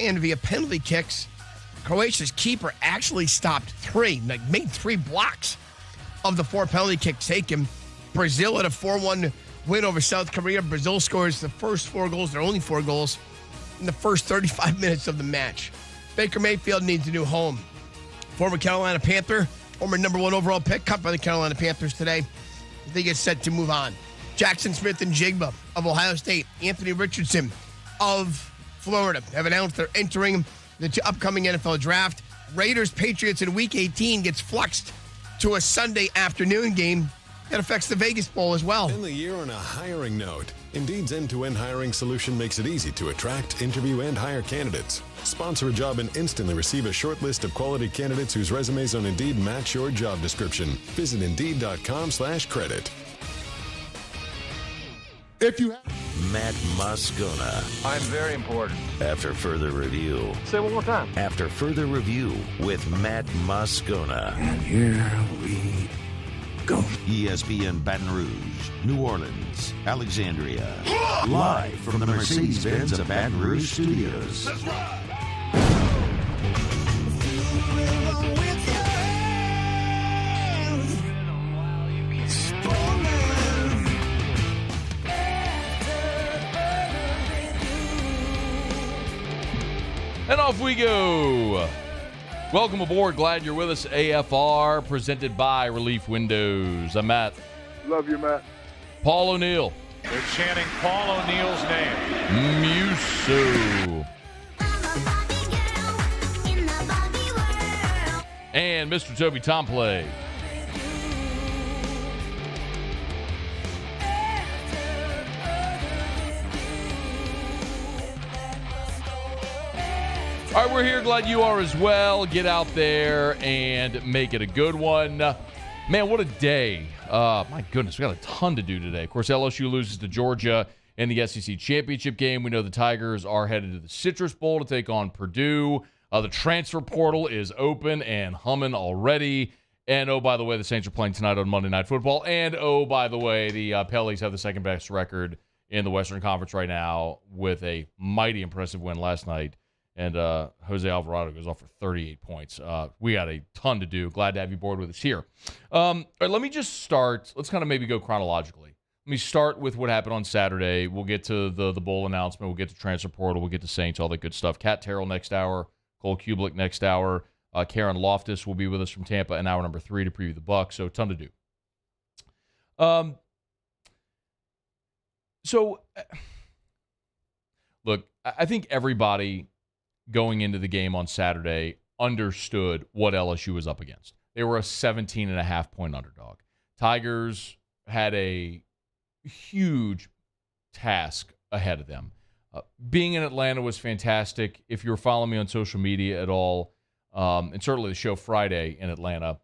and via penalty kicks, Croatia's keeper actually stopped made 3 blocks of the 4 penalty kicks taken. Brazil had a 4-1 win over South Korea. Brazil scores the first 4 goals, their only 4 goals, in the first 35 minutes of the match. Baker Mayfield needs a new home. Former Carolina Panther, former number 1 overall pick, cut by the Carolina Panthers today. I think it's set to move on. Jackson Smith and Jigba of Ohio State, Anthony Richardson of Florida have announced they're entering the upcoming NFL draft. Raiders Patriots in Week 18 gets fluxed to a Sunday afternoon game. That affects the Vegas Bowl as well. End the year on a hiring note. Indeed's end-to-end hiring solution makes it easy to attract, interview, and hire candidates. Sponsor a job and instantly receive a short list of quality candidates whose resumes on Indeed match your job description. Visit Indeed.com/credit. If you Matt Moscona. I'm very important. After further review. Say it one more time. After further review with Matt Moscona. And here we go. ESPN Baton Rouge, New Orleans, Alexandria. Live from the Mercedes-Benz of Baton Rouge studios. That's right. And off we go. Welcome aboard. Glad you're with us. AFR presented by Relief Windows. I'm Matt. Love you, Matt. Paul O'Neill. They're chanting Paul O'Neill's name. Musso. And Mr. Toby Tomplay. All right, we're here. Glad you are as well. Get out there and make it a good one. Man, what a day. My goodness, we got a ton to do today. Of course, LSU loses to Georgia in the SEC championship game. We know the Tigers are headed to the Citrus Bowl to take on Purdue. The transfer portal is open and humming already. And, oh, by the way, the Saints are playing tonight on Monday Night Football. And, oh, by the way, the Pellies have the second best record in the Western Conference right now with a mighty impressive win last night. And Jose Alvarado goes off for 38 points. We got a ton to do. Glad to have you aboard with us here. All right, let me just start. Let's kind of maybe go chronologically. Let me start with what happened on Saturday. We'll get to the bowl announcement. We'll get to transfer portal. We'll get to Saints, all that good stuff. Terrell next hour. Cole Cubelic next hour. Karen Loftus will be with us from Tampa in hour number 3 to preview the Bucs. So a ton to do. Look, I think everybody going into the game on Saturday understood what LSU was up against. They were a 17.5-point underdog. Tigers had a huge task ahead of them. Being in Atlanta was fantastic. If you were following me on social media at all, and certainly the show Friday in Atlanta,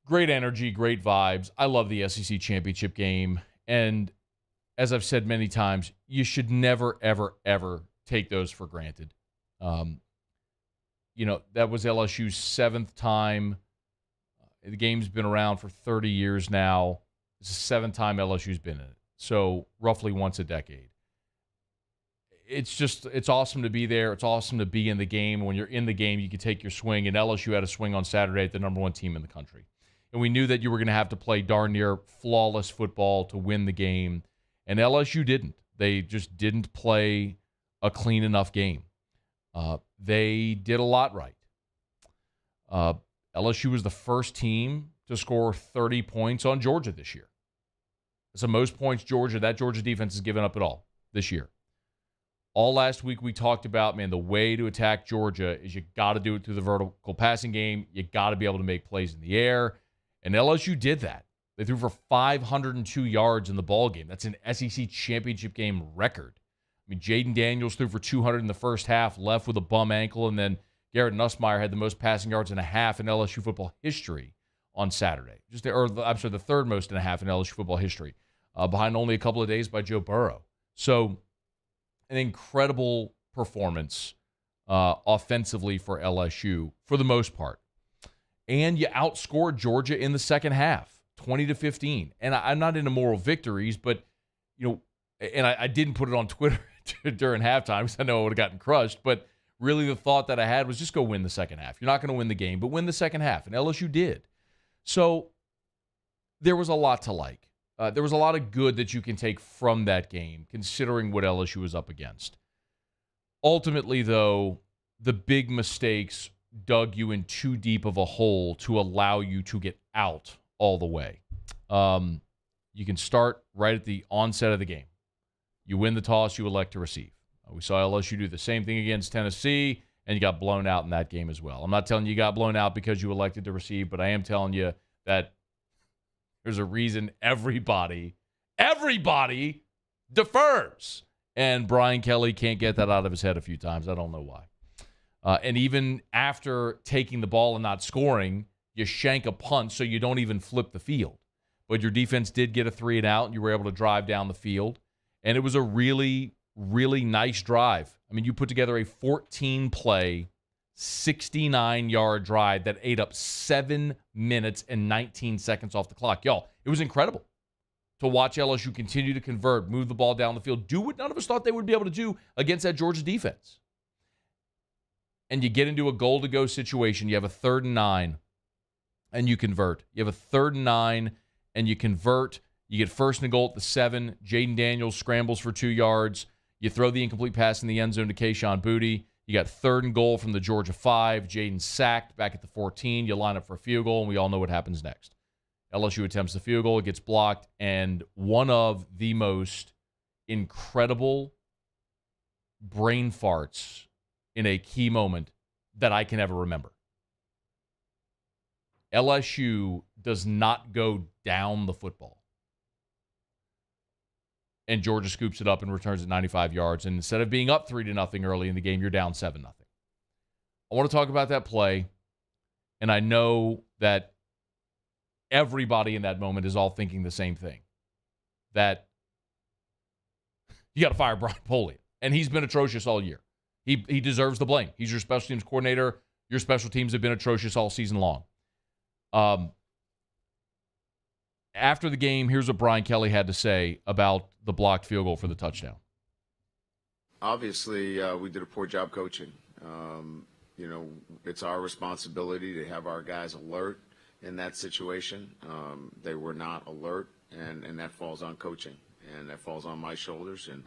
great energy, great vibes. I love the SEC championship game. And as I've said many times, you should never, ever, ever take those for granted. That was LSU's 7th time. The game's been around for 30 years now. It's the 7th time LSU's been in it. So roughly once a decade. It's awesome to be there. It's awesome to be in the game. When you're in the game, you can take your swing. And LSU had a swing on Saturday at the number 1 team in the country. And we knew that you were going to have to play darn near flawless football to win the game. And LSU didn't. They just didn't play a clean enough game. They did a lot right. LSU was the first team to score 30 points on Georgia this year. It's the most points that Georgia defense has given up at all this year. All last week we talked about, man, the way to attack Georgia is you got to do it through the vertical passing game. You got to be able to make plays in the air. And LSU did that. They threw for 502 yards in the ball game. That's an SEC championship game record. I mean, Jaden Daniels threw for 200 in the first half, left with a bum ankle, and then Garrett Nussmeier had the most passing yards in a half in LSU football history on Saturday. The third most in a half in LSU football history, behind only a couple of days by Joe Burrow. So, an incredible performance offensively for LSU for the most part. And you outscored Georgia in the second half, 20-15. And I'm not into moral victories, but, and I didn't put it on Twitter during halftime because I know I would have gotten crushed. But really the thought that I had was just go win the second half. You're not going to win the game, but win the second half. And LSU did. So there was a lot to like. There was a lot of good that you can take from that game, considering what LSU was up against. Ultimately, though, the big mistakes dug you in too deep of a hole to allow you to get out all the way. You can start right at the onset of the game. You win the toss, you elect to receive. We saw LSU do the same thing against Tennessee, and you got blown out in that game as well. I'm not telling you got blown out because you elected to receive, but I am telling you that there's a reason everybody defers. And Brian Kelly can't get that out of his head a few times. I don't know why. And even after taking the ball and not scoring, you shank a punt so you don't even flip the field. But your defense did get a 3-and-out, and you were able to drive down the field. And it was a really, really nice drive. I mean, you put together a 14-play, 69-yard drive that ate up 7 minutes and 19 seconds off the clock. Y'all, it was incredible to watch LSU continue to convert, move the ball down the field, do what none of us thought they would be able to do against that Georgia defense. And you get into a goal-to-go situation. You have a 3rd and 9, and you convert. You have a 3rd and 9, and you convert. You get 1st and goal at the 7. Jaden Daniels scrambles for 2 yards. You throw the incomplete pass in the end zone to Kayshon Boutte. You got 3rd and goal from the Georgia 5. Jaden sacked back at the 14. You line up for a field goal, and we all know what happens next. LSU attempts the field goal. It gets blocked, and one of the most incredible brain farts in a key moment that I can ever remember. LSU does not go down the football. And Georgia scoops it up and returns it 95 yards. And instead of being up 3-0 early in the game, you're down 7-0. I want to talk about that play. And I know that everybody in that moment is all thinking the same thing. That you got to fire Brian Polian. And he's been atrocious all year. He deserves the blame. He's your special teams coordinator. Your special teams have been atrocious all season long. After the game, here's what Brian Kelly had to say about the blocked field goal for the touchdown. Obviously, we did a poor job coaching. It's our responsibility to have our guys alert in that situation. They were not alert, and that falls on coaching, and that falls on my shoulders, and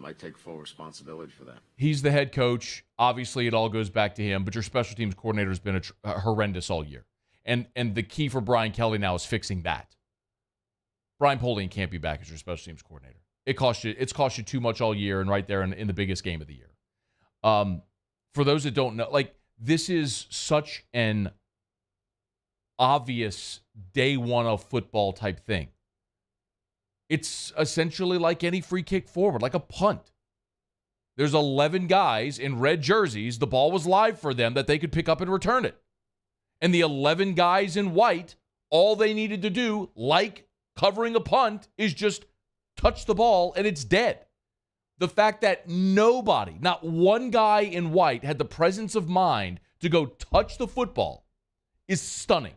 I take full responsibility for that. He's the head coach. Obviously, it all goes back to him, but your special teams coordinator has been horrendous all year. And the key for Brian Kelly now is fixing that. Brian Polian can't be back as your special teams coordinator. It's cost you too much all year, and right there in the biggest game of the year. For those that don't know, this is such an obvious day one of football type thing. It's essentially like any free kick forward, like a punt. There's 11 guys in red jerseys. The ball was live for them that they could pick up and return it. And the 11 guys in white, all they needed to do, like covering a punt, is just touch the ball and it's dead. The fact that nobody, not one guy in white, had the presence of mind to go touch the football is stunning.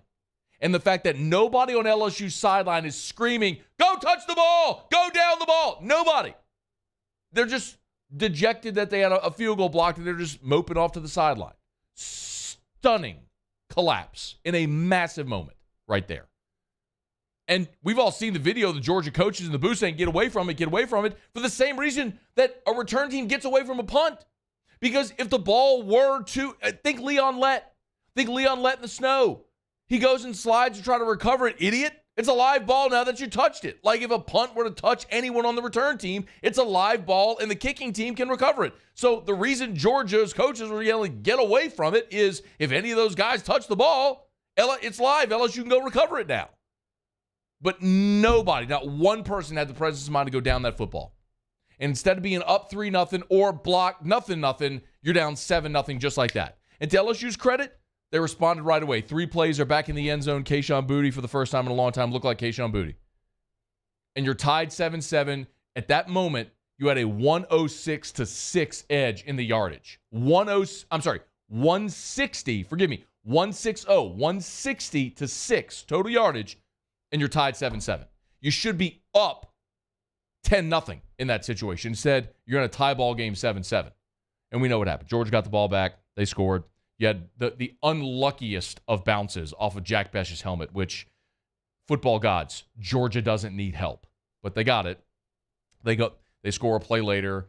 And the fact that nobody on LSU's sideline is screaming, go touch the ball, go down the ball. Nobody. They're just dejected that they had a field goal blocked and they're just moping off to the sideline. Stunning collapse in a massive moment right there. And we've all seen the video of the Georgia coaches in the booth saying, get away from it, for the same reason that a return team gets away from a punt. Because if the ball were to, think Leon Lett in the snow. He goes and slides to try to recover it. Idiot. It's a live ball now that you touched it. Like if a punt were to touch anyone on the return team, it's a live ball and the kicking team can recover it. So the reason Georgia's coaches were yelling, get away from it, is if any of those guys touch the ball, it's live. LSU can go recover it now. But nobody, not one person had the presence of mind to go down that football. And instead of being up 3-0 or blocked 0-0, you're down 7-0 just like that. And to LSU's credit, they responded right away. 3 plays are back in the end zone. Kayshon Boutte, for the first time in a long time, looked like Kayshon Boutte. And you're tied 7-7. At that moment, you had a 106-6 edge in the yardage. 160, forgive me, 160-6 total yardage, and you're tied 7-7. You should be up 10-0 in that situation. Instead, you're in a tie ball game 7-7. And we know what happened. Georgia got the ball back. They scored. You had the unluckiest of bounces off of Jack Besh's helmet, which, football gods, Georgia doesn't need help. But they got it. They score a play later.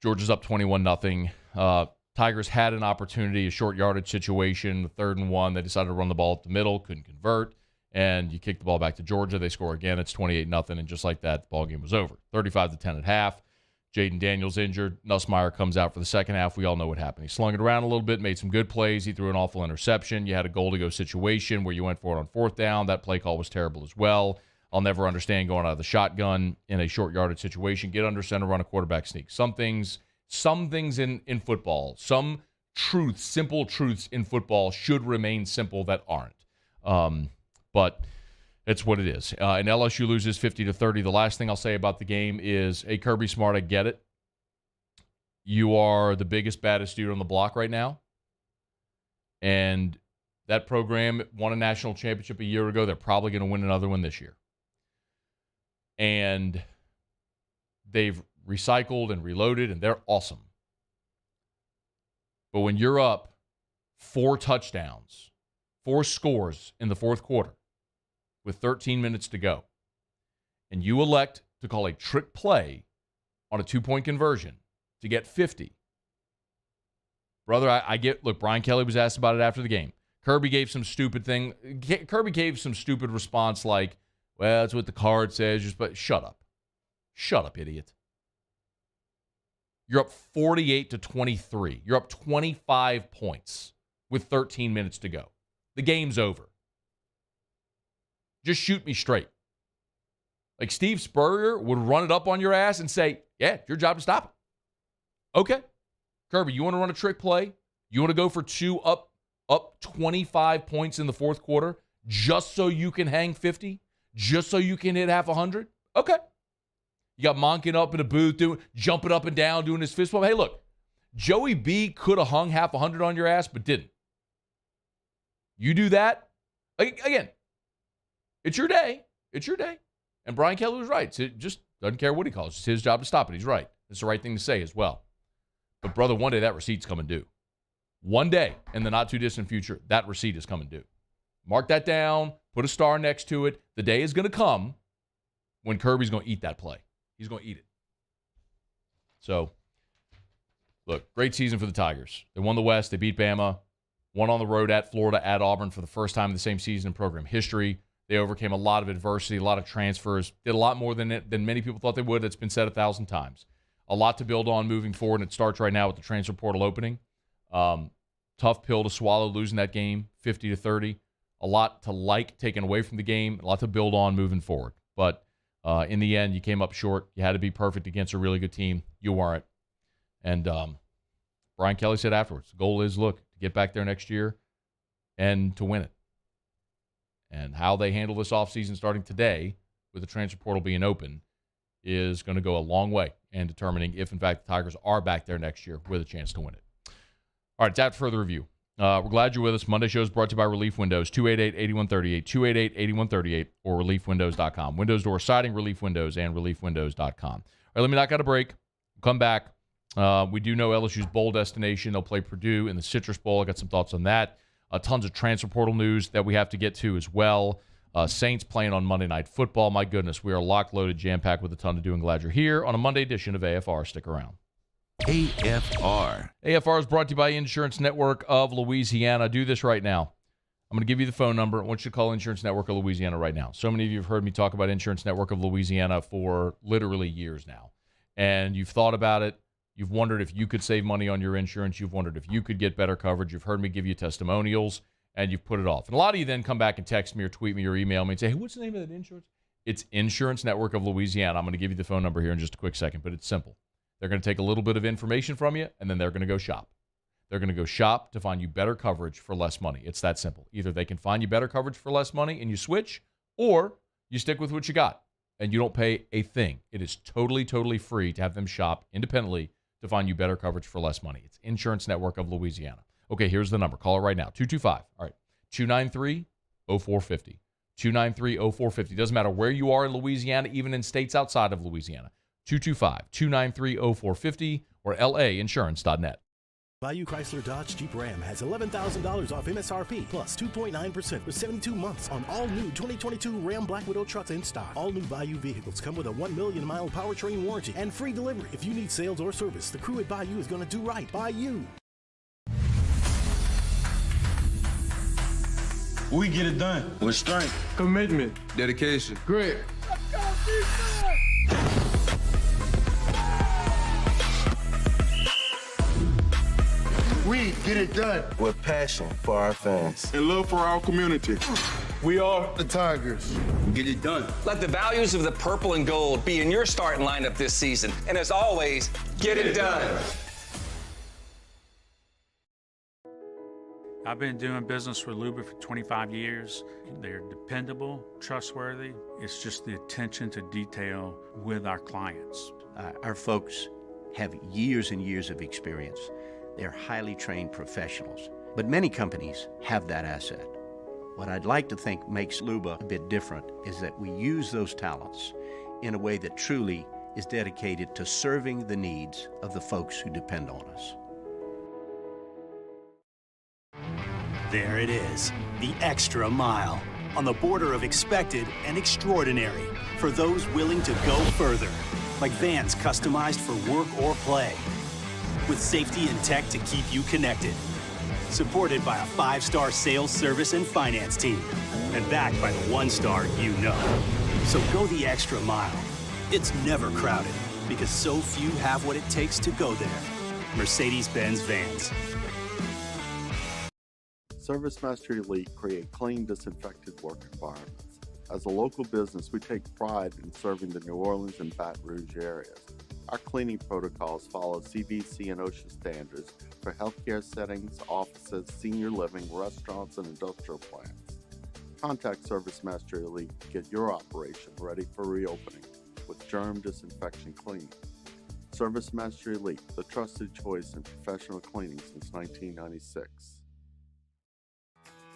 Georgia's up 21-0. Tigers had an opportunity, a short yardage situation, 3rd and 1. They decided to run the ball up the middle, couldn't convert. And you kick the ball back to Georgia. They score again. It's 28-0. And just like that, the ball game was over. 35-10 at half. Jaden Daniels injured. Nussmeier comes out for the second half. We all know what happened. He slung it around a little bit, made some good plays. He threw an awful interception. You had a goal-to-go situation where you went for it on 4th down. That play call was terrible as well. I'll never understand going out of the shotgun in a short yardage situation. Get under center, run a quarterback sneak. Some things in football, some truths, simple truths in football should remain simple that aren't. But it's what it is. And LSU loses 50-30. The last thing I'll say about the game is, hey, Kirby Smart, I get it. You are the biggest, baddest dude on the block right now. And that program won a national championship a year ago. They're probably going to win another one this year. And they've recycled and reloaded, and they're awesome. But when you're up 4 touchdowns, 4 scores in the 4th quarter with 13 minutes to go, and you elect to call a trick play on a 2-point conversion to get 50, brother, I get, look, Brian Kelly was asked about it after the game. Kirby gave some stupid response like, well, that's what the card says. But shut up. Shut up, idiot. You're up 48-23. You're up 25 points with 13 minutes to go. The game's over. Just shoot me straight. Like Steve Spurrier would run it up on your ass and say, yeah, it's your job to stop it. Okay. Kirby, you want to run a trick play? You want to go for 2 up 25 points in the 4th quarter just so you can hang 50? Just so you can hit half 100? Okay. You got Monken up in the booth, jumping up and down, doing his fist bump. Hey, look, Joey B could have hung half 100 on your ass, but didn't. You do that, again, it's your day. It's your day. And Brian Kelly was right. It just doesn't care what he calls. It's his job to stop it. He's right. It's the right thing to say as well. But, brother, one day that receipt's coming due. One day in the not-too-distant future, that receipt is coming due. Mark that down. Put a star next to it. The day is going to come when Kirby's going to eat that play. He's going to eat it. So, look, great season for the Tigers. They won the West. They beat Bama. Won on the road at Florida, at Auburn for the first time in the same season in program history. They overcame a lot of adversity, a lot of transfers. Did a lot more than many people thought they would. It's been said 1,000 times. A lot to build on moving forward, and it starts right now with the transfer portal opening. Tough pill to swallow, losing that game 50-30. A lot to like taken away from the game, a lot to build on moving forward. But in the end, you came up short. You had to be perfect against a really good team. You weren't. And Brian Kelly said afterwards, the goal is, look, to get back there next year and to win it. And how they handle this offseason starting today with the transfer portal being open is going to go a long way in determining if, in fact, the Tigers are back there next year with a chance to win it. All right, it's after further review. We're glad you're with us. Monday show is brought to you by Relief Windows, 288-8138, 288-8138, or reliefwindows.com. Windows Door Siding, Relief Windows, and reliefwindows.com. All right, let me knock out a break. Come back. We do know LSU's bowl destination. They'll play Purdue in the Citrus Bowl. I got some thoughts on that. Tons of transfer portal news that we have to get to as well. Saints playing on Monday Night Football. My goodness, we are lock-loaded, jam-packed with a ton to do, and glad you're here on a Monday edition of AFR. Stick around. AFR. AFR is brought to you by Insurance Network of Louisiana. Do this right now. I'm going to give you the phone number. I want you to call Insurance Network of Louisiana right now. So many of you have heard me talk about Insurance Network of Louisiana for literally years now. And you've thought about it. You've wondered if you could save money on your insurance. You've wondered if you could get better coverage. You've heard me give you testimonials, and you've put it off. And a lot of you then come back and text me or tweet me or email me and say, hey, what's the name of that insurance? It's Insurance Network of Louisiana. I'm going to give you the phone number here in just a quick second, but it's simple. They're going to take a little bit of information from you, and then they're going to go shop. They're going to go shop to find you better coverage for less money. It's that simple. Either they can find you better coverage for less money and you switch, or you stick with what you got and you don't pay a thing. It is totally, totally free to have them shop independently to find you better coverage for less money. It's Insurance Network of Louisiana. Okay, here's the number. Call it right now. 225. All right. 293-0450. 293-0450. Doesn't matter where you are in Louisiana, even in states outside of Louisiana. 225-293-0450 or lainsurance.net. Bayou Chrysler Dodge Jeep Ram has $11,000 off MSRP plus 2.9% with 72 months on all new 2022 Ram Black Widow trucks in stock. All new Bayou vehicles come with a 1 million mile powertrain warranty and free delivery. If you need sales or service, the crew at Bayou is going to do right by you. We get it done with strength, commitment, dedication, grit. We get it done with passion for our fans and love for our community. We are the Tigers. Get it done. Let the values of the purple and gold be in your starting lineup this season. And as always, get it done. I've been doing business with Luba for 25 years. They're dependable, trustworthy. It's just the attention to detail with our clients. Our folks have years and years of experience. They're highly trained professionals, but many companies have that asset. What I'd like to think makes Luba a bit different is that we use those talents in a way that truly is dedicated to serving the needs of the folks who depend on us. There it is, the extra mile, on the border of expected and extraordinary for those willing to go further, like vans customized for work or play, with safety and tech to keep you connected. Supported by a 5-star sales, service, and finance team. And backed by the 1-star you know. So go the extra mile. It's never crowded because so few have what it takes to go there. Mercedes-Benz Vans. ServiceMaster Elite create clean, disinfected work environments. As a local business, we take pride in serving the New Orleans and Baton Rouge areas. Our cleaning protocols follow CDC and OSHA standards for healthcare settings, offices, senior living, restaurants, and industrial plants. Contact ServiceMaster Elite to get your operation ready for reopening with germ disinfection cleaning. ServiceMaster Elite, the trusted choice in professional cleaning since 1996.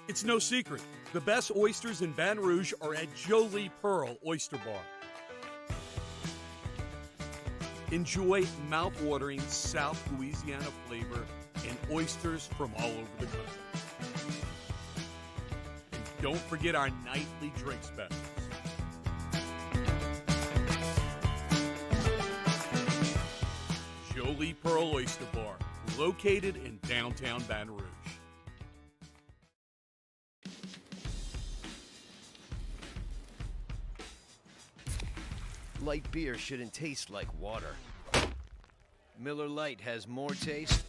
It's no secret. The best oysters in Baton Rouge are at Jolie Pearl Oyster Bar. Enjoy mouth-watering South Louisiana flavor and oysters from all over the country. And don't forget our nightly drink specials. Jolie Pearl Oyster Bar, located in downtown Baton Rouge. Light beer shouldn't taste like water. Miller Lite has more taste.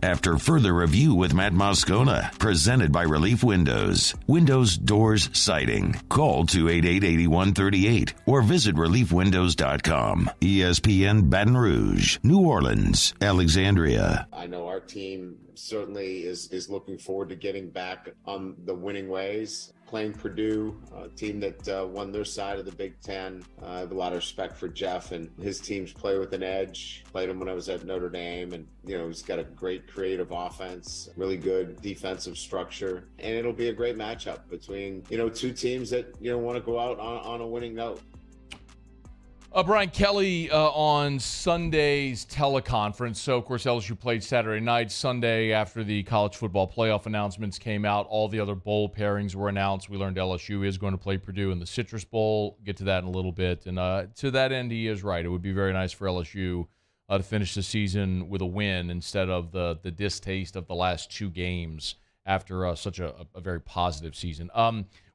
After further review with Matt Moscona, presented by Relief Windows. Windows, doors, siding. Call 288-8138 or visit reliefwindows.com. ESPN Baton Rouge, New Orleans, Alexandria. I know our team certainly is looking forward to getting back on the winning ways. Playing Purdue, a team that won their side of the Big Ten. I have a lot of respect for Jeff and his teams play with an edge. Played him when I was at Notre Dame, and he's got a great creative offense, really good defensive structure, and it'll be a great matchup between two teams that want to go out on a winning note. Brian Kelly on Sunday's teleconference. So, of course, LSU played Saturday night. Sunday, after the college football playoff announcements came out, all the other bowl pairings were announced. We learned LSU is going to play Purdue in the Citrus Bowl. Get to that in a little bit. And to that end, he is right. It would be very nice for LSU to finish the season with a win instead of the distaste of the last two games after such a very positive season.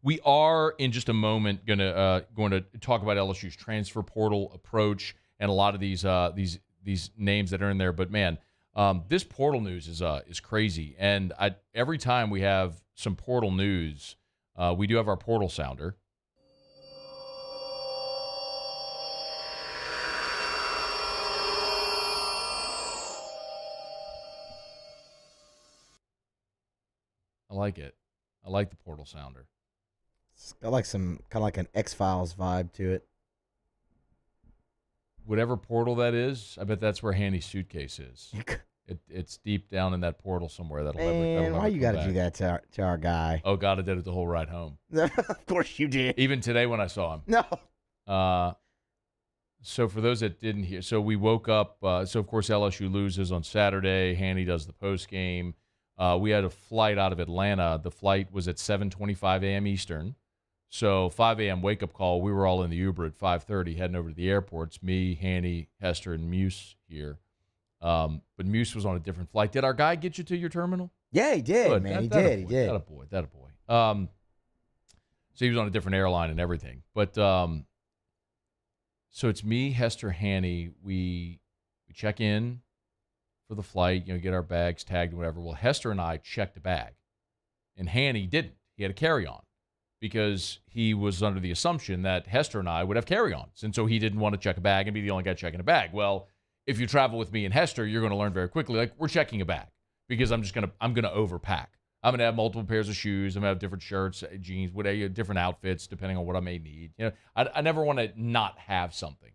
We are in just a moment going to talk about LSU's transfer portal approach and a lot of these names that are in there. But man, this portal news is crazy. And every time we have some portal news, we do have our portal sounder. I like it. I like the portal sounder. It's got like some kind of like an X-Files vibe to it. whatever portal that is, I bet that's where Hanny's suitcase is. It's deep down in that portal somewhere. That'll never why you got to do that to our guy? Oh, God, I did it the whole ride home. Of course you did. Even today when I saw him. No. So for those that didn't hear, so we woke up. So, of course, LSU loses on Saturday. Hanny does the post game. We had a flight out of Atlanta. The flight was at 7:25 a.m. Eastern. So 5 a.m. wake-up call. We were all in the Uber at 5:30 heading over to the airport. It's me, Hanny, Hester, and Muse here. But Muse was on a different flight. Did our guy get you to your terminal? Yeah, he did, Good. man. He did. He did. That a boy. So he was on a different airline and everything. But so it's me, Hester, Hanny. We check in for the flight, get our bags tagged and whatever. Well, Hester and I checked a bag, and Hanny didn't. He had a carry-on because he was under the assumption that Hester and I would have carry-ons, and so he didn't want to check a bag and be the only guy checking a bag. Well, if you travel with me and Hester, you're going to learn very quickly, like, we're checking a bag because I'm going to overpack. I'm going to have multiple pairs of shoes. I'm going to have different shirts, jeans, whatever, different outfits, depending on what I may need. I never want to not have something.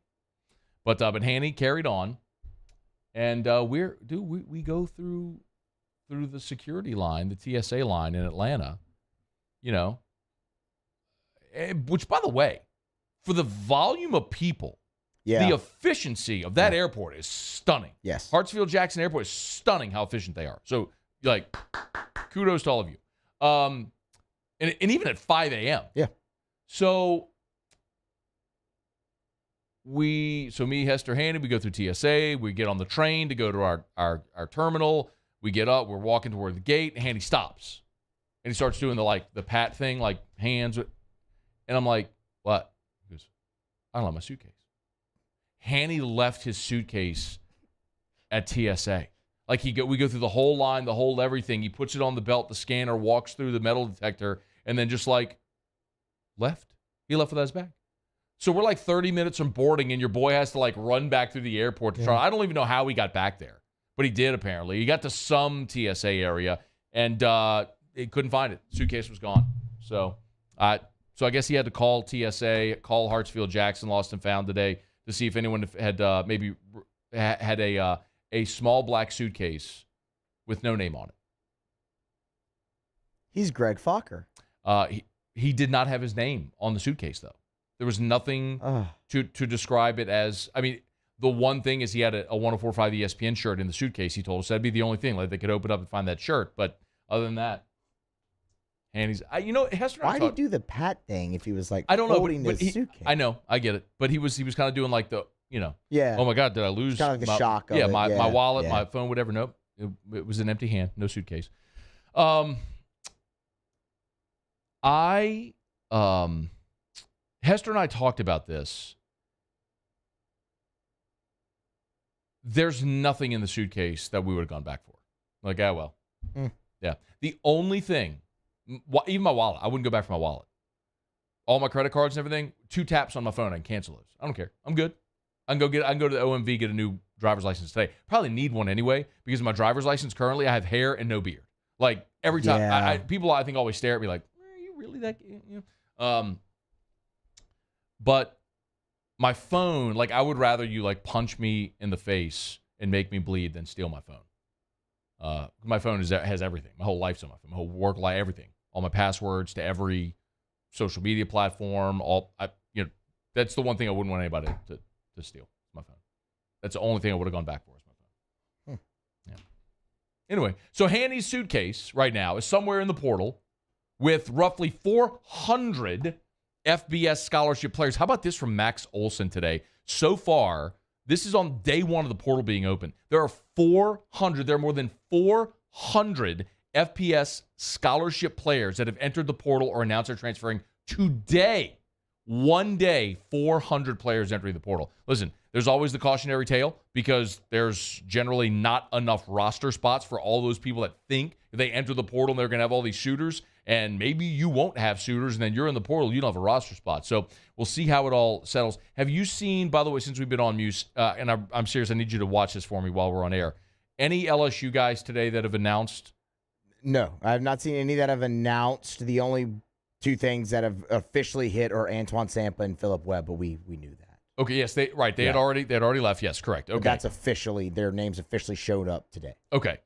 But Hanny carried on, and we go through the security line, the TSA line in Atlanta, which, by the way, for the volume of people, the efficiency of that airport is stunning. Yes. Hartsfield-Jackson Airport is stunning how efficient they are. So, kudos to all of you. And even at 5 a.m. Yeah. So me, Hester, Hanny, we go through TSA. We get on the train to go to our terminal. We get up. We're walking toward the gate. And Hanny stops. And he starts doing the pat thing, like hands. And I'm like, what? He goes, I don't have my suitcase. Hanny left his suitcase at TSA. Like we go through the whole line, the whole everything. He puts it on the belt, the scanner, walks through the metal detector, and then just left. He left without his bag. So we're 30 minutes from boarding, and your boy has to run back through the airport to try. I don't even know how he got back there, but he did apparently. He got to some TSA area, and he couldn't find it. Suitcase was gone. So I guess he had to call TSA, call Hartsfield-Jackson, Lost and Found today to see if anyone had maybe had a small black suitcase with no name on it. He's Greg Fokker. He did not have his name on the suitcase, though. There was nothing to describe it as. I mean, the one thing is he had a 1045 ESPN shirt in the suitcase. He told us that'd be the only thing. They could open up and find that shirt. But other than that, and he's, Hester. Why did he do the pat thing if he was I don't know, but his suitcase? I know, I get it, but he was kind of doing yeah. Oh my God, did I lose? Kind of the shock of it. My wallet, my phone, whatever. Nope, it was an empty hand, no suitcase. Hester and I talked about this. There's nothing in the suitcase that we would have gone back for. Yeah. The only thing, even my wallet, I wouldn't go back for my wallet. All my credit cards and everything, 2 taps on my phone, I can cancel those. I don't care. I'm good. I can go to the OMV, get a new driver's license today. Probably need one anyway, because my driver's license currently, I have hair and no beard. Every time, people I think always stare at me like, are you really that? But my phone, I would rather you punch me in the face and make me bleed than steal my phone. My phone has everything. My whole life's on my phone. My whole work life, everything. All my passwords to every social media platform. That's the one thing I wouldn't want anybody to steal. My phone. That's the only thing I would have gone back for is my phone. Yeah. Anyway, so Hanny's suitcase right now is somewhere in the portal with roughly 400 FBS scholarship players. How about this from Max Olson today? So far, this is on day one of the portal being open. There are more than 400 FBS scholarship players that have entered the portal or announced they're transferring today. One day, 400 players entering the portal. Listen, there's always the cautionary tale because there's generally not enough roster spots for all those people that think if they enter the portal and they're going to have all these shooters, and maybe you won't have shooters, and then you're in the portal, you don't have a roster spot. So we'll see how it all settles. Have you seen, by the way, since we've been on Muse, and I'm serious, I need you to watch this for me while we're on air, any LSU guys today that have announced? No, I have not seen any that have announced. The only 2 things that have officially hit are Antoine Sampa and Phillip Webb, but we knew that. Okay, yes, they had already left. Yes, correct. Okay, But that's officially, their names officially showed up today. okay.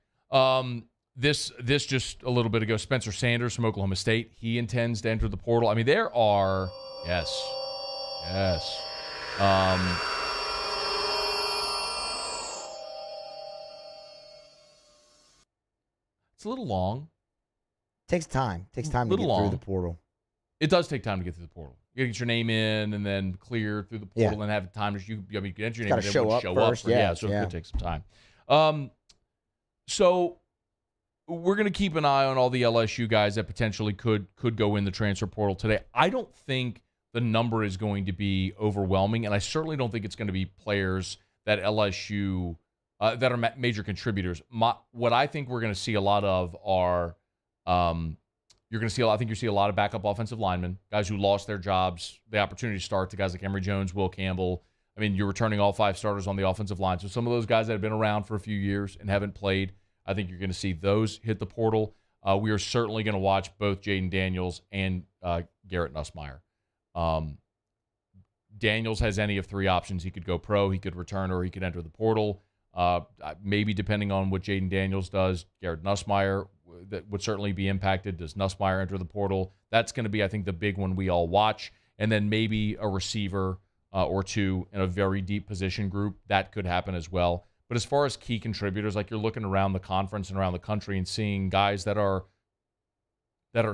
This just a little bit ago, Spencer Sanders from Oklahoma State, he intends to enter the portal. I mean, there are yes. It's a little long. Takes time. Takes time to get through the portal. It does take time to get through the portal. You gotta get your name in and then clear through the portal and have time to you can enter your name and then show up first. so it's gonna take some time. So we're gonna keep an eye on all the LSU guys that potentially could go in the transfer portal today. I don't think the number is going to be overwhelming, and I certainly don't think it's going to be players that LSU that are major contributors. What I think we're going to see a lot of are you're see a lot of backup offensive linemen, guys who lost their jobs, the opportunity to start, the guys like Emory Jones, Will Campbell. I mean, you're returning all 5 starters on the offensive line. So some of those guys that have been around for a few years and haven't played, I think you're going to see those hit the portal. We are certainly going to watch both Jaden Daniels and Garrett Nussmeier. Daniels has any of 3 options. He could go pro, he could return, or he could enter the portal. Maybe depending on what Jaden Daniels does, Garrett Nussmeier that would certainly be impacted. Does Nussmeier enter the portal? That's going to be, I think, the big one we all watch. And then maybe a receiver or 2 in a very deep position group. That could happen as well. But as far as key contributors, like you're looking around the conference and around the country and seeing guys that are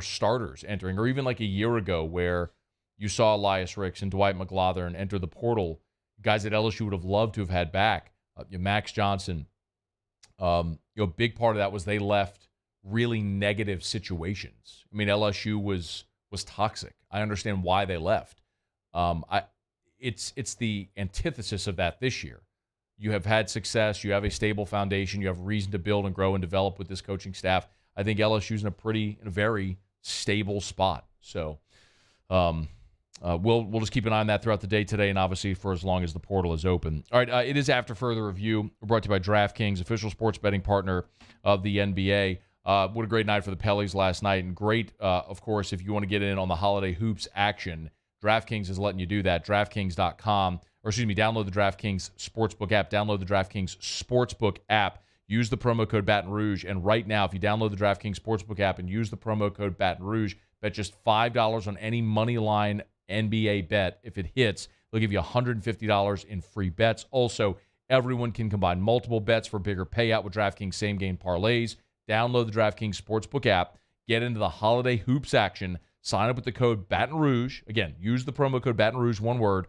starters entering, or even like a year ago where you saw Elias Ricks and Dwight McGlothern enter the portal, guys that LSU would have loved to have had back. Max Johnson. A big part of that was they left really negative situations. I mean, LSU was toxic. I understand why they left. It's the antithesis of that this year. You have had success. You have a stable foundation. You have reason to build and grow and develop with this coaching staff. I think LSU's in a very stable spot. So we'll just keep an eye on that throughout the day today, and obviously for as long as the portal is open. All right, it is After Further Review. We're brought to you by DraftKings, official sports betting partner of the NBA. What a great night for the Pellies last night, and great, of course, if you want to get in on the holiday hoops action. DraftKings is letting you do that. DraftKings.com, or excuse me, download the DraftKings Sportsbook app. Download the DraftKings Sportsbook app. Use the promo code Baton Rouge, and right now, if you download the DraftKings Sportsbook app and use the promo code Baton Rouge, bet just $5 on any money line NBA bet. If it hits, they'll give you $150 in free bets. Also, everyone can combine multiple bets for bigger payout with DraftKings same-game parlays. Download the DraftKings Sportsbook app. Get into the holiday hoops action. Sign up with the code Baton Rouge. Again, use the promo code Baton Rouge, one word.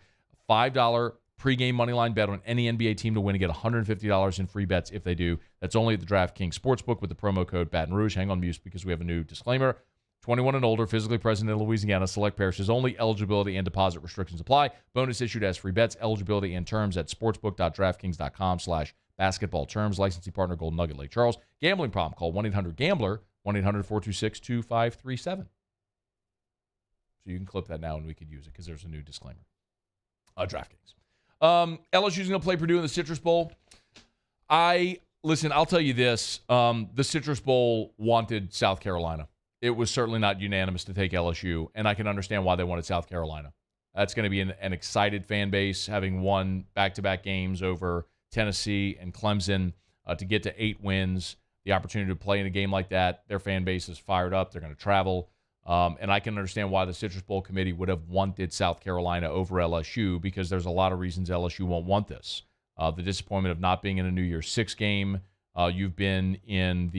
$5 pregame moneyline bet on any NBA team to win and get $150 in free bets if they do. That's only at the DraftKings Sportsbook with the promo code Baton Rouge. Hang on mute because we have a new disclaimer. 21 and older, physically present in Louisiana, select parishes only. Eligibility and deposit restrictions apply. Bonus issued as free bets. Eligibility and terms at sportsbook.draftkings.com/basketball terms. Licensing partner Golden Nugget Lake Charles. Gambling problem? Call 1-800-GAMBLER, 1-800-426-2537. So you can clip that now and we could use it because there's a new disclaimer. DraftKings. LSU's going to play Purdue in the Citrus Bowl. Listen, I'll tell you this. The Citrus Bowl wanted South Carolina. It was certainly not unanimous to take LSU, and I can understand why they wanted South Carolina. That's going to be an excited fan base, having won back-to-back games over Tennessee and Clemson to get to 8 wins. The opportunity to play in a game like that, their fan base is fired up. They're going to travel. And I can understand why the Citrus Bowl committee would have wanted South Carolina over LSU because there's a lot of reasons LSU won't want this. The disappointment of not being in a New Year's Six game. You've been in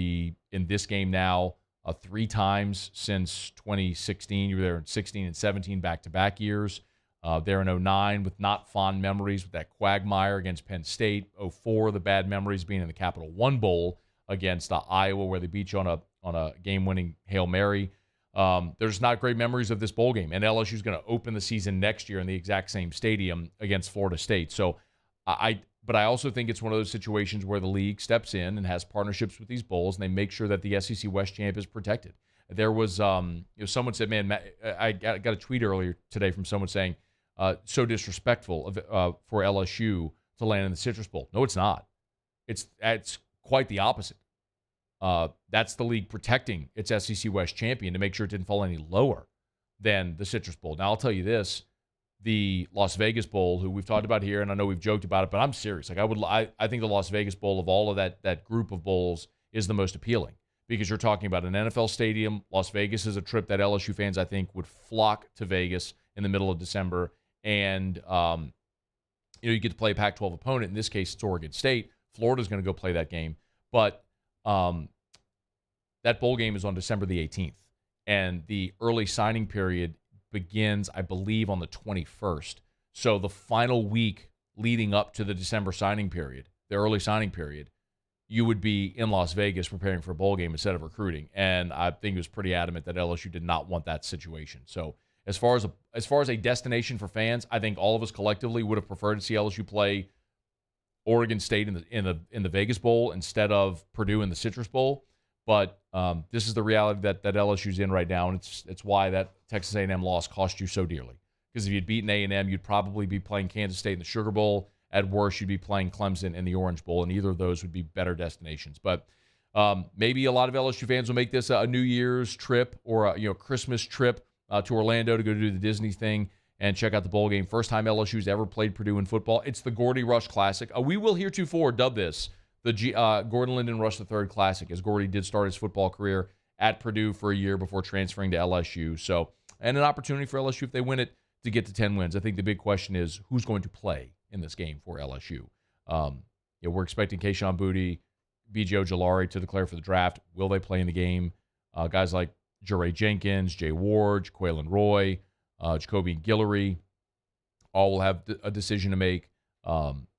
this game now 3 times since 2016. You were there in 16 and 17 back-to-back years. There in 09 with not fond memories with that quagmire against Penn State. 04, the bad memories being in the Capital One Bowl against Iowa where they beat you on a game-winning Hail Mary. There's not great memories of this bowl game, and LSU is going to open the season next year in the exact same stadium against Florida State. So, but I also think it's one of those situations where the league steps in and has partnerships with these bowls, and they make sure that the SEC West champ is protected. There was, someone said, "Man, I got a tweet earlier today from someone saying, so disrespectful for LSU to land in the Citrus Bowl." No, it's not. It's quite the opposite. That's the league protecting its SEC West champion to make sure it didn't fall any lower than the Citrus Bowl. Now, I'll tell you this. the Las Vegas Bowl, who we've talked about here, and I know we've joked about it, but I'm serious. Like I think the Las Vegas Bowl, of all of that group of bowls, is the most appealing because you're talking about an NFL stadium. Las Vegas is a trip that LSU fans, I think, would flock to Vegas in the middle of December, and you get to play a Pac-12 opponent. In this case, it's Oregon State. Florida's going to go play that game, but that bowl game is on December the 18th, and the early signing period begins, I believe, on the 21st. So the final week leading up to the December signing period, the early signing period, you would be in Las Vegas preparing for a bowl game instead of recruiting. And I think it was pretty adamant that LSU did not want that situation. So as far as a destination for fans, I think all of us collectively would have preferred to see LSU play Oregon State in the Vegas Bowl instead of Purdue in the Citrus Bowl. But this is the reality that LSU's in right now, and it's why that Texas A&M loss cost you so dearly. Because if you'd beaten A&M, you'd probably be playing Kansas State in the Sugar Bowl. At worst, you'd be playing Clemson in the Orange Bowl, and either of those would be better destinations. But maybe a lot of LSU fans will make this a New Year's trip or a Christmas trip to Orlando to go do the Disney thing and check out the bowl game. First time LSU's ever played Purdue in football. It's the Gordy Rush Classic. We will heretofore dub this the Gordon Linden Rush III Classic, as Gordy did start his football career at Purdue for a year before transferring to LSU. So, and an opportunity for LSU, if they win it, to get to 10 wins. I think the big question is who's going to play in this game for LSU. We're expecting Keyshawn Boutte, B.J. Ojulari to declare for the draft. Will they play in the game? Guys like Jure Jenkins, Jay Ward, Quaylen Roy, Jacoby Guillory, all will have a decision to make.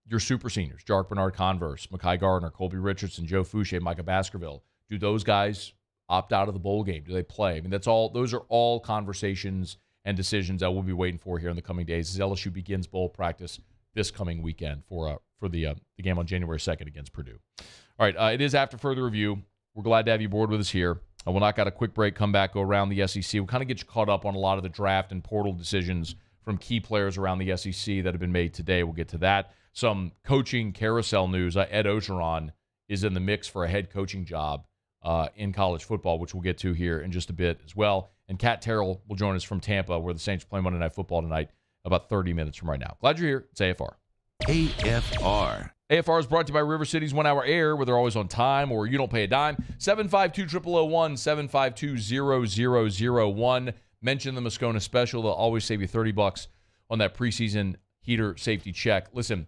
Your super seniors, Jark Bernard-Converse, Mekhi Gardner, Colby Richardson, Joe Fouché, Micah Baskerville. Do those guys opt out of the bowl game? Do they play? I mean, those are all conversations and decisions that we'll be waiting for here in the coming days as LSU begins bowl practice this coming weekend for the game on January 2nd against Purdue. All right, it is after further review. We're glad to have you aboard with us here. We'll knock out a quick break, come back, go around the SEC. We'll kind of get you caught up on a lot of the draft and portal decisions from key players around the SEC that have been made today. We'll get to that. Some coaching carousel news. Ed Ogeron is in the mix for a head coaching job in college football, which we'll get to here in just a bit as well. And Kat Terrell will join us from Tampa, where the Saints play Monday Night Football tonight, about 30 minutes from right now. Glad you're here. It's AFR. AFR. AFR is brought to you by River City's 1 Hour Air, where they're always on time or you don't pay a dime. 752-0001, 752-0001. Mention the Moscona special. They'll always save you $30 on that preseason heater safety check. Listen,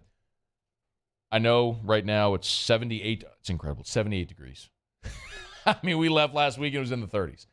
I know right now it's 78. It's incredible. 78 degrees. I mean, we left last week and it was in the 30s.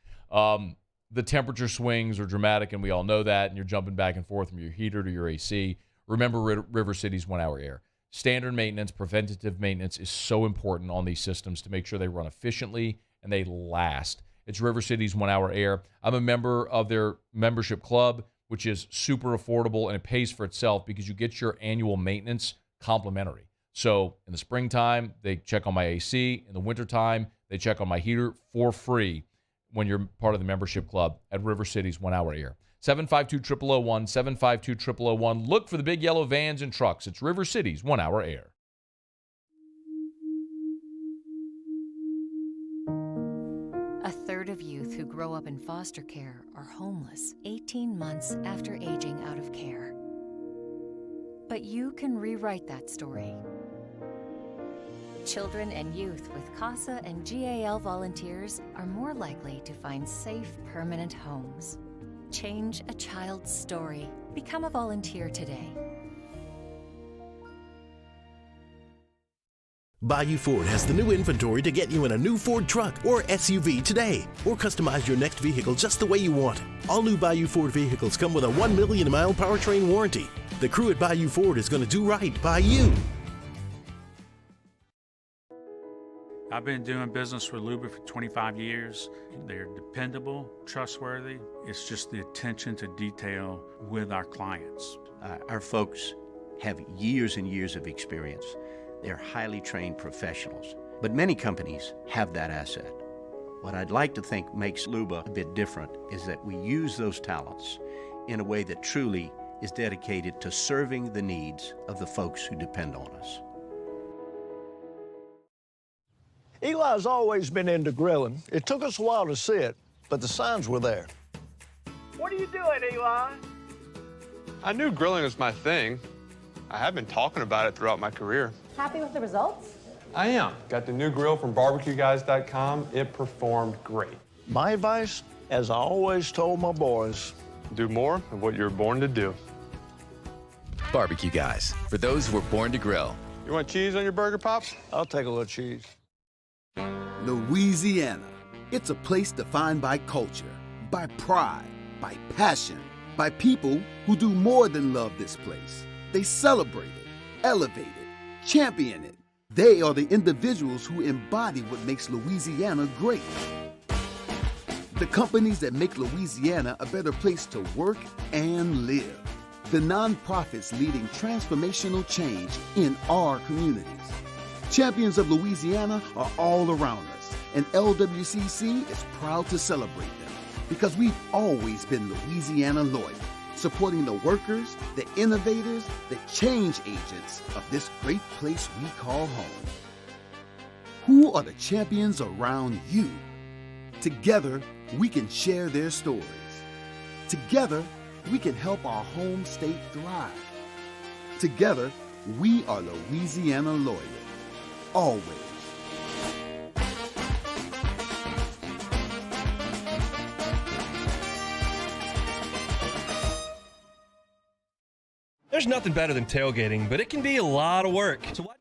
The temperature swings are dramatic, and we all know that, and you're jumping back and forth from your heater to your AC. Remember River City's 1 Hour Air. Standard maintenance, preventative maintenance is so important on these systems to make sure they run efficiently and they last. It's River City's 1 Hour Air. I'm a member of their membership club, which is super affordable, and it pays for itself because you get your annual maintenance complimentary. So in the springtime, they check on my AC. In the wintertime, they check on my heater for free when you're part of the membership club at River City's 1 Hour Air. 752-0001, 752-0001. Look for the big yellow vans and trucks. It's River City's 1 Hour Air. A third of youth who grow up in foster care are homeless 18 months after aging out of care. But you can rewrite that story. Children and youth with CASA and GAL volunteers are more likely to find safe, permanent homes. Change a child's story. Become a volunteer today. Bayou Ford has the new inventory to get you in a new Ford truck or SUV today, or customize your next vehicle just the way you want it. All new Bayou Ford vehicles come with a 1 million mile powertrain warranty. The crew at Bayou Ford is going to do right by you. I've been doing business with Luba for 25 years. They're dependable, trustworthy. It's just the attention to detail with our clients. Our folks have years and years of experience. They're highly trained professionals, but many companies have that asset. What I'd like to think makes Luba a bit different is that we use those talents in a way that truly is dedicated to serving the needs of the folks who depend on us. Eli's always been into grilling. It took us a while to see it, but the signs were there. What are you doing, Eli? I knew grilling was my thing. I have been talking about it throughout my career. Happy with the results? I am. Got the new grill from barbecueguys.com. It performed great. My advice, as I always told my boys, do more of what you were born to do. Barbecue Guys, for those who were born to grill. You want cheese on your burger, Pops? I'll take a little cheese. Louisiana. It's a place defined by culture, by pride, by passion, by people who do more than love this place. They celebrate it, elevate it, champion it. They are the individuals who embody what makes Louisiana great. The companies that make Louisiana a better place to work and live. The nonprofits leading transformational change in our communities. Champions of Louisiana are all around us, and LWCC is proud to celebrate them because we've always been Louisiana loyal, supporting the workers, the innovators, the change agents of this great place we call home. Who are the champions around you? Together, we can share their stories. Together, we can help our home state thrive. Together, we are Louisiana loyal. Always. There's nothing better than tailgating, but it can be a lot of work. So why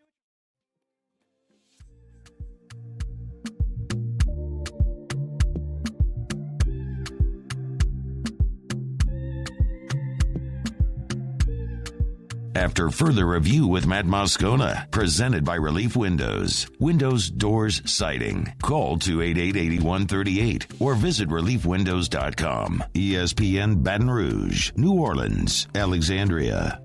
After further review with Matt Moscona, presented by Relief Windows. Windows, doors, siding. Call 288-8138 or visit reliefwindows.com. ESPN Baton Rouge, New Orleans, Alexandria.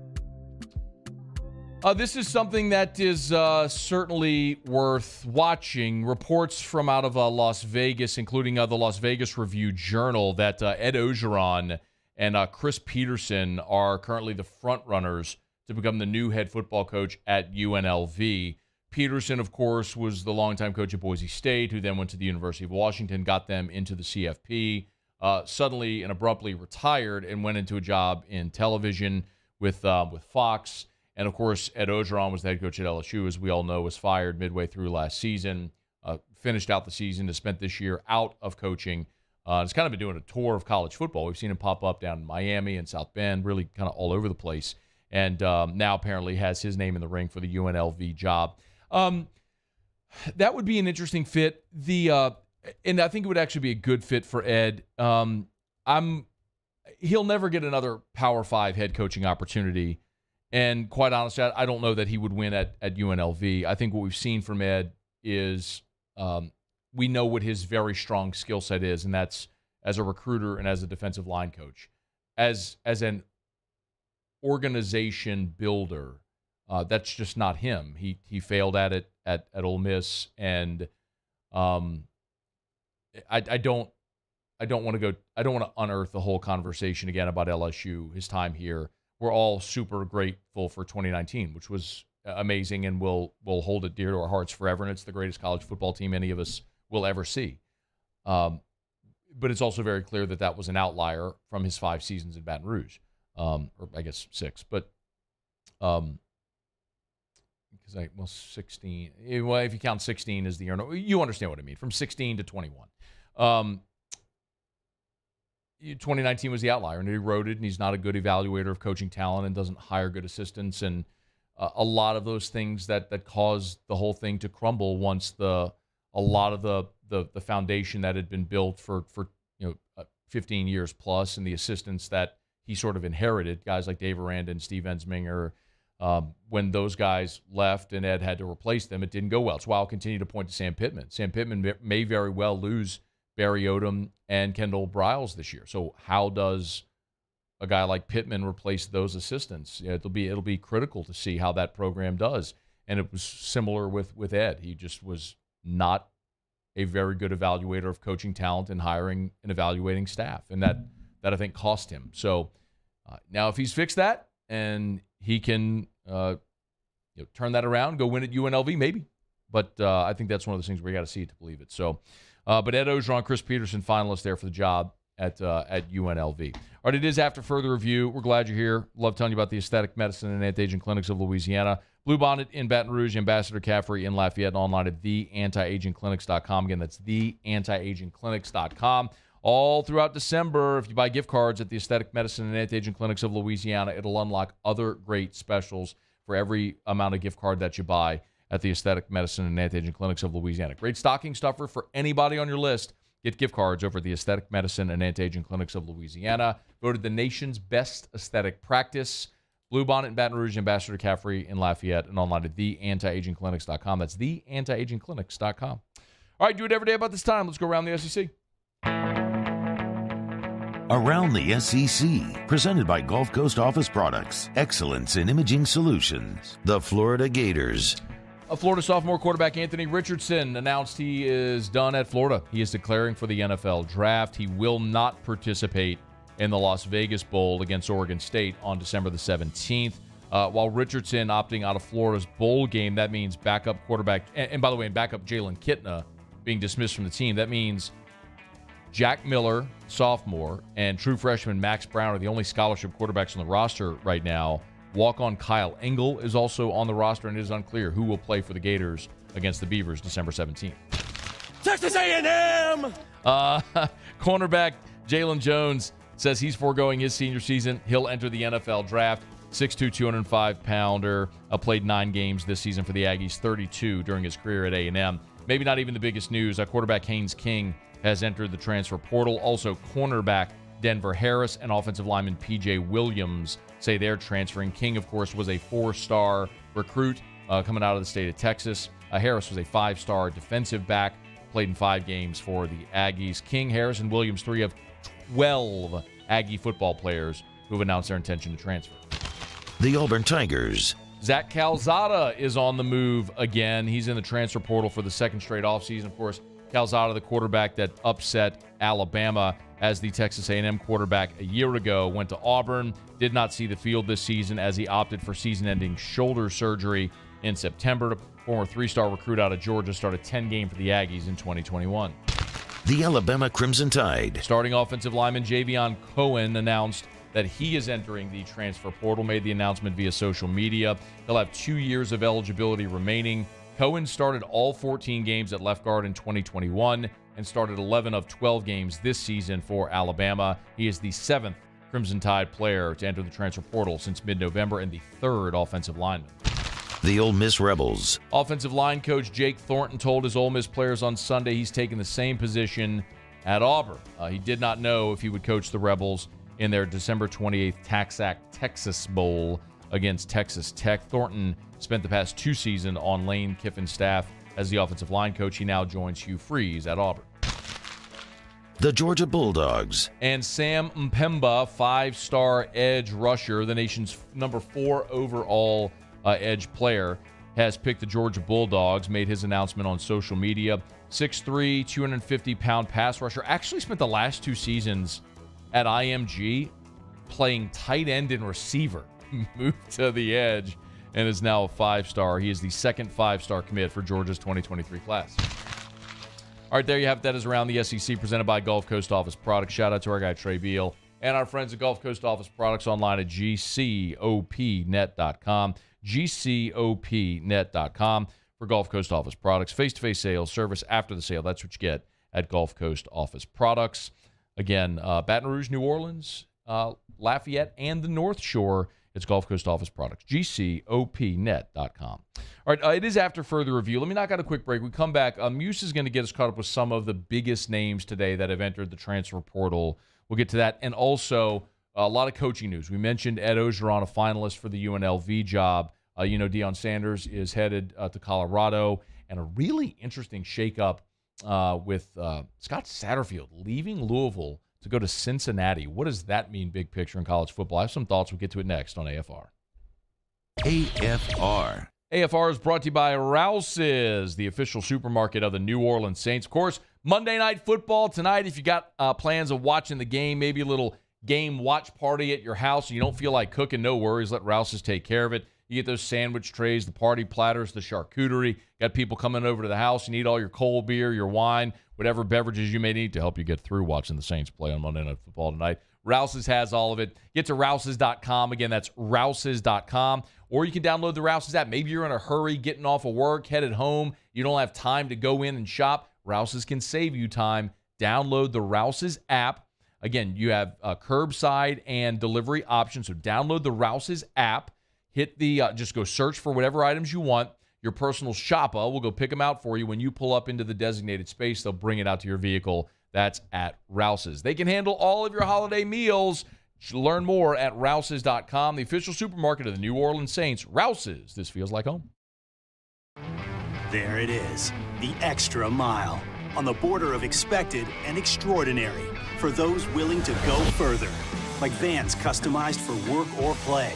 This is something that is certainly worth watching. Reports from out of Las Vegas, including the Las Vegas Review-Journal, that Ed Ogeron and Chris Peterson are currently the front runners to become the new head football coach at UNLV. Peterson, of course, was the longtime coach at Boise State, who then went to the University of Washington, got them into the CFP, suddenly and abruptly retired and went into a job in television with Fox. And, of course, Ed Ogeron was the head coach at LSU, as we all know, was fired midway through last season, finished out the season, has spent this year out of coaching. He's kind of been doing a tour of college football. We've seen him pop up down in Miami and South Bend, really kind of all over the place. And now apparently has his name in the ring for the UNLV job. That would be an interesting fit. And I think it would actually be a good fit for Ed. He'll never get another Power 5 head coaching opportunity. And quite honestly, I don't know that he would win at UNLV. I think what we've seen from Ed is we know what his very strong skill set is, and that's as a recruiter and as a defensive line coach. As an organization builder, that's just not him. He failed at it at Ole Miss, and I don't want to unearth the whole conversation again about LSU, his time here. We're all super grateful for 2019, which was amazing, and we'll hold it dear to our hearts forever, and it's the greatest college football team any of us will ever see. But it's also very clear that was an outlier from his 5 seasons in Baton Rouge. Or I guess 6, but 16. Well, if you count 16 as the year, you understand what I mean. From 16 to 21, 2019 was the outlier, and he eroded. And he's not a good evaluator of coaching talent, and doesn't hire good assistants, and a lot of those things that caused the whole thing to crumble once a lot of the foundation that had been built for 15 years plus, and the assistants that he sort of inherited, guys like Dave Aranda and Steve Ensminger, when those guys left and Ed had to replace them, it didn't go well. It's why I'll continue to point to Sam Pittman. Sam Pittman may very well lose Barry Odom and Kendall Briles this year. So how does a guy like Pittman replace those assistants? It'll be critical to see how that program does. And it was similar with Ed. He just was not a very good evaluator of coaching talent and hiring and evaluating staff. And that I think cost him. So now if he's fixed that and he can turn that around, go win at UNLV, maybe. But I think that's one of those things where you got to see it to believe it. So, but Ed Ogeron, Chris Peterson, finalists there for the job at UNLV. All right, it is after further review. We're glad you're here. Love telling you about the Aesthetic Medicine and Anti-Aging Clinics of Louisiana. Bluebonnet in Baton Rouge, Ambassador Caffrey in Lafayette, and online at theantiagingclinics.com. Again, that's theantiagingclinics.com. All throughout December, if you buy gift cards at the Aesthetic Medicine and Anti-Aging Clinics of Louisiana, it'll unlock other great specials for every amount of gift card that you buy at the Aesthetic Medicine and Anti-Aging Clinics of Louisiana. Great stocking stuffer for anybody on your list. Get gift cards over at the Aesthetic Medicine and Anti-Aging Clinics of Louisiana. Voted the nation's best aesthetic practice. Bluebonnet in Baton Rouge, Ambassador Caffrey in Lafayette, and online at theantiagingclinics.com. That's theantiagingclinics.com. All right, do it every day about this time. Let's go around the SEC. Around the SEC, presented by Gulf Coast Office Products, excellence in imaging solutions. The Florida Gators. A Florida sophomore quarterback Anthony Richardson announced he is done at Florida. He is declaring for the NFL draft. He will not participate in the Las Vegas Bowl against Oregon State on December the 17th. While Richardson opting out of Florida's bowl game, that means backup quarterback, and by the way, backup Jalen Kitna being dismissed from the team. That means Jack Miller, sophomore, and true freshman Max Brown are the only scholarship quarterbacks on the roster right now. Walk-on Kyle Engel is also on the roster, and it is unclear who will play for the Gators against the Beavers December 17th. Texas A&M! Cornerback Jalen Jones says he's foregoing his senior season. He'll enter the NFL draft. 6'2", 205-pounder. Played 9 games this season for the Aggies, 32 during his career at A&M. Maybe not even the biggest news. Quarterback Haynes King has entered the transfer portal. Also, cornerback Denver Harris and offensive lineman P.J. Williams say they're transferring. King, of course, was a 4-star recruit coming out of the state of Texas. Harris was a 5-star defensive back, played in 5 games for the Aggies. King, Harris, and Williams, 3 of 12 Aggie football players who have announced their intention to transfer. The Auburn Tigers. Zach Calzada is on the move again. He's in the transfer portal for the second straight offseason. Of course, Calzada, the quarterback that upset Alabama as the Texas A&M quarterback a year ago, went to Auburn, did not see the field this season as he opted for season-ending shoulder surgery in September. Former 3-star recruit out of Georgia, started 10 games for the Aggies in 2021. The Alabama Crimson Tide. Starting offensive lineman Javion Cohen announced that he is entering the transfer portal, made the announcement via social media. He'll have 2 years of eligibility remaining. Cohen started all 14 games at left guard in 2021 and started 11 of 12 games this season for Alabama. He is the 7th Crimson Tide player to enter the transfer portal since mid-November and the 3rd offensive lineman. The Ole Miss Rebels. Offensive line coach Jake Thornton told his Ole Miss players on Sunday he's taking the same position at Auburn. He did not know if he would coach the Rebels in their December 28th TaxAct Texas Bowl against Texas Tech. Thornton spent the past 2 seasons on Lane Kiffin's staff as the offensive line coach. He now joins Hugh Freeze at Auburn. The Georgia Bulldogs. And Sam Mpemba, 5-star edge rusher, the nation's number 4 overall edge player, has picked the Georgia Bulldogs, made his announcement on social media. 6'3", 250-pound pass rusher. Actually spent the last 2 seasons at IMG playing tight end and receiver. Moved to the edge and is now a 5-star. He is the second 5-star commit for Georgia's 2023 class. All right, there you have it. That is Around the SEC, presented by Gulf Coast Office Products. Shout out to our guy Trey Beal and our friends at Gulf Coast Office Products, online at gcopnet.com. gcopnet.com for Gulf Coast Office Products. Face-to-face sales, service after the sale. That's what you get at Gulf Coast Office Products. Again, Baton Rouge, New Orleans, Lafayette, and the North Shore. It's Gulf Coast Office Products, gcopnet.com. All right, it is after further review. Let me knock out a quick break. We come back. Muse is going to get us caught up with some of the biggest names today that have entered the transfer portal. We'll get to that. And also, a lot of coaching news. We mentioned Ed Ogeron, a finalist for the UNLV job. Deion Sanders is headed to Colorado. And a really interesting shakeup with Scott Satterfield leaving Louisville to go to Cincinnati. What does that mean, big picture in college football? I have some thoughts. We'll get to it next on AFR. AFR. AFR is brought to you by Rouse's, the official supermarket of the New Orleans Saints. Of course, Monday Night Football tonight. If you got plans of watching the game, maybe a little game watch party at your house and you don't feel like cooking, no worries. Let Rouse's take care of it. You get those sandwich trays, the party platters, the charcuterie. Got people coming over to the house. You need all your cold beer, your wine, whatever beverages you may need to help you get through watching the Saints play on Monday Night Football tonight. Rouse's has all of it. Get to Rouse's.com. Again, that's Rouse's.com. Or you can download the Rouse's app. Maybe you're in a hurry getting off of work, headed home. You don't have time to go in and shop. Rouse's can save you time. Download the Rouse's app. Again, you have curbside and delivery options. So download the Rouse's app. Hit the, just go search for whatever items you want. Your personal shopper will go pick them out for you. When you pull up into the designated space, they'll bring it out to your vehicle. That's at Rouse's. They can handle all of your holiday meals. Learn more at Rouse's.com, the official supermarket of the New Orleans Saints. Rouse's, this feels like home. There it is, the extra mile, on the border of expected and extraordinary, for those willing to go further, like vans customized for work or play,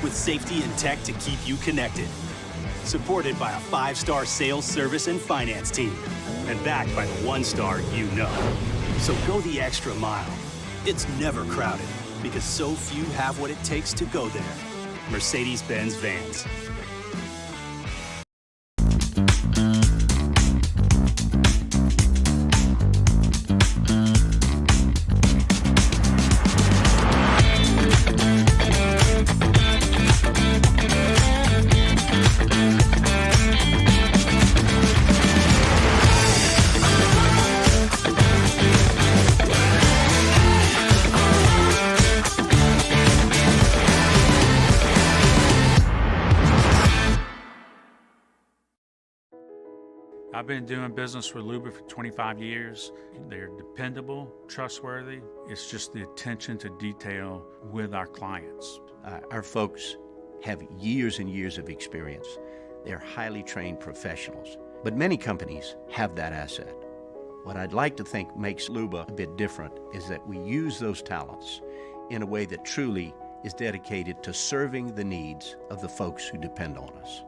with safety and tech to keep you connected, supported by a 5-star sales, service, and finance team, and backed by the 1-star you know. So go the extra mile. It's never crowded, because so few have what it takes to go there. Mercedes-Benz Vans. I've been doing business with Luba for 25 years. They're dependable, trustworthy. It's just the attention to detail with our clients. Our folks have years and years of experience. They're highly trained professionals. But many companies have that asset. What I'd like to think makes Luba a bit different is that we use those talents in a way that truly is dedicated to serving the needs of the folks who depend on us.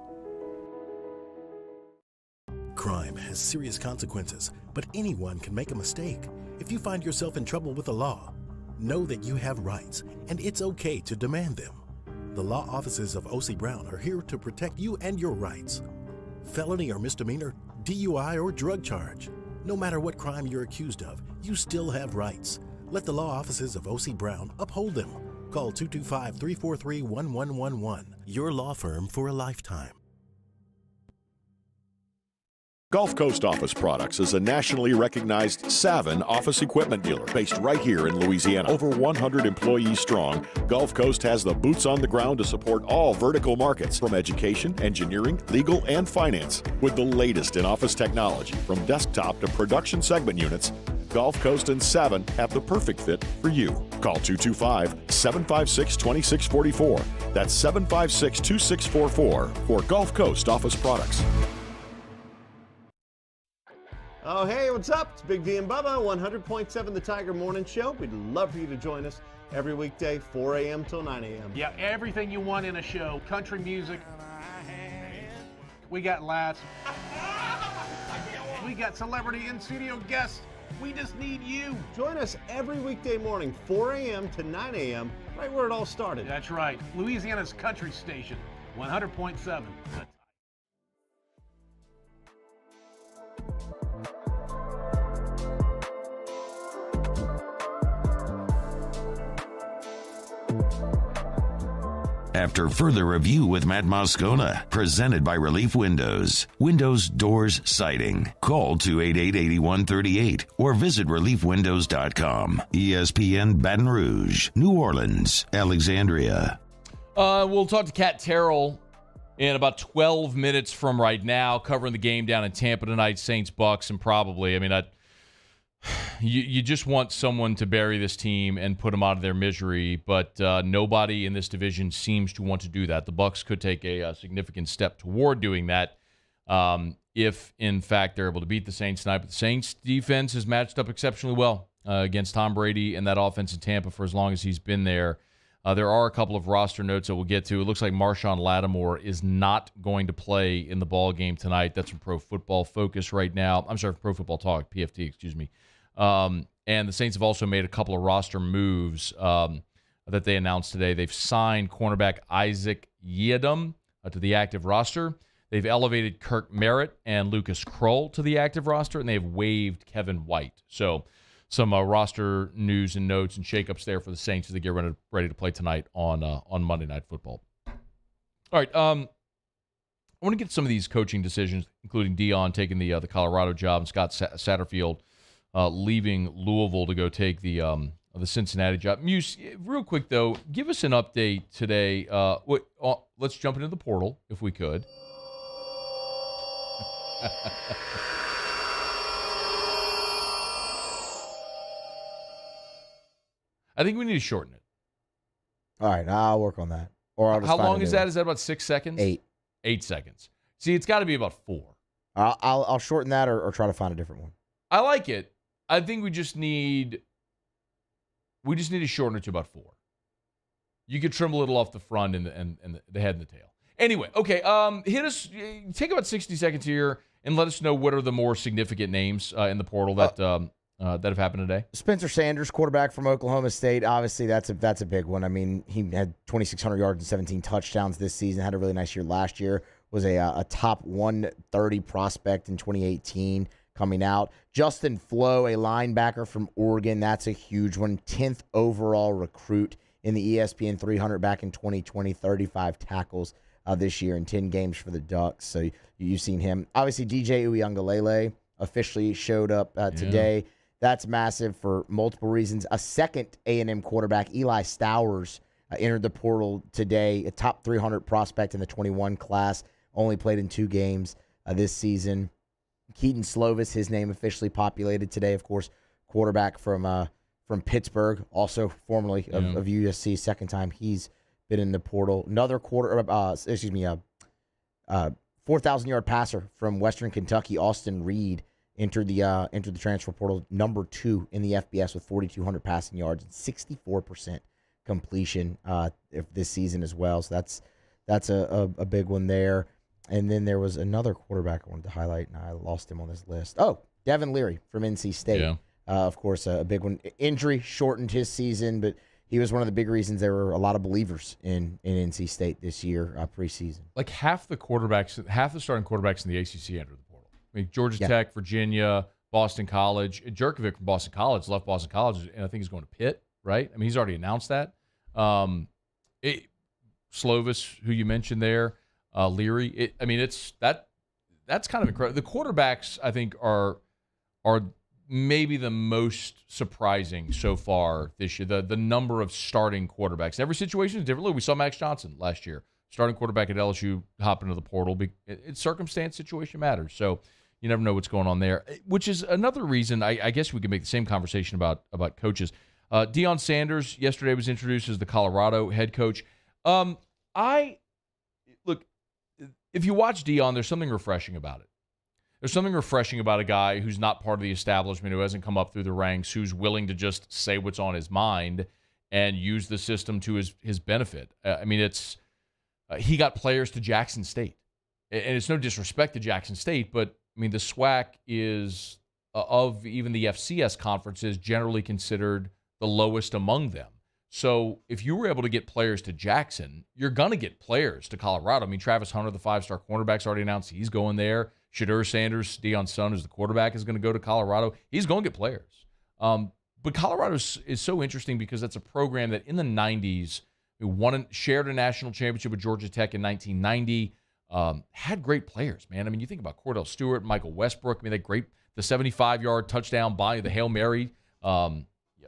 Crime has serious consequences, but anyone can make a mistake. If you find yourself in trouble with the law, know that you have rights, and it's okay to demand them. The law offices of O.C. Brown are here to protect you and your rights. Felony or misdemeanor, DUI or drug charge. No matter what crime you're accused of, you still have rights. Let the law offices of O.C. Brown uphold them. Call 225-343-1111. Your law firm for a lifetime. Gulf Coast Office Products is a nationally recognized Savin office equipment dealer based right here in Louisiana. Over 100 employees strong, Gulf Coast has the boots on the ground to support all vertical markets, from education, engineering, legal, and finance. With the latest in office technology, from desktop to production segment units, Gulf Coast and Savin have the perfect fit for you. Call 225-756-2644. That's 756-2644 for Gulf Coast Office Products. Oh, hey, what's up? It's Big D and Bubba, 100.7 The Tiger Morning Show. We'd love for you to join us every weekday, 4 a.m. till 9 a.m. Yeah, everything you want in a show. Country music. We got laughs. We got celebrity in-studio guests. We just need you. Join us every weekday morning, 4 a.m. to 9 a.m., right where it all started. That's right. Louisiana's country station, 100.7. After further review with Matt Moscona, presented by Relief Windows. Windows, doors, siding. Call 288-8138 or visit reliefwindows.com. ESPN Baton Rouge, New Orleans, Alexandria. We'll talk to Cat Terrell in about 12 minutes from right now, covering the game down in Tampa tonight, Saints, Bucks, and probably, you just want someone to bury this team and put them out of their misery, but nobody in this division seems to want to do that. The Bucks could take a significant step toward doing that if, in fact, they're able to beat the Saints tonight. But the Saints' defense has matched up exceptionally well against Tom Brady and that offense in Tampa for as long as he's been there. There are a couple of roster notes that we'll get to. It looks like Marshawn Lattimore is not going to play in the ball game tonight. That's from Pro Football Focus right now. I'm sorry, Pro Football Talk, PFT, excuse me. And the Saints have also made a couple of roster moves. that they announced today. They've signed cornerback Isaac Yiadom to the active roster. They've elevated Kirk Merritt and Lucas Kroll to the active roster, and they've waived Kevin White. So some roster news and notes and shakeups there for the Saints as they get ready to play tonight on Monday Night Football. All right, I want to get some of these coaching decisions, including Deion taking the Colorado job and Scott Satterfield leaving Louisville to go take the Cincinnati job. Muse, real quick though, give us an update today. Let's jump into the portal if we could. I think we need to shorten it. All right, I'll work on that. Or I'll just How long is that? Is that about 6 seconds? 8. 8 seconds. See, it's got to be about 4. I'll shorten that or try to find a different one. I like it. I think we just need to shorten it to about 4. You could trim a little off the front and the head and the tail. Anyway, okay, hit us. Take about 60 seconds here and let us know what are the more significant names in the portal that have happened today. Spencer Sanders, quarterback from Oklahoma State. Obviously, that's a big one. I mean, he had 2,600 yards and 17 touchdowns this season. Had a really nice year last year. Was a top 130 prospect in 2018 coming out. Justin Flo, a linebacker from Oregon. That's a huge one. 10th overall recruit in the ESPN 300 back in 2020. 35 tackles this year in 10 games for the Ducks. So you've seen him. Obviously, DJ Uiagalelei officially showed up today. That's massive for multiple reasons. A second A&M quarterback, Eli Stowers, entered the portal today, a top 300 prospect in the 21 class, only played in 2 games this season. Keaton Slovis, his name officially populated today, of course, quarterback from Pittsburgh, also formerly of USC, second time he's been in the portal. Another 4,000-yard passer from Western Kentucky, Austin Reed, entered the transfer portal, number 2 in the FBS with 4,200 passing yards and 64% completion this season as well. So that's a big one there. And then there was another quarterback I wanted to highlight, and I lost him on this list. Oh, Devin Leary from NC State. Yeah. Of course, a big one. Injury shortened his season, but he was one of the big reasons there were a lot of believers in NC State this year preseason. Like half the starting quarterbacks in the ACC entered the portal. I mean, Georgia Tech, Virginia, Boston College. Jerkovic from Boston College left Boston College, and I think he's going to Pitt, right? I mean, he's already announced that. Slovis, who you mentioned there, Leary. That's kind of incredible. The quarterbacks, I think, are maybe the most surprising so far this year. The number of starting quarterbacks. Every situation is different. Look, we saw Max Johnson last year, starting quarterback at LSU, hop into the portal. It's circumstance, situation matters. So you never know what's going on there, which is another reason I guess we could make the same conversation about coaches. Deion Sanders yesterday was introduced as the Colorado head coach. Look, if you watch Deion, there's something refreshing about it. There's something refreshing about a guy who's not part of the establishment, who hasn't come up through the ranks, who's willing to just say what's on his mind and use the system to his benefit. He got players to Jackson State. And it's no disrespect to Jackson State, but, I mean, the SWAC is, of even the FCS conferences, generally considered the lowest among them. So if you were able to get players to Jackson, you're going to get players to Colorado. I mean, Travis Hunter, the 5-star cornerback's already announced he's going there. Shadur Sanders, Deion's son, who's the quarterback, is going to go to Colorado. He's going to get players. But Colorado is so interesting because that's a program that in the 90s shared a national championship with Georgia Tech in 1990, had great players, man. I mean, you think about Cordell Stewart, Michael Westbrook. I mean, the 75-yard touchdown by the Hail Mary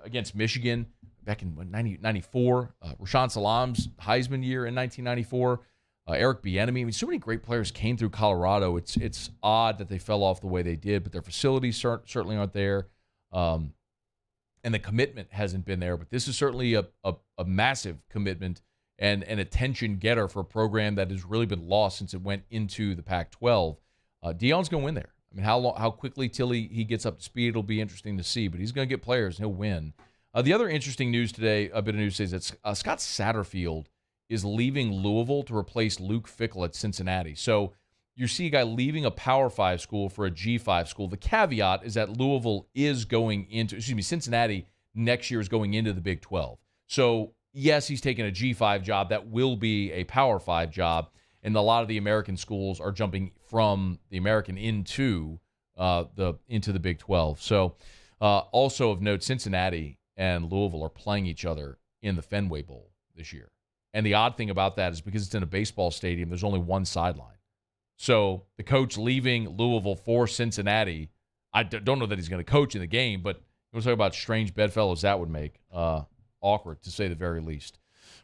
against Michigan back in 94. Rashaan Salam's Heisman year in 1994. Eric Bieniemy. I mean, so many great players came through Colorado. It's odd that they fell off the way they did, but their facilities certainly aren't there, and the commitment hasn't been there. But this is certainly a massive commitment and an attention getter for a program that has really been lost since it went into the Pac-12. Deion's going to win there. I mean, how quickly till he gets up to speed, it'll be interesting to see. But he's going to get players, and he'll win. The other interesting news today, a bit of news, is that Scott Satterfield is leaving Louisville to replace Luke Fickell at Cincinnati. So you see a guy leaving a Power 5 school for a G5 school. The caveat is that Cincinnati next year is going into the Big 12. So yes, he's taken a G5 job that will be a Power 5 job, and a lot of the American schools are jumping from the American into the Big 12. So, also of note, Cincinnati and Louisville are playing each other in the Fenway Bowl this year. And the odd thing about that is because it's in a baseball stadium, there's only one sideline. So the coach leaving Louisville for Cincinnati, I don't know that he's going to coach in the game, but we'll talk about strange bedfellows that would make. Awkward, to say the very least.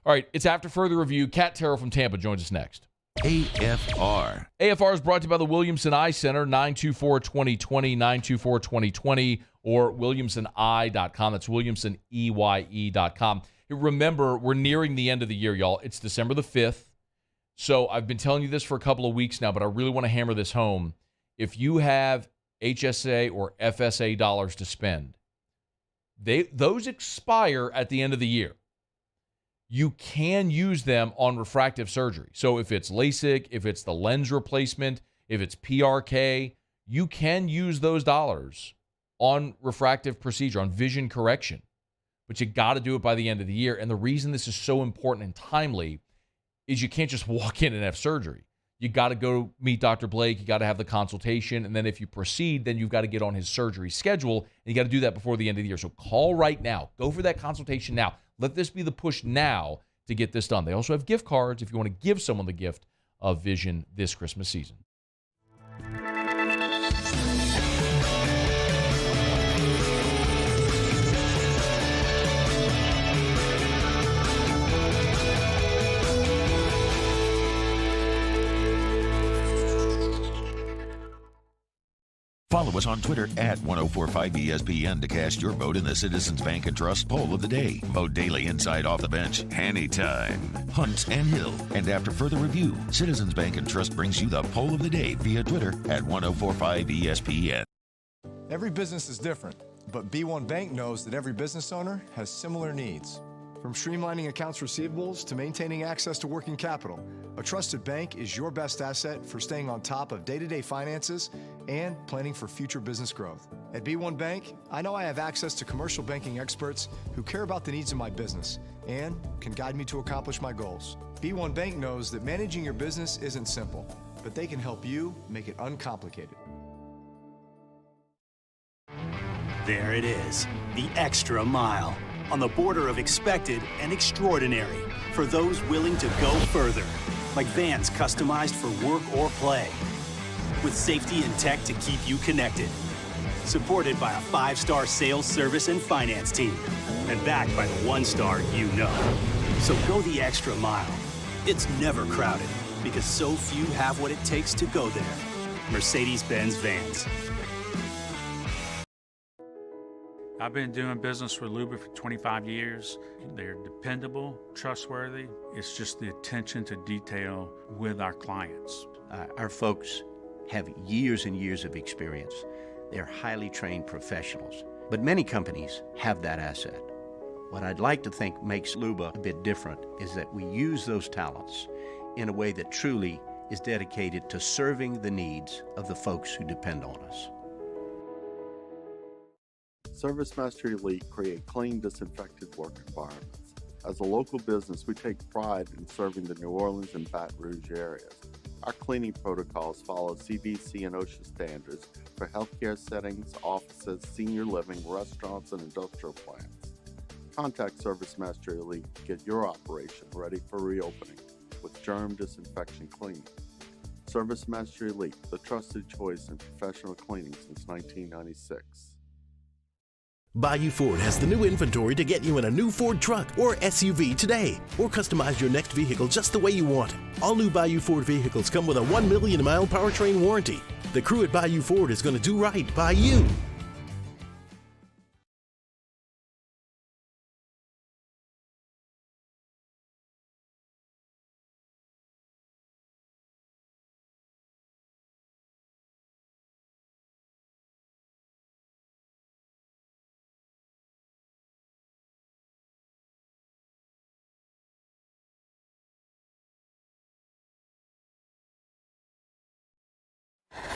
All right, it's after further review. Terrell from Tampa joins us next. AFR. AFR is brought to you by the Williamson Eye Center, 924-2020, 924-2020, or williamsoneye.com. That's williamsoneye.com. Remember, we're nearing the end of the year, y'all. It's December the 5th. So I've been telling you this for a couple of weeks now, but I really want to hammer this home. If you have HSA or FSA dollars to spend, those expire at the end of the year. You can use them on refractive surgery. So if it's LASIK, if it's the lens replacement, if it's PRK, you can use those dollars on refractive procedure, on vision correction. But you got to do it by the end of the year. And the reason this is so important and timely is you can't just walk in and have surgery. You got to go meet Dr. Blake. You got to have the consultation. And then if you proceed, then you've got to get on his surgery schedule. And you got to do that before the end of the year. So call right now. Go for that consultation now. Let this be the push now to get this done. They also have gift cards if you want to give someone the gift of vision this Christmas season. Follow us on Twitter at 1045ESPN to cast your vote in the Citizens Bank and Trust Poll of the Day. Vote daily inside Off the Bench, anytime. Hunt and Hill. And after further review, Citizens Bank and Trust brings you the Poll of the Day via Twitter at 1045ESPN. Every business is different, but B1 Bank knows that every business owner has similar needs. From streamlining accounts receivables to maintaining access to working capital, a trusted bank is your best asset for staying on top of day-to-day finances and planning for future business growth. At B1 Bank, I know I have access to commercial banking experts who care about the needs of my business and can guide me to accomplish my goals. B1 Bank knows that managing your business isn't simple, but they can help you make it uncomplicated. There it is, the extra mile. On the border of expected and extraordinary for those willing to go further, like vans customized for work or play, with safety and tech to keep you connected. Supported by a 5-star sales, service, and finance team, and backed by the 1-star you know. So go the extra mile. It's never crowded because so few have what it takes to go there. Mercedes-Benz Vans. I've been doing business with Luba for 25 years. They're dependable, trustworthy. It's just the attention to detail with our clients. Our folks have years and years of experience. They're highly trained professionals, but many companies have that asset. What I'd like to think makes Luba a bit different is that we use those talents in a way that truly is dedicated to serving the needs of the folks who depend on us. ServiceMaster Elite create clean, disinfected work environments. As a local business, we take pride in serving the New Orleans and Baton Rouge areas. Our cleaning protocols follow CDC and OSHA standards for healthcare settings, offices, senior living, restaurants, and industrial plants. Contact ServiceMaster Elite to get your operation ready for reopening with germ disinfection cleaning. ServiceMaster Elite, the trusted choice in professional cleaning since 1996. Bayou Ford has the new inventory to get you in a new Ford truck or SUV today, or customize your next vehicle just the way you want it. All new Bayou Ford vehicles come with a 1 million mile powertrain warranty. The crew at Bayou Ford is going to do right by you.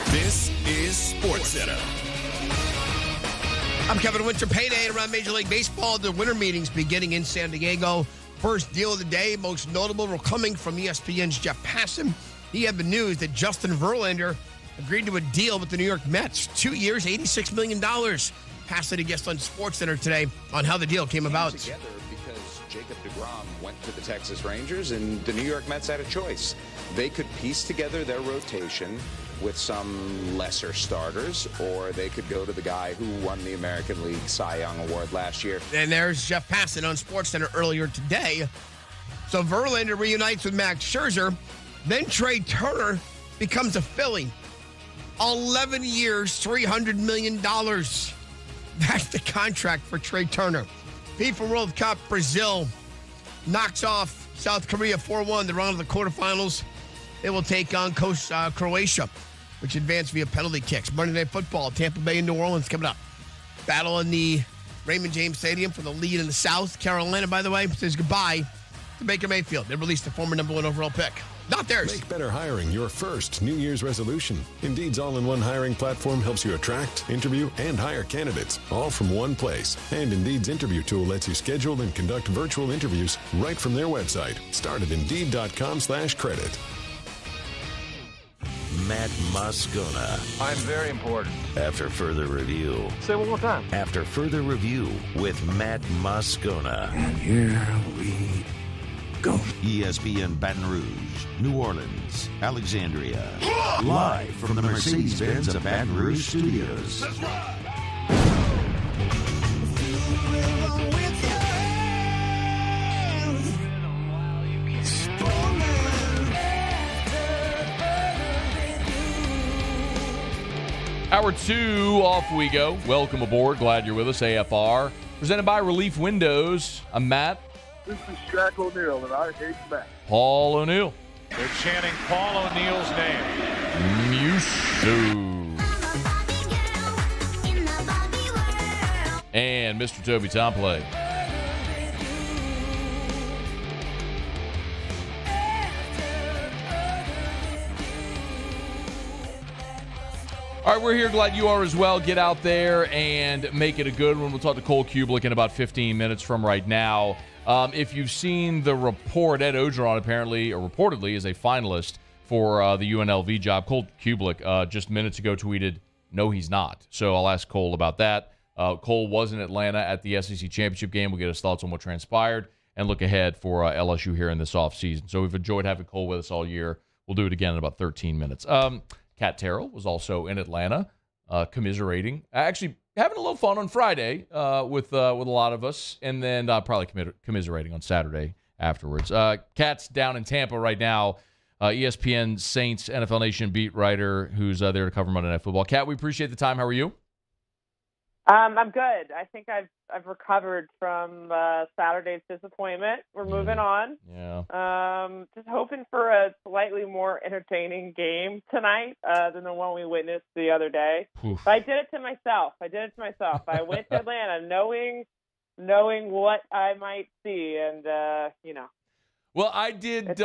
This is SportsCenter. I'm Kevin Winter. Payday around Major League Baseball. The winter meetings beginning in San Diego. First deal of the day, most notable, coming from ESPN's Jeff Passan. He had the news that Justin Verlander agreed to a deal with the New York Mets. 2 years, $86 million. Passan, a guest on SportsCenter today on how the deal came about. Together because Jacob deGrom went to the Texas Rangers, and the New York Mets had a choice. They could piece together their rotation with some lesser starters, or they could go to the guy who won the American League Cy Young Award last year. And there's Jeff Passan on SportsCenter earlier today. So Verlander reunites with Max Scherzer. Then Trey Turner becomes a Philly. 11 years, $300 million. That's the contract for Trey Turner. FIFA World Cup, Brazil knocks off South Korea 4-1. They're on to the quarterfinals. They will take on Croatia, which advanced via penalty kicks. Monday Night Football, Tampa Bay and New Orleans coming up. Battle in the Raymond James Stadium for the lead in the South. Carolina, by the way, says goodbye to Baker Mayfield. They released the former #1 overall pick. Not theirs. Make better hiring your first New Year's resolution. Indeed's all-in-one hiring platform helps you attract, interview, and hire candidates, all from one place. And Indeed's interview tool lets you schedule and conduct virtual interviews right from their website. Start at Indeed.com/credit. Matt Moscona. I'm very important. After further review. Say it one more time. After further review with Matt Moscona. And here we go. ESPN Baton Rouge, New Orleans, Alexandria. Live from the Mercedes-Benz of Baton Rouge studios. That's right. Hour 2, off we go. Welcome aboard. Glad you're with us. AFR, presented by Relief Windows. I'm Matt. This is Shaq O'Neal, and I hate Matt. Paul O'Neal. They're chanting Paul O'Neal's name. Musu. And Mr. Toby Tomplay. All right, we're here. Glad you are as well. Get out there and make it a good one. We'll talk to Cole Cubelic in about 15 minutes from right now. If you've seen the report, Ed Ogeron apparently, or reportedly, is a finalist for the UNLV job. Cole Cubelic just minutes ago tweeted, no, he's not. So I'll ask Cole about that. Cole was in Atlanta at the SEC Championship game. We'll get his thoughts on what transpired and look ahead for LSU here in this offseason. So we've enjoyed having Cole with us all year. We'll do it again in about 13 minutes. Cat Terrell was also in Atlanta, commiserating. Actually, having a little fun on Friday with a lot of us, and then probably commiserating on Saturday afterwards. Cat's down in Tampa right now. ESPN Saints NFL Nation beat writer who's there to cover Monday Night Football. Cat, we appreciate the time. How are you? I'm good. I think I've recovered from Saturday's disappointment. We're moving on. Yeah. Just hoping for a slightly more entertaining game tonight than the one we witnessed the other day. But I did it to myself. I went to Atlanta knowing what I might see, and Well, I did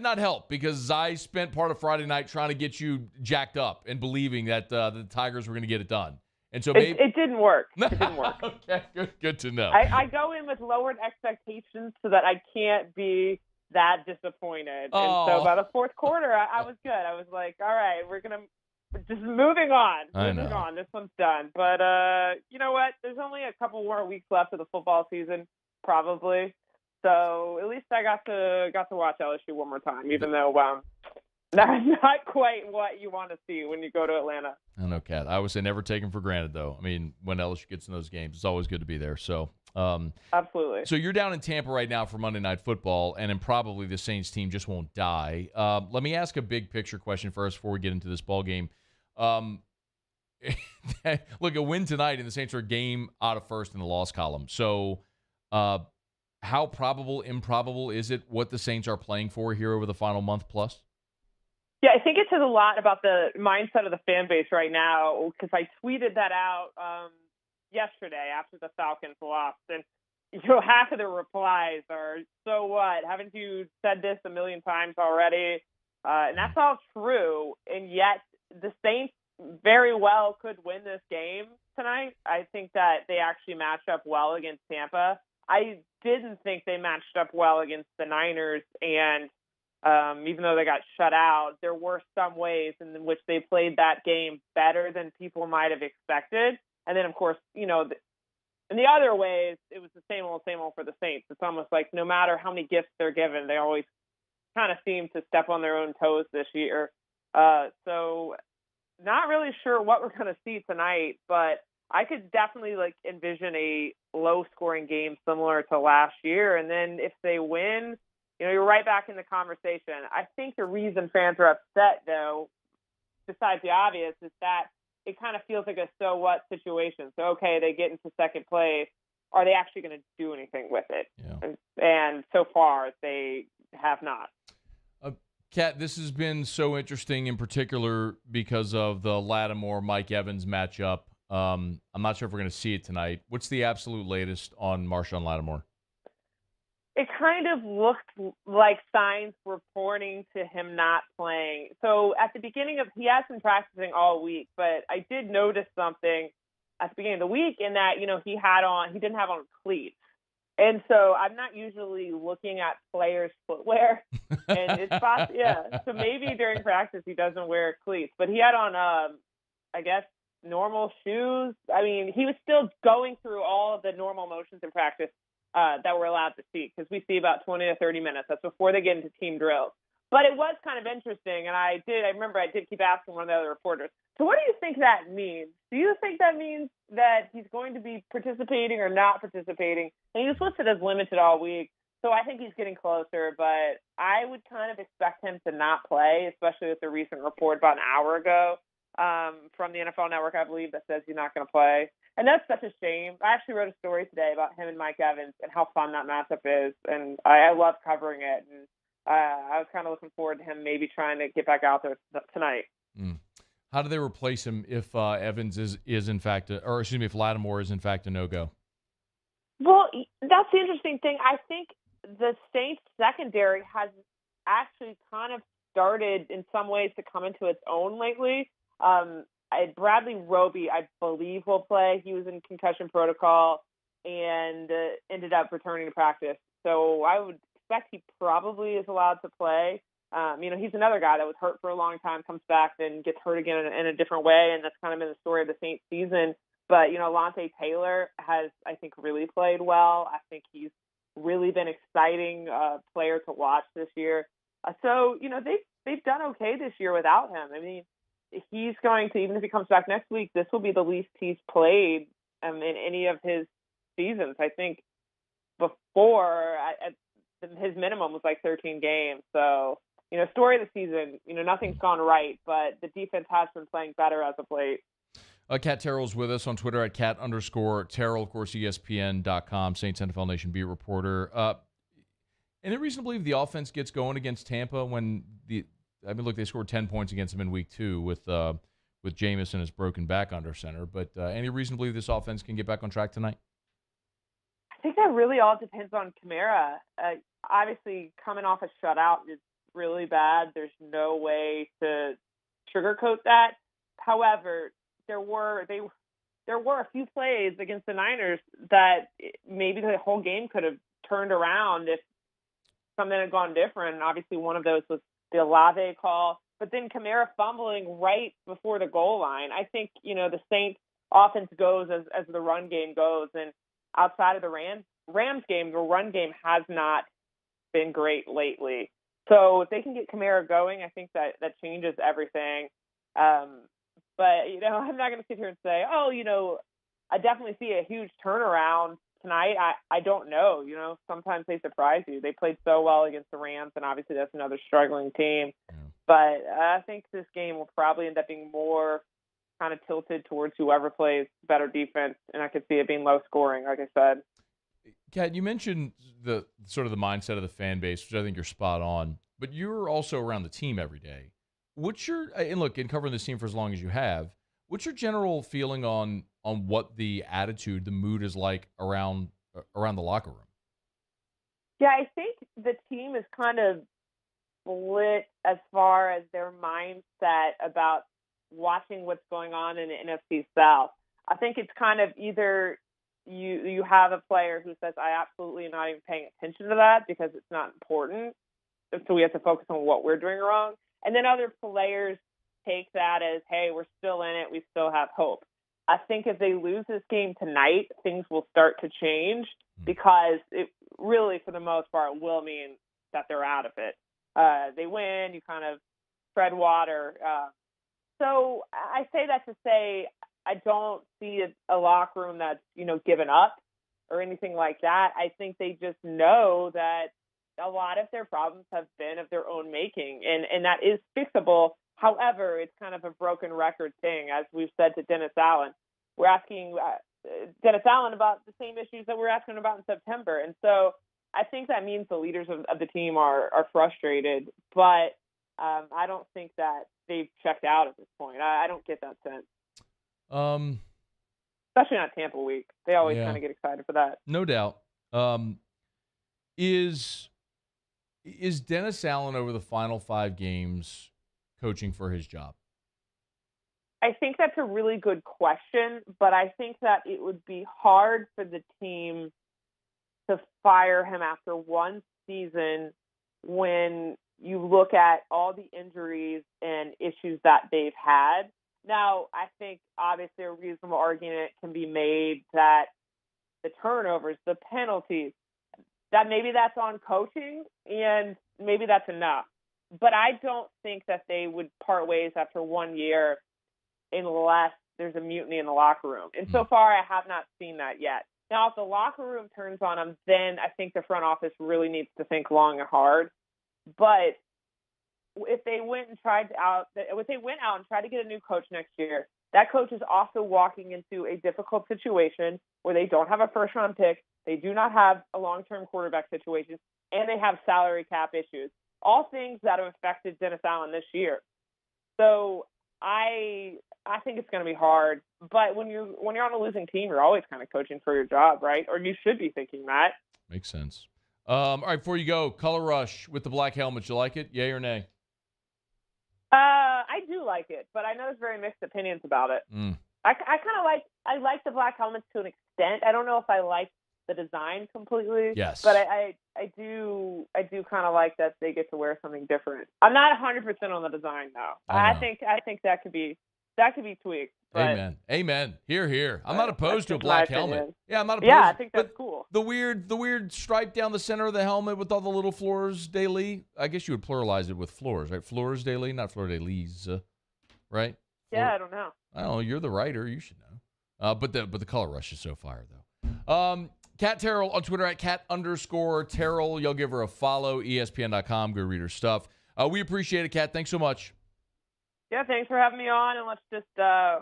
not help because I spent part of Friday night trying to get you jacked up and believing that the Tigers were going to get it done. And so maybe it didn't work. It didn't work. Okay, good to know. I go in with lowered expectations so that I can't be that disappointed. Oh. And so by the fourth quarter, I was good. I was like, all right, we're just moving on. Moving on. This one's done. But you know what? There's only a couple more weeks left of the football season, probably. So at least I got to watch LSU one more time, even though not quite what you want to see when you go to Atlanta. I know, Kat. I would say never take them for granted, though. I mean, when LSU gets in those games, it's always good to be there. So, absolutely. So you're down in Tampa right now for Monday Night Football, and then probably the Saints team just won't die. Let me ask a big picture question first before we get into this ball game. Look, a win tonight, and the Saints are a game out of first in the loss column. So, how probable, improbable is it what the Saints are playing for here over the final month plus? Yeah, I think it says a lot about the mindset of the fan base right now, because I tweeted that out yesterday after the Falcons lost. And, half of the replies are, so what? Haven't you said this a million times already? And that's all true. And yet the Saints very well could win this game tonight. I think that they actually match up well against Tampa. I didn't think they matched up well against the Niners, and even though they got shut out, there were some ways in which they played that game better than people might have expected. And then, of course, in the other ways, it was the same old for the Saints. It's almost like no matter how many gifts they're given, they always kind of seem to step on their own toes this year. So not really sure what we're going to see tonight, but I could definitely envision a low-scoring game similar to last year. And then if they win, you're right back in the conversation. I think the reason fans are upset, though, besides the obvious, is that it kind of feels like a so what situation. So, okay, they get into second place. Are they actually going to do anything with it? Yeah. And so far, they have not. Kat, this has been so interesting in particular because of the Lattimore-Mike Evans matchup. I'm not sure if we're going to see it tonight. What's the absolute latest on Marshawn Lattimore? It kind of looked like signs were pointing to him not playing. So at the beginning he has been practicing all week, but I did notice something at the beginning of the week in that, he didn't have on cleats. And so I'm not usually looking at players' footwear, and it's possible, yeah. So maybe during practice he doesn't wear cleats, but he had on, I guess, normal shoes. I mean, he was still going through all of the normal motions in practice that we're allowed to see, because we see about 20 to 30 minutes. That's before they get into team drills. But it was kind of interesting, and I remember I did keep asking one of the other reporters, so what do you think that means? Do you think that means that he's going to be participating or not participating? And he was listed as limited all week, so I think he's getting closer, but I would kind of expect him to not play, especially with the recent report about an hour ago from the NFL Network, I believe, that says he's not going to play. And that's such a shame. I actually wrote a story today about him and Mike Evans and how fun that matchup is, and I love covering it. And I was kind of looking forward to him maybe trying to get back out there tonight. How do they replace him if Evans is in fact, if Lattimore is in fact a no-go? Well, that's the interesting thing. I think the Saints secondary has actually kind of started in some ways to come into its own lately. Bradley Roby, I believe, will play. He was in concussion protocol and ended up returning to practice. So I would expect he probably is allowed to play. He's another guy that was hurt for a long time, comes back, then gets hurt again in a different way, and that's kind of been the story of the Saints season. But, Lante Taylor has, I think, really played well. I think he's really been exciting player to watch this year. So, they've done okay this year without him. I mean, he's going to, even if he comes back next week, this will be the least he's played in any of his seasons. I think before, his minimum was like 13 games. So, story of the season, nothing's gone right, but the defense has been playing better as of late. Kat Terrell's with us on Twitter at @Kat_Terrell, of course, ESPN.com, Saints NFL Nation beat reporter. Any reason to believe the offense gets going against Tampa when they scored 10 points against them in week 2 with Jameis and his broken back under center. But any reason to believe this offense can get back on track tonight? I think that really all depends on Kamara. Obviously, coming off a shutout is really bad. There's no way to sugarcoat that. However, there were a few plays against the Niners that maybe the whole game could have turned around if something had gone different. And obviously, one of those was the Olave call, but then Kamara fumbling right before the goal line. I think, the Saints offense goes as the run game goes, and outside of the Rams game, the run game has not been great lately. So if they can get Kamara going, I think that changes everything. But, I'm not going to sit here and say, I definitely see a huge turnaround tonight. I don't know. Sometimes they surprise you. They played so well against the Rams, and obviously that's another struggling team. But I think this game will probably end up being more kind of tilted towards whoever plays better defense, and I could see it being low scoring, like I said. Kat, you mentioned the sort of the mindset of the fan base, which I think you're spot on, but you're also around the team every day. In covering this team for as long as you have, what's your general feeling on what the attitude, the mood is like around the locker room? Yeah, I think the team is kind of split as far as their mindset about watching what's going on in the NFC South. I think it's kind of either you have a player who says, I absolutely am not even paying attention to that because it's not important. So we have to focus on what we're doing wrong. And then other players take that as, hey, we're still in it. We still have hope. I think if they lose this game tonight, things will start to change because it really, for the most part, will mean that they're out of it. They win, you kind of tread water. So I say that to say I don't see a locker room that's, given up or anything like that. I think they just know that a lot of their problems have been of their own making, and that is fixable. However, it's kind of a broken record thing, as we've said to Dennis Allen. We're asking Dennis Allen about the same issues that we're asking about in September. And so I think that means the leaders of the team are frustrated, but I don't think that they've checked out at this point. I don't get that sense. Especially not Tampa week. They always kind of get excited for that. No doubt. Is Dennis Allen over the final 5 games coaching for his job? I think that's a really good question, but I think that it would be hard for the team to fire him after one season when you look at all the injuries and issues that they've had. Now, I think obviously a reasonable argument can be made that the turnovers, the penalties, that maybe that's on coaching and maybe that's enough. But I don't think that they would part ways after 1 year unless there's a mutiny in the locker room. And so far, I have not seen that yet. Now, if the locker room turns on them, then I think the front office really needs to think long and hard. But if they went out and tried to get a new coach next year, that coach is also walking into a difficult situation where they don't have a first-round pick, they do not have a long-term quarterback situation, and they have salary cap issues. All things that have affected Dennis Allen this year. So I think it's going to be hard. But when you're on a losing team, you're always kind of coaching for your job, right? Or you should be thinking that. Makes sense. All right, before you go, Color Rush with the black helmet. You like it? Yay or nay? I do like it, but I know there's very mixed opinions about it. I kind of like the black helmets to an extent. I don't know if I like the design completely. Yes. But I do kind of like that they get to wear something different. I'm not 100% on the design though. I think that could be tweaked. But, Amen. Hear. I'm not opposed to a black helmet. Yeah, I'm not opposed. Yeah, I think that's cool. The weird stripe down the center of the helmet with all the little fleurs de lis. I guess you would pluralize it with floors, right? Fleurs de lis, not fleur de lis, right? Yeah, I don't know. I don't know. You're the writer. You should know. But the Color Rush is so fire though. Kat Terrell on Twitter at @Kat_Terrell. You'll give her a follow. ESPN.com. Go read her stuff. We appreciate it, Kat. Thanks so much. Yeah, thanks for having me on, and let's just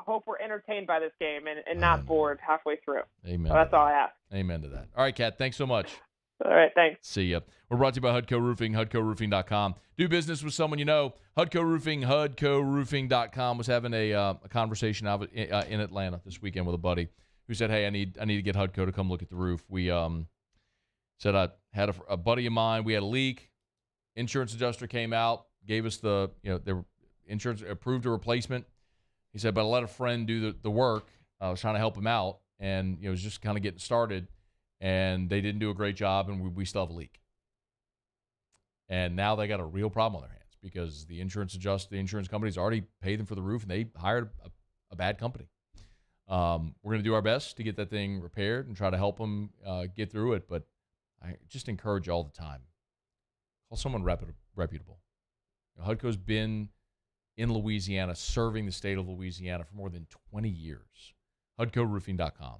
hope we're entertained by this game and not bored halfway through. Amen. So that's all I ask. Amen to that. All right, Kat, thanks so much. All right, thanks. See ya. We're brought to you by Hudco Roofing, HudcoRoofing.com. Do business with someone you know. Hudco Roofing, HudcoRoofing.com. Was having a conversation out in Atlanta this weekend with a buddy who said, hey, I need to get Hudco to come look at the roof. We said I had a buddy of mine. We had a leak. Insurance adjuster came out, gave us their insurance approved a replacement. He said, but I let a friend do the work. I was trying to help him out, and it was just kind of getting started, and they didn't do a great job, and we still have a leak. And now they got a real problem on their hands because the insurance company's already paid them for the roof, and they hired a bad company. We're going to do our best to get that thing repaired and try to help them get through it, but I just encourage all the time, call someone reputable. Hudco's been in Louisiana, serving the state of Louisiana for more than 20 years. HudcoRoofing.com.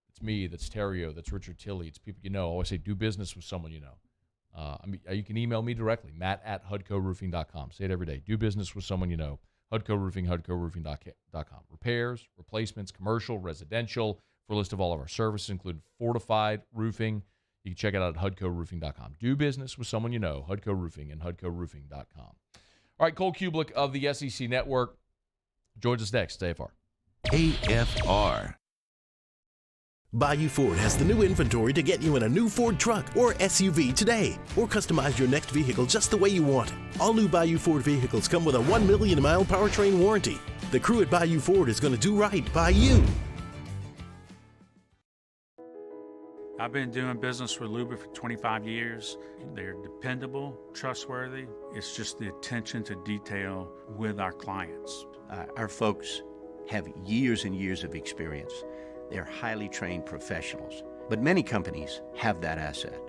It's me, that's Terrio, that's Richard Tilley. It's people you know. I always say do business with someone you know. You can email me directly, Matt@HudcoRoofing.com. Say it every day. Do business with someone you know. Hudco Roofing, HudcoRoofing.com. Repairs, replacements, commercial, residential, for a list of all of our services, including fortified roofing. You can check it out at HudcoRoofing.com. Do business with someone you know. Hudco Roofing and HudcoRoofing.com. All right, Cole Cubelic of the SEC Network joins us next. AFR. AFR. Bayou Ford has the new inventory to get you in a new Ford truck or SUV today. Or customize your next vehicle just the way you want it. All new Bayou Ford vehicles come with a 1 million mile powertrain warranty. The crew at Bayou Ford is going to do right by you. I've been doing business with Luba for 25 years. They're dependable, trustworthy. It's just the attention to detail with our clients. Our folks have years and years of experience. They're highly trained professionals. But many companies have that asset.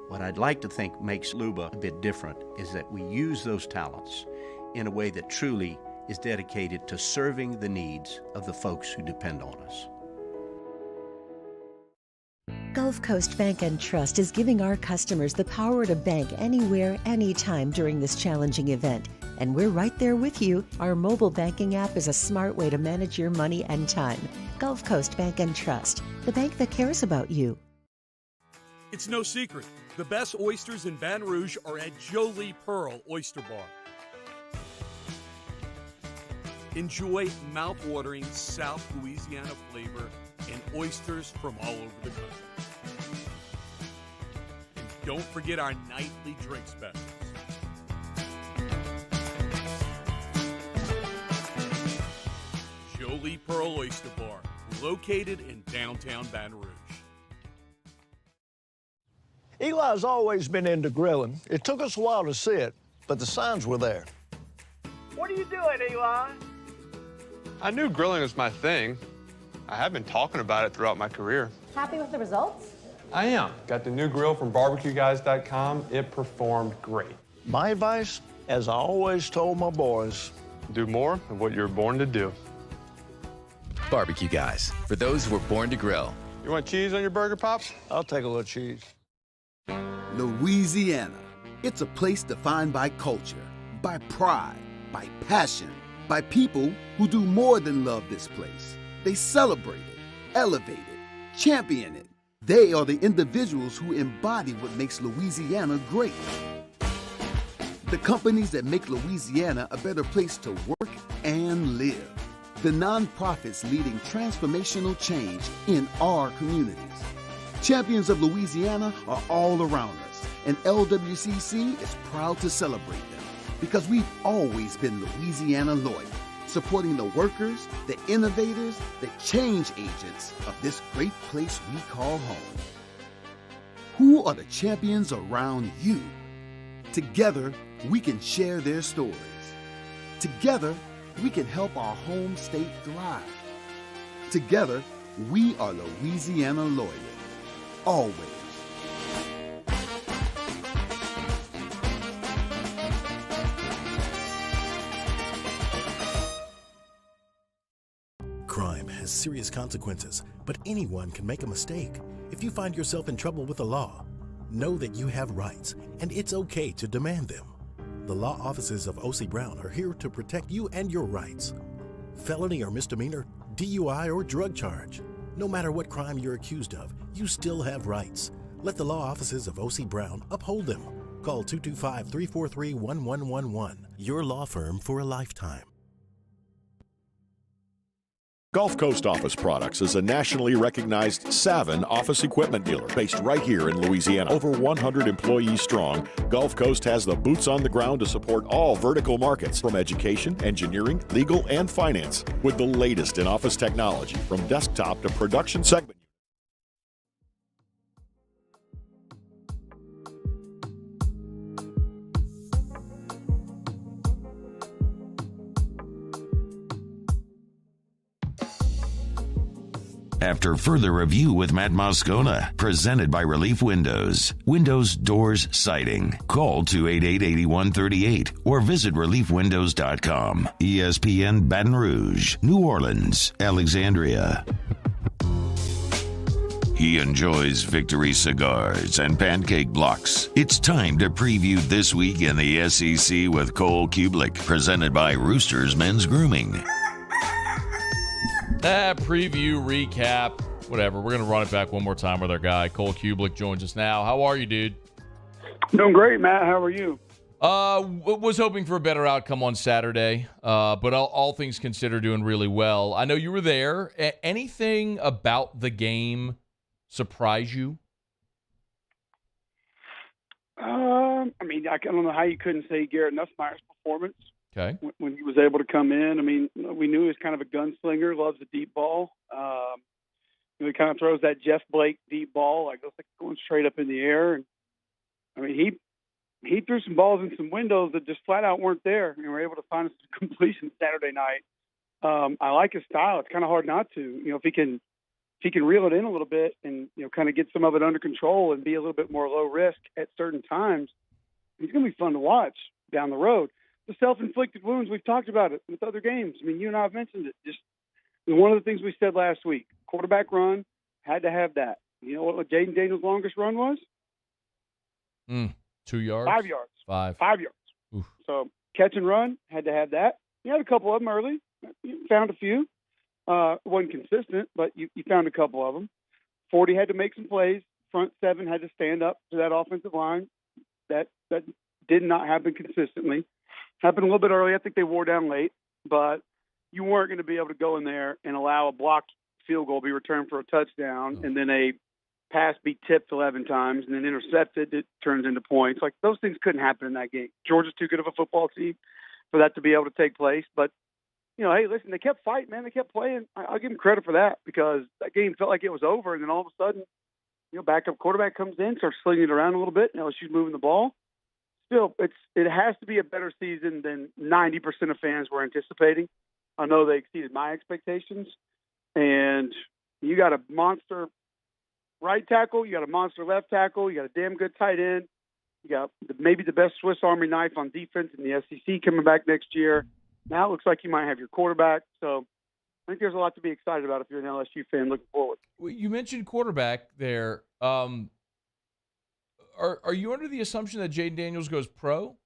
What I'd like to think makes Luba a bit different is that we use those talents in a way that truly is dedicated to serving the needs of the folks who depend on us. Gulf Coast Bank and Trust is giving our customers the power to bank anywhere, anytime during this challenging event. And we're right there with you. Our mobile banking app is a smart way to manage your money and time. Gulf Coast Bank and Trust, the bank that cares about you. It's no secret. The best oysters in Baton Rouge are at Jolie Pearl Oyster Bar. Enjoy mouth-watering South Louisiana flavor and oysters from all over the country. And don't forget our nightly drink specials. Jolie Pearl Oyster Bar, located in downtown Baton Rouge. Eli's always been into grilling. It took us a while to see it, but the signs were there. What are you doing, Eli? I knew grilling was my thing. I have been talking about it throughout my career. Happy with the results? I am. Got the new grill from barbecueguys.com. It performed great. My advice, as I always told my boys, do more of what you're born to do. Barbecue Guys, for those who were born to grill. You want cheese on your burger, Pops? I'll take a little cheese. Louisiana. It's a place defined by culture, by pride, by passion, by people who do more than love this place. They celebrate it, elevate it, champion it. They are the individuals who embody what makes Louisiana great. The companies that make Louisiana a better place to work and live. The nonprofits leading transformational change in our communities. Champions of Louisiana are all around us, and LWCC is proud to celebrate them because we've always been Louisiana loyal, supporting the workers, the innovators, the change agents of this great place we call home. Who are the champions around you? Together, we can share their stories. Together, we can help our home state thrive. Together, we are Louisiana loyal. Always. Crime has serious consequences, but anyone can make a mistake. If you find yourself in trouble with the law, know that you have rights, and it's okay to demand them. The law offices of O.C. Brown are here to protect you and your rights. Felony or misdemeanor, DUI or drug charge. No matter what crime you're accused of, you still have rights. Let the law offices of O.C. Brown uphold them. Call 225-343-1111. Your law firm for a lifetime. Gulf Coast Office Products is a nationally recognized Savin office equipment dealer based right here in Louisiana. Over 100 employees strong, Gulf Coast has the boots on the ground to support all vertical markets, from education, engineering, legal, and finance, with the latest in office technology, from desktop to production segment. After further review with Matt Moscona, presented by Relief Windows. Windows, doors, siding. Call 288-8138 or visit reliefwindows.com. ESPN Baton Rouge, New Orleans, Alexandria. He enjoys Victory cigars and pancake blocks. It's time to preview this week in the SEC with Cole Cubelic, presented by Roosters Men's Grooming. Preview, recap, whatever. We're going to run it back one more time with our guy. Cole Cubelic joins us now. How are you, dude? Doing great, Matt. How are you? Was hoping for a better outcome on Saturday, but all things considered, doing really well. I know you were there. Anything about the game surprise you? I mean, I don't know how you couldn't say Garrett Nussmeier's performance. Okay. When he was able to come in, I mean, we knew he was kind of a gunslinger, loves the deep ball. He kind of throws that Jeff Blake deep ball, like looks like going straight up in the air. And I mean, he threw some balls in some windows that just flat out weren't there, and we're able to find some completion Saturday night. I like his style. It's kind of hard not to. If he can reel it in a little bit and kind of get some of it under control and be a little bit more low risk at certain times, he's going to be fun to watch down the road. The self-inflicted wounds, we've talked about it with other games. I mean, you and I have mentioned it. Just one of the things we said last week, quarterback run, had to have that. You know what Jaden Daniels' longest run was? 2 yards? 5 yards. 5 yards. Oof. So catch and run, had to have that. You had a couple of them early. You found a few. Wasn't consistent, but you found a couple of them. 40 had to make some plays. Front seven had to stand up to that offensive line. That did not happen consistently. Happened a little bit early. I think they wore down late, but you weren't going to be able to go in there and allow a blocked field goal be returned for a touchdown and then a pass be tipped 11 times and then intercepted. It turns into points. Like, those things couldn't happen in that game. Georgia's too good of a football team for that to be able to take place. But, hey, listen, they kept fighting, man. They kept playing. I'll give them credit for that, because that game felt like it was over, and then all of a sudden, backup quarterback comes in, starts slinging it around a little bit. LSU's moving the ball. Still, it has to be a better season than 90% of fans were anticipating. I know they exceeded my expectations. And you got a monster right tackle, you got a monster left tackle, you got a damn good tight end, you got maybe the best Swiss Army knife on defense in the SEC coming back next year. Now it looks like you might have your quarterback. So I think there's a lot to be excited about if you're an LSU fan looking forward. Well, you mentioned quarterback there. Are you under the assumption that Jaden Daniels goes pro?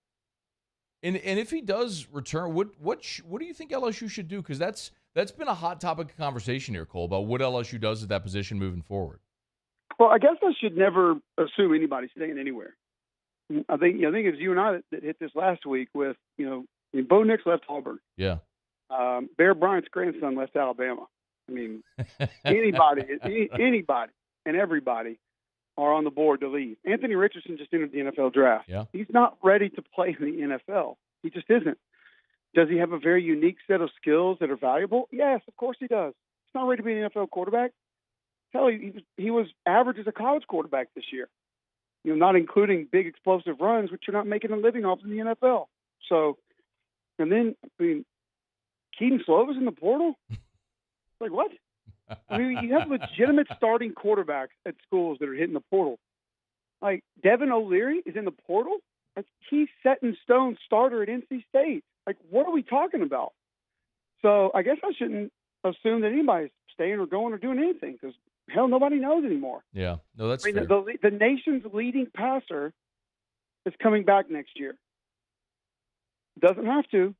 And if he does return, what do you think LSU should do? Because that's been a hot topic of conversation here, Cole, about what LSU does at that position moving forward. Well, I guess I should never assume anybody's staying anywhere. I think it was you and I that hit this last week with, Bo Nix left Auburn. Yeah. Bear Bryant's grandson left Alabama. I mean, anybody and everybody are on the board to leave. Anthony Richardson just entered the NFL draft. Yeah. He's not ready to play in the NFL. He just isn't. Does he have a very unique set of skills that are valuable? Yes, of course he does. He's not ready to be an NFL quarterback. Hell, he was average as a college quarterback this year. Not including big explosive runs, which you're not making a living off in the NFL. So, and then, Keaton Slovis in the portal? Like, what? You have legitimate starting quarterbacks at schools that are hitting the portal. Like, Devin O'Leary is in the portal? Like, he's set in stone starter at NC State. Like, what are we talking about? So I guess I shouldn't assume that anybody's staying or going or doing anything, because, hell, nobody knows anymore. Yeah. No, that's fair. The nation's leading passer is coming back next year. Doesn't have to,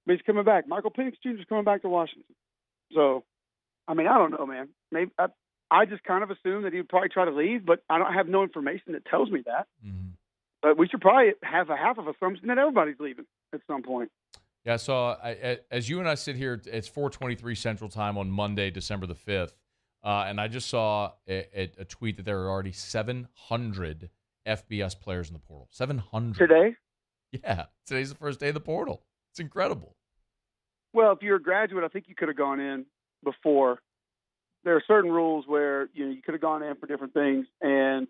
but he's coming back. Michael Penix Jr. is coming back to Washington. So, I don't know, man. Maybe I just kind of assume that he would probably try to leave, but I don't have no information that tells me that. Mm-hmm. But we should probably have a half of assumption that everybody's leaving at some point. Yeah, so as you and I sit here, it's 4:23 Central Time on Monday, December the 5th, and I just saw a tweet that there are already 700 FBS players in the portal. 700. Today? Yeah, today's the first day of the portal. It's incredible. Well, if you're a graduate, I think you could have gone in before. There are certain rules where you could have gone in for different things, and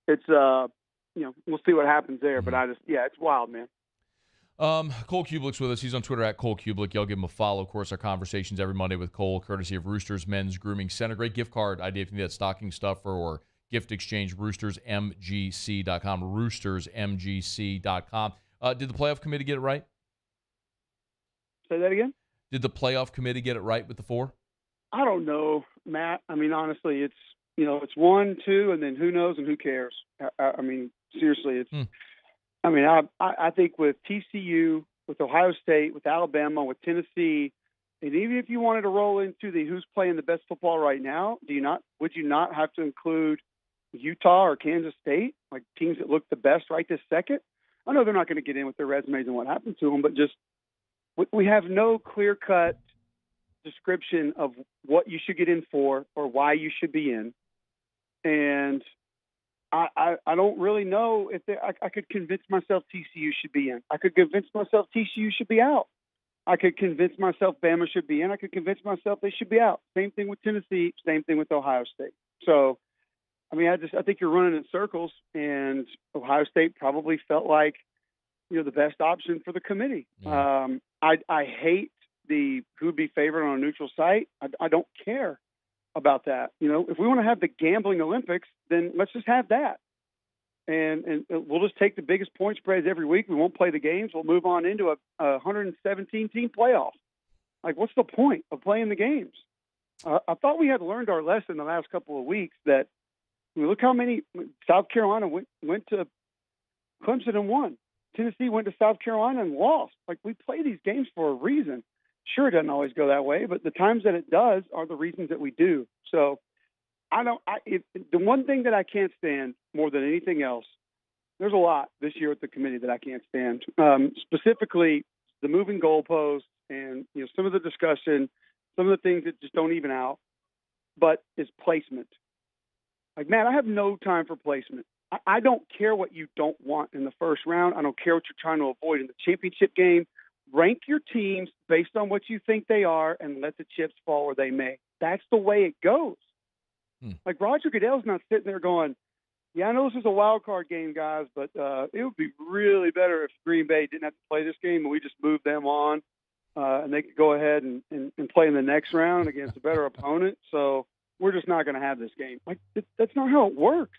it's we'll see what happens there. But it's wild, man. Cole Cubelic's with us. He's on Twitter at Cole Cubelic. Y'all give him a follow. Of course, our conversations every Monday with Cole, courtesy of Roosters Men's Grooming Center. Great gift card idea if you need that stocking stuffer or gift exchange. RoostersMGC.com. RoostersMGC.com. Did the playoff committee get it right? Say that again? Did the playoff committee get it right with the 4? I don't know, Matt. Honestly, it's it's 1, 2, and then who knows and who cares. Seriously, it's. I think with TCU, with Ohio State, with Alabama, with Tennessee, and even if you wanted to roll into the who's playing the best football right now, would you not have to include Utah or Kansas State, like teams that look the best right this second? I know they're not going to get in with their resumes and what happened to them, but just we have no clear-cut description of what you should get in for or why you should be in. And I don't really know if I could convince myself TCU should be in. I could convince myself TCU should be out. I could convince myself Bama should be in. I could convince myself they should be out. Same thing with Tennessee. Same thing with Ohio State. So, I mean, I think you're running in circles, and Ohio State probably felt like, the best option for the committee. Yeah. I hate the who would be favored on a neutral site. I don't care about that. If we want to have the gambling Olympics, then let's just have that. And we'll just take the biggest point spreads every week. We won't play the games. We'll move on into a 117-team playoff. Like, what's the point of playing the games? I thought we had learned our lesson the last couple of weeks that, look how many South Carolina went to Clemson and won. Tennessee went to South Carolina and lost. Like, we play these games for a reason. Sure, it doesn't always go that way, but the times that it does are the reasons that we do. So the one thing that I can't stand more than anything else, there's a lot this year with the committee that I can't stand. Specifically, the moving goalposts and some of the discussion, some of the things that just don't even out, but is placement. Like, man, I have no time for placement. I don't care what you don't want in the first round. I don't care what you're trying to avoid in the championship game. Rank your teams based on what you think they are and let the chips fall where they may. That's the way it goes. Like, Roger Goodell's not sitting there going, yeah, I know this is a wild card game, guys, but it would be really better if Green Bay didn't have to play this game and we just moved them on and they could go ahead and play in the next round against a better opponent. So we're just not going to have this game. Like, that's not how it works.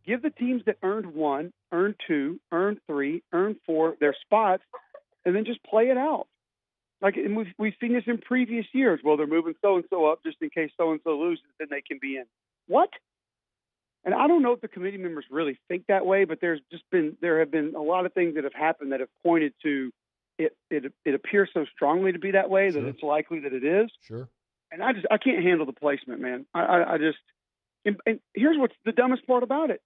Give the teams that earned 1, earned 2, earned 3, earned 4 their spots, and then just play it out. Like, and we've seen this in previous years. Well, they're moving so-and-so up just in case so-and-so loses, then they can be in. What? And I don't know if the committee members really think that way, but there have been a lot of things that have happened that have pointed to it appears so strongly to be that way that it's likely that it is. Sure. And I can't handle the placement, man. I just and here's what's the dumbest part about it.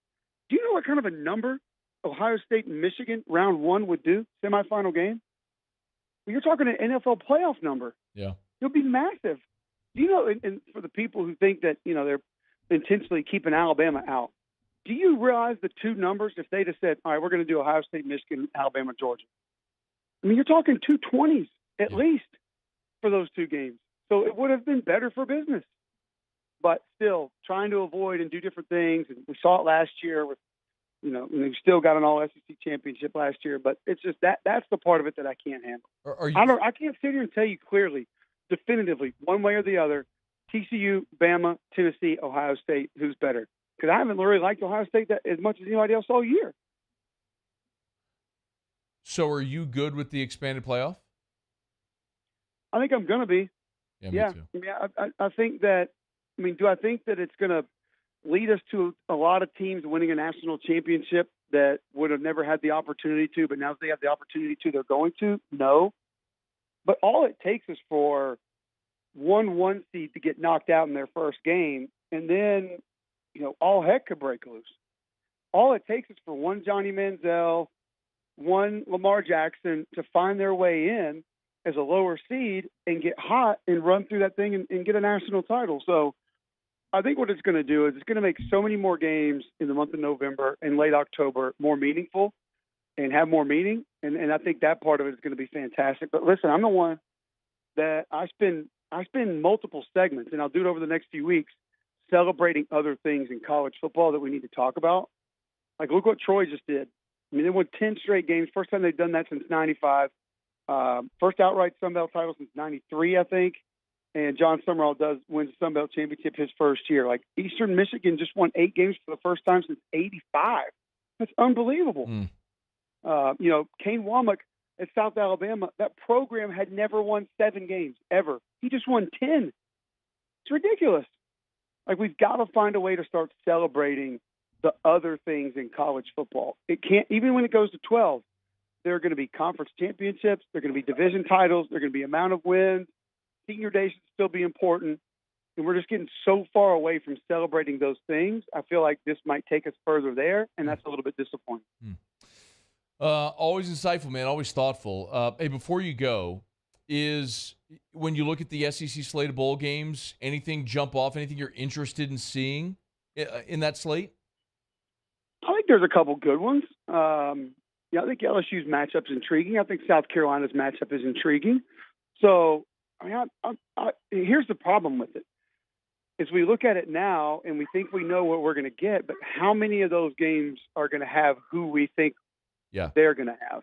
Do you know what kind of a number Ohio State and Michigan round 1 would do, semifinal game? Well, you're talking an NFL playoff number. Yeah. It'll be massive. Do you know, and for the people who think that, they're intentionally keeping Alabama out, do you realize the two numbers if they just said, all right, we're going to do Ohio State, Michigan, Alabama, Georgia? I mean, you're talking 220s at least for those two games. So it would have been better for business. But still, trying to avoid and do different things. And we saw it last year with, and they've still got an all-SEC championship last year. But it's just that's the part of it that I can't handle. I can't sit here and tell you clearly, definitively, one way or the other, TCU, Bama, Tennessee, Ohio State, who's better. Because I haven't really liked Ohio State as much as anybody else all year. So are you good with the expanded playoff? I think I'm going to be. Yeah, me too. I mean, I think that – do I think that it's going to lead us to a lot of teams winning a national championship that would have never had the opportunity to, but now that they have the opportunity to, they're going to? No. But all it takes is for one seed to get knocked out in their first game, and then, all heck could break loose. All it takes is for one Johnny Manziel, one Lamar Jackson to find their way in as a lower seed and get hot and run through that thing and get a national title. So I think what it's going to do is it's going to make so many more games in the month of November and late October more meaningful and have more meaning. And I think that part of it is going to be fantastic. But listen, I'm the one that I spend multiple segments, and I'll do it over the next few weeks, celebrating other things in college football that we need to talk about. Like, look what Troy just did. I mean, they won 10 straight games. First time they've done that since 95. First outright Sun Belt title since 93, I think. And John Summerall wins the Sun Belt championship his first year. Like, Eastern Michigan just won 8 games for the first time since 85. That's unbelievable. Kane Womack at South Alabama, that program had never won 7 games, ever. He just won 10. It's ridiculous. Like, we've got to find a way to start celebrating the other things in college football. It can't, even when it goes to 12, there are going to be conference championships, there are going to be division titles, there are going to be amount of wins. Senior day should still be important. And we're just getting so far away from celebrating those things. I feel like this might take us further there, and that's a little bit disappointing. Always insightful, man. Always thoughtful. Hey, before you go, is when you look at the SEC slate of bowl games, anything jump off? Anything you're interested in seeing in that slate? I think there's a couple good ones. I think LSU's matchup's intriguing. I think South Carolina's matchup is intriguing. So, here's the problem with it. Is we look at it now and we think we know what we're going to get, but how many of those games are going to have who we think they're going to have?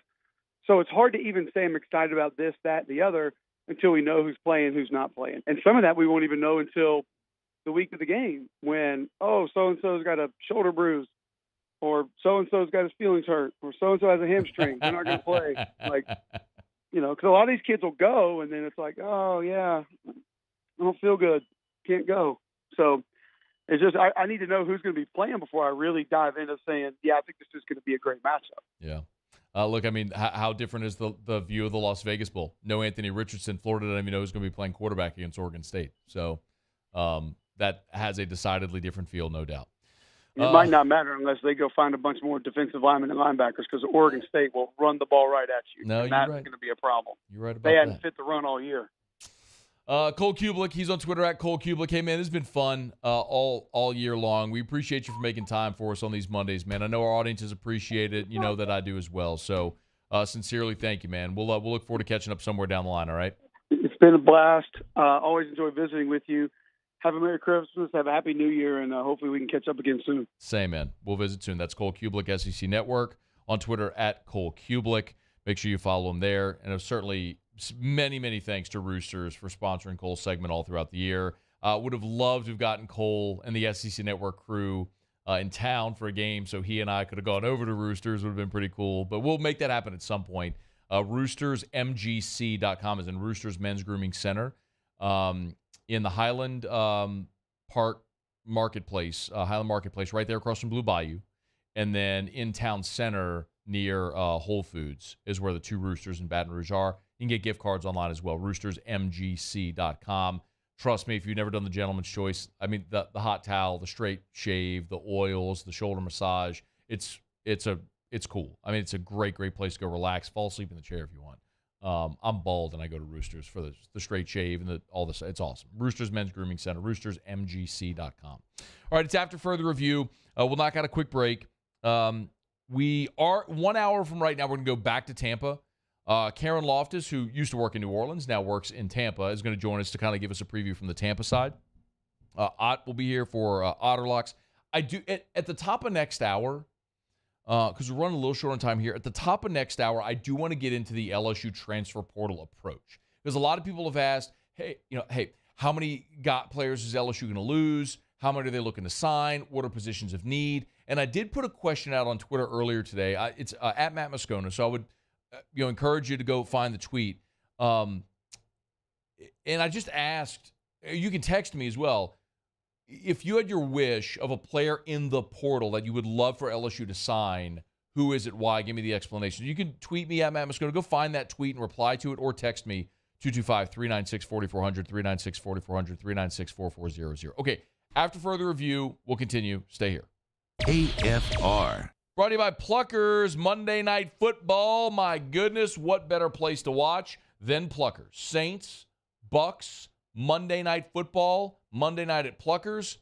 So it's hard to even say I'm excited about this, that, the other until we know who's playing, who's not playing. And some of that we won't even know until the week of the game when, so-and-so's got a shoulder bruise or so-and-so's got his feelings hurt or so-and-so has a hamstring. They're not going to play. Because a lot of these kids will go and then it's like, oh, yeah, I don't feel good. Can't go. So it's just I need to know who's going to be playing before I really dive into saying, I think this is going to be a great matchup. Yeah. Look, I mean, how different is the view of the Las Vegas Bowl? No Anthony Richardson. Florida doesn't even know who's going to be playing quarterback against Oregon State. So that has a decidedly different feel, no doubt. It might not matter unless they go find a bunch more defensive linemen and linebackers because Oregon State will run the ball right at you. No, and that's going to be a problem. You're right about they hadn't that. fit the run all year. Cole Cubelic, he's on Twitter at Cole Cubelic. Hey, man, this has been fun all year long. We appreciate you for making time for us on these Mondays, man. I know our audiences appreciate it. You know that I do as well. So sincerely, thank you, man. We'll look forward to catching up somewhere down the line, all right? It's been a blast. Always enjoy visiting with you. Have a Merry Christmas. Have a Happy New Year, and hopefully we can catch up again soon. Same, man. We'll visit soon. That's Cole Cubelic, SEC Network, on Twitter at Cole Cubelic. Make sure you follow him there. And certainly many, many thanks to Roosters for sponsoring Cole's segment all throughout the year. Would have loved to have gotten Cole and the SEC Network crew in town for a game so he and I could have gone over to Roosters. Would have been pretty cool. But we'll make that happen at some point. RoostersMGC.com is in Roosters Men's Grooming Center in the Highland Park Marketplace, Highland Marketplace, right there across from Blue Bayou. And then in Town Center near Whole Foods is where the two Roosters in Baton Rouge are. You can get gift cards online as well, roostersmgc.com. Trust me, if you've never done the gentleman's choice, I mean, the hot towel, the straight shave, the oils, the shoulder massage, it's cool. I mean, it's a great place to go relax, fall asleep in the chair if you want. I'm bald, and I go to Roosters for the straight shave and all this. It's awesome. Roosters Men's Grooming Center, roostersmgc.com. All right, it's after further review. We'll knock out a quick break. We are 1 hour from right now. We're going to go back to Tampa. Karen Loftus, who used to work in New Orleans, now works in Tampa, is going to join us to kind of give us a preview from the Tampa side. Ott will be here for Otterlocks. I do at the top of next hour, because we're running a little short on time here. At the top of next hour, I do want to get into the LSU transfer portal approach, because a lot of people have asked, hey, how many players is LSU going to lose? How many are they looking to sign? What are positions of need? And I did put a question out on Twitter earlier today. It's at Matt Moscona, so I would encourage you to go find the tweet. And I just asked, you can text me as well, if you had your wish of a player in the portal that you would love for LSU to sign, who is it, why? Give me the explanation. You can tweet me at Matt Moscona. Go find that tweet and reply to it, or text me 225-396-4400, 396-4400, 396-4400. Okay, after further review, we'll continue. Stay here. AFR. Brought to you by Pluckers, Monday Night Football. My goodness, what better place to watch than Pluckers? Saints, Bucks, Monday Night Football, Monday night at Pluckers,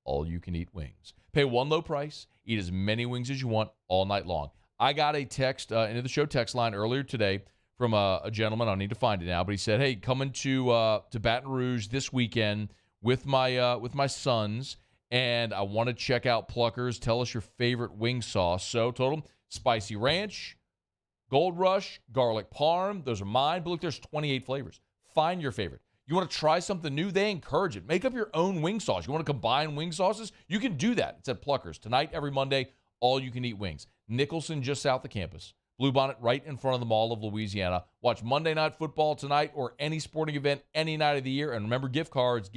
all-you-can-eat wings. Pay one low price, eat as many wings as you want all night long. I got a text into the show text line earlier today from a gentleman. I need to find it now, but he said, hey, coming to Baton Rouge this weekend with my sons, and I want to check out Pluckers. Tell us your favorite wing sauce. So total spicy ranch, Gold Rush, garlic parm. Those are mine. But look, there's 28 flavors. Find your favorite. You want to try something new? They encourage it. Make up your own wing sauce. You want to combine wing sauces? You can do that. It's at Pluckers. Tonight, every Monday, all-you-can-eat wings. Nicholson, just south of campus. Bluebonnet, right in front of the Mall of Louisiana. Watch Monday Night Football tonight or any sporting event any night of the year. And remember, gift cards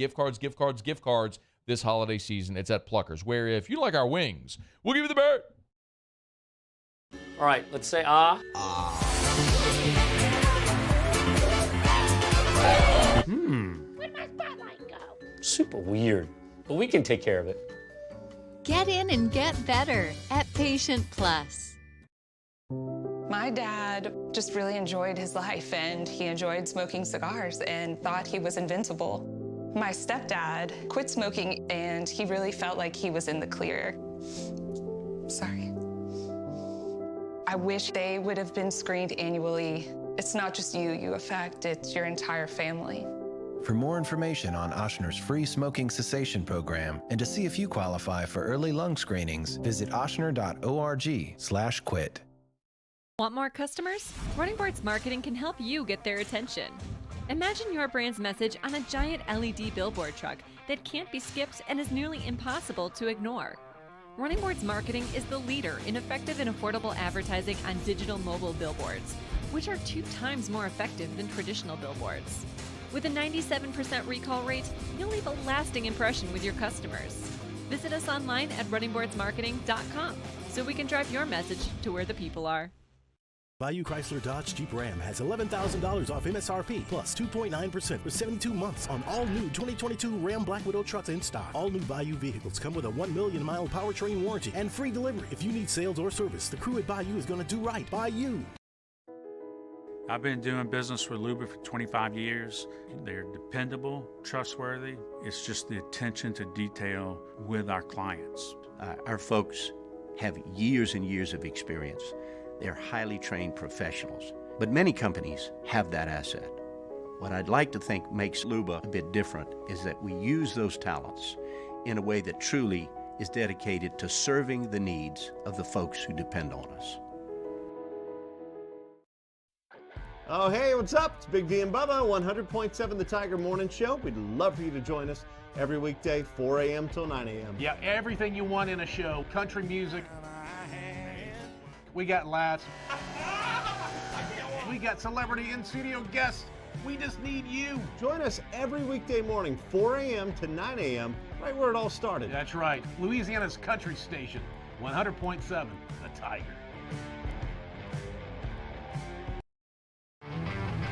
this holiday season. It's at Pluckers, where if you like our wings, we'll give you the bird. All right, let's say ah. Where'd my spotlight go? Super weird, but we can take care of it. Get in and get better at Patient Plus. My dad just really enjoyed his life, and he enjoyed smoking cigars and thought he was invincible. My stepdad quit smoking, and he really felt like he was in the clear. Sorry. I wish they would have been screened annually. It's not just you affect, it's your entire family. For more information on Ochsner's free smoking cessation program and to see if you qualify for early lung screenings, visit ochsner.org/quit. Want more customers? Running Boards Marketing can help you get their attention. Imagine your brand's message on a giant LED billboard truck that can't be skipped and is nearly impossible to ignore. Running Boards Marketing is the leader in effective and affordable advertising on digital mobile billboards, which are 2 times more effective than traditional billboards. With a 97% recall rate, you'll leave a lasting impression with your customers. Visit us online at runningboardsmarketing.com so we can drive your message to where the people are. Bayou Chrysler Dodge Jeep Ram has $11,000 off MSRP plus 2.9% with 72 months on all new 2022 Ram Black Widow trucks in stock. All new Bayou vehicles come with a 1 million mile powertrain warranty and free delivery. If you need sales or service, the crew at Bayou is going to do right by you. I've been doing business with Luba for 25 years. They're dependable, trustworthy. It's just the attention to detail with our clients. Our folks have years and years of experience. They're highly trained professionals, but many companies have that asset. What I'd like to think makes Luba a bit different is that we use those talents in a way that truly is dedicated to serving the needs of the folks who depend on us. Oh, hey, what's up? It's Big D and Bubba, 100.7 The Tiger Morning Show. We'd love for you to join us every weekday, 4 a.m. till 9 a.m. Yeah, everything you want in a show. Country music. We got laughs. We got celebrity in-studio guests. We just need you. Join us every weekday morning, 4 a.m. to 9 a.m., right where it all started. That's right. Louisiana's country station, 100.7 The Tiger.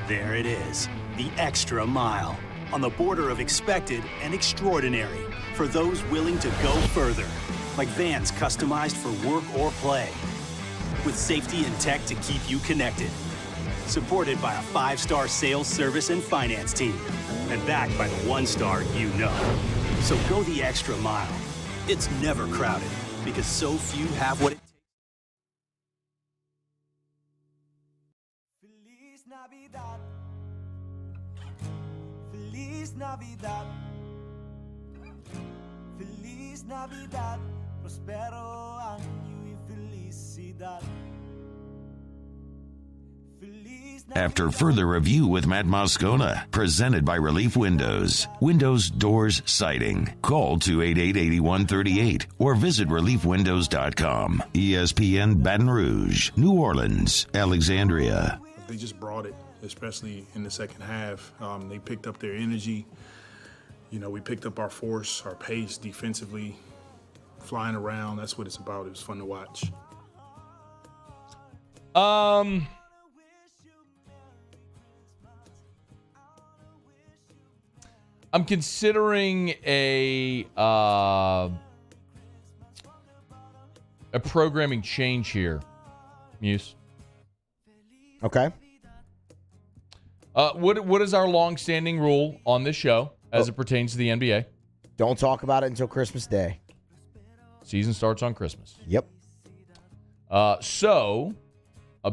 There it is, the extra mile, on the border of expected and extraordinary, for those willing to go further, like vans customized for work or play, with safety and tech to keep you connected, supported by a 5-star sales, service, and finance team, and backed by the 1-star you know. So go the extra mile. It's never crowded, because so few have what it takes. Feliz Navidad. Feliz Navidad. Prospero año y felicidad. After further review with Matt Moscona, presented by Relief Windows. Windows, doors, siding. Call 288-8138 or visit reliefwindows.com. ESPN Baton Rouge, New Orleans, Alexandria. They just brought it, especially in the second half. They picked up their energy. You know, we picked up our force, our pace defensively, flying around. That's what it's about. It was fun to watch. I'm considering a programming change here, Muse. Okay. What is our long-standing rule on this show as it pertains to the NBA? Don't talk about it until Christmas Day. Season starts on Christmas. Yep.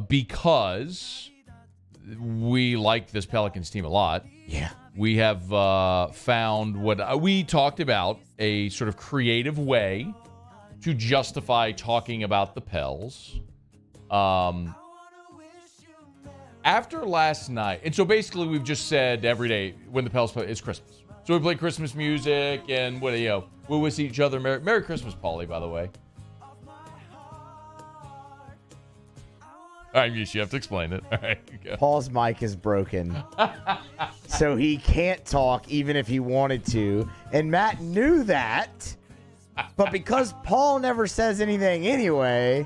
Because we like this Pelicans team a lot. Yeah. We have found what we talked about, a sort of creative way to justify talking about the Pels. After last night, and so basically we've just said every day when the Pels play, it's Christmas. So we play Christmas music and we wish each other Merry Christmas, Paulie, by the way. All right, you have to explain it. All right, go. Paul's mic is broken, so he can't talk even if he wanted to. And Matt knew that, but because Paul never says anything anyway,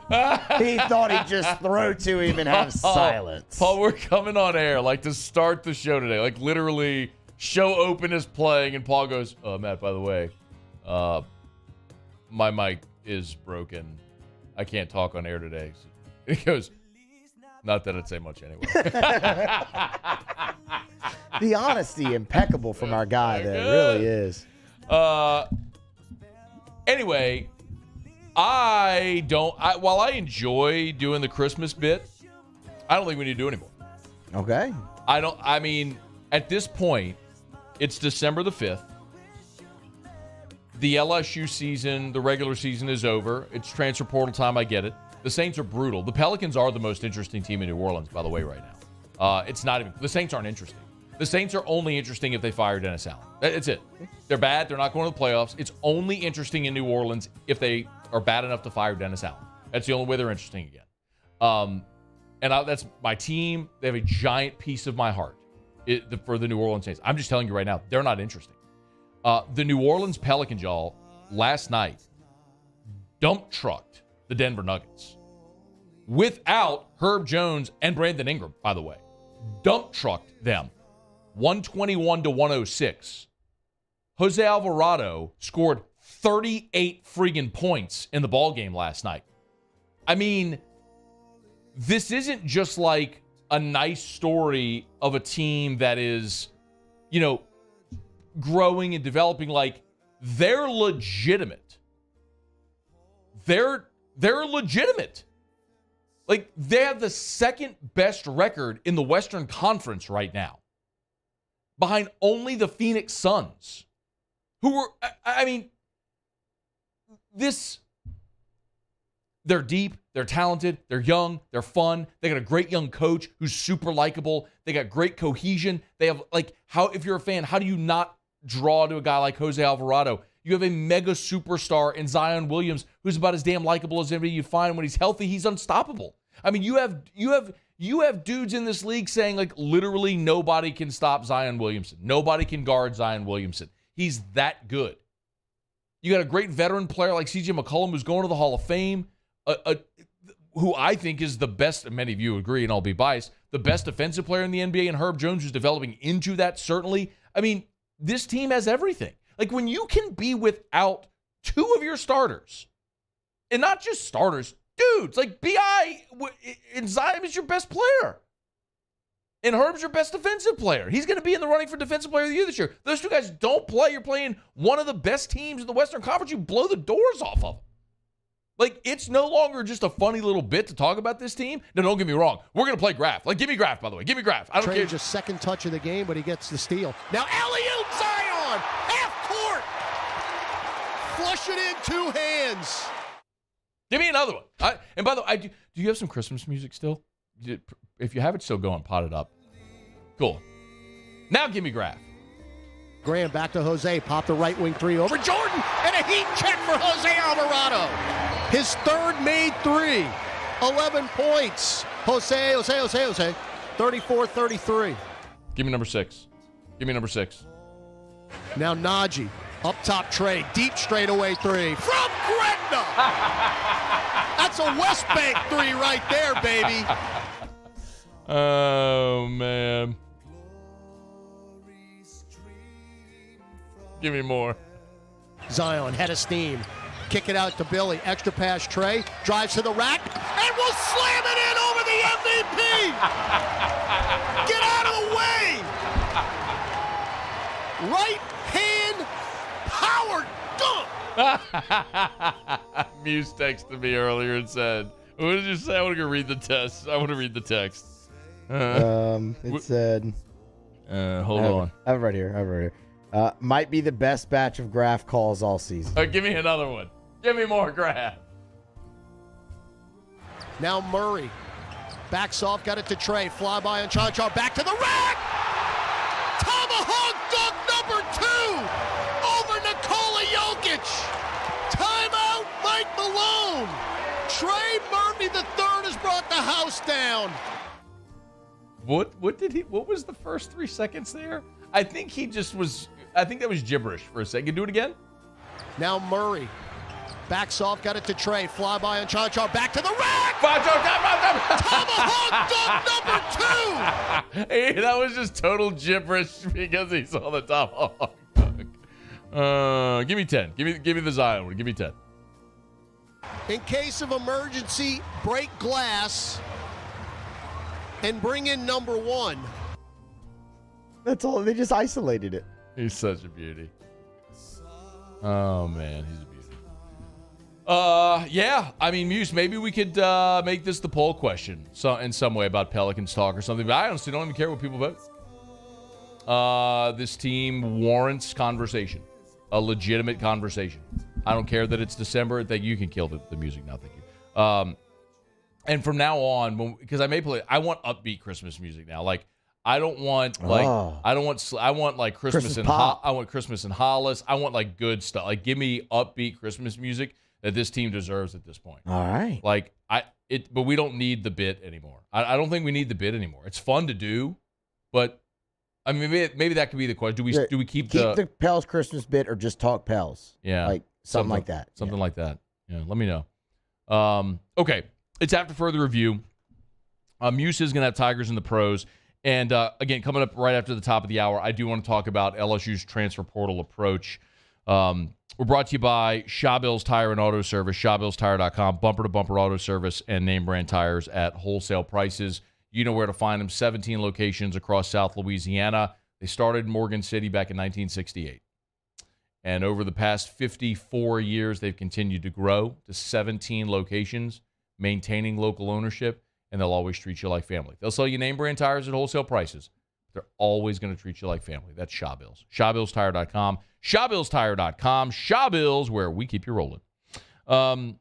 he thought he'd just throw to him and have silence. Paul, we're coming on air like to start the show today. Like literally, show open is playing, and Paul goes, Matt, by the way, my mic is broken. I can't talk on air today. And he goes, not that I'd say much anyway. The honesty impeccable from our guy there. It really is. Anyway, While I enjoy doing the Christmas bit, I don't think we need to do it anymore. Okay. I mean, at this point, it's December the 5th. The LSU season, the regular season is over. It's transfer portal time. I get it. The Saints are brutal. The Pelicans are the most interesting team in New Orleans, by the way, right now. It's not even. The Saints aren't interesting. The Saints are only interesting if they fire Dennis Allen. That's it. They're bad. They're not going to the playoffs. It's only interesting in New Orleans if they are bad enough to fire Dennis Allen. That's the only way they're interesting again. That's my team. They have a giant piece of my heart for the New Orleans Saints. I'm just telling you right now, they're not interesting. The New Orleans Pelicans, y'all, last night dump trucked the Denver Nuggets without Herb Jones and Brandon Ingram, by the way. Dump trucked them 121-106. Jose Alvarado scored 38 friggin' points in the ballgame last night. I mean, this isn't just like a nice story of a team that is, growing and developing. Like, they're legitimate. They're legitimate. Like, they have the second best record in the Western Conference right now, behind only the Phoenix Suns, who were, they're deep, they're talented, they're young, they're fun. They got a great young coach who's super likable. They got great cohesion. They have, if you're a fan, how do you not draw to a guy like Jose Alvarado? You have a mega superstar in Zion Williams who's about as damn likable as anybody you find. When he's healthy, he's unstoppable. I mean, you have dudes in this league saying, literally nobody can stop Zion Williamson. Nobody can guard Zion Williamson. He's that good. You got a great veteran player like C.J. McCollum who's going to the Hall of Fame, who I think is the best, and many of you agree, and I'll be biased, the best defensive player in the NBA, and Herb Jones, who's developing into that, certainly. I mean, this team has everything. When you can be without two of your starters, and not just starters, dudes, B.I. and Zion is your best player. And Herb's your best defensive player. He's going to be in the running for Defensive Player of the Year this year. Those two guys don't play. You're playing one of the best teams in the Western Conference. You blow the doors off of them. It's no longer just a funny little bit to talk about this team. No, don't get me wrong. We're going to play Graf. Give me Graf, by the way. Give me Graf. I don't care. Just second touch of the game, but he gets the steal. Now alley-oop Zion! Half court! Flush it in two hands. Give me another one. And by the way, do you have some Christmas music still? If you have it still going, pot it up. Cool. Now give me Graf. Graham back to Jose. Pop the right wing three over Jordan. And a heat check for Jose Alvarado. His third made three. 11 points. Jose. 34-33. Give me number 6. Now Najee. Up top Trey. Deep straightaway three. From Gretna. That's a West Bank three right there, baby. Oh, man. Give me more. Zion, head of steam. Kick it out to Billy. Extra pass, Trey. Drives to the rack. And will slam it in over the MVP. Get out of the way. Right hand power dunk. Muse texted me earlier and said, what did you say? I want to go read the test. I want to read the text. It said... Hold on. I have it right here. Might be the best batch of Graf calls all season. Give me another one. Give me more Graf. Now Murray. Backs off, got it to Trey. Fly by on Cha-Cha. Back to the rack. Tomahawk dunk number 2 over Nikola Jokic. Timeout, Mike Malone. Trey Murphy III has brought the house down. What was the first 3 seconds there? I think that was gibberish for a second. Do it again. Now Murray. Backs off, got it to Trey. Fly by on Cha-Cha. Back to the rack. Tomahawk dunk number 2. Hey, that was just total gibberish because he saw the tomahawk dunk. Give me 10. Give me the Zion one. Give me 10. In case of emergency, break glass and bring in number 1. That's all. They just isolated it. He's such a beauty. Oh, man. He's a beauty. Yeah. I mean, Muse, maybe we could make this the poll question in some way about Pelicans talk or something. But I honestly don't even care what people vote. This team warrants conversation, a legitimate conversation. I don't care that it's December. You can kill the music now. Thank you. And from now on, because I want upbeat Christmas music now. Like, I want like Christmas and I want Christmas and Hollis. I want like good stuff. Like, give me upbeat Christmas music that this team deserves at this point. All right. Like but we don't need the bit anymore. I don't think we need the bit anymore. It's fun to do, but I mean, maybe that could be the question. Do we keep the Pels Christmas bit or just talk Pels? Yeah, like something like that. Something like that. Yeah, let me know. Okay, it's after further review. Muse is going to have Tigers in the pros. And again, coming up right after the top of the hour, I do want to talk about LSU's transfer portal approach. We're brought to you by Cubelic Tire and Auto Service, ShawBillsTire.com, bumper-to-bumper auto service and name brand tires at wholesale prices. You know where to find them, 17 locations across South Louisiana. They started in Morgan City back in 1968. And over the past 54 years, they've continued to grow to 17 locations, maintaining local ownership, and they'll always treat you like family. They'll sell you name brand tires at wholesale prices. They're always going to treat you like family. That's Shawbills. ShawBillsTire.com. ShawBillsTire.com. Shawbills, where we keep you rolling. Also,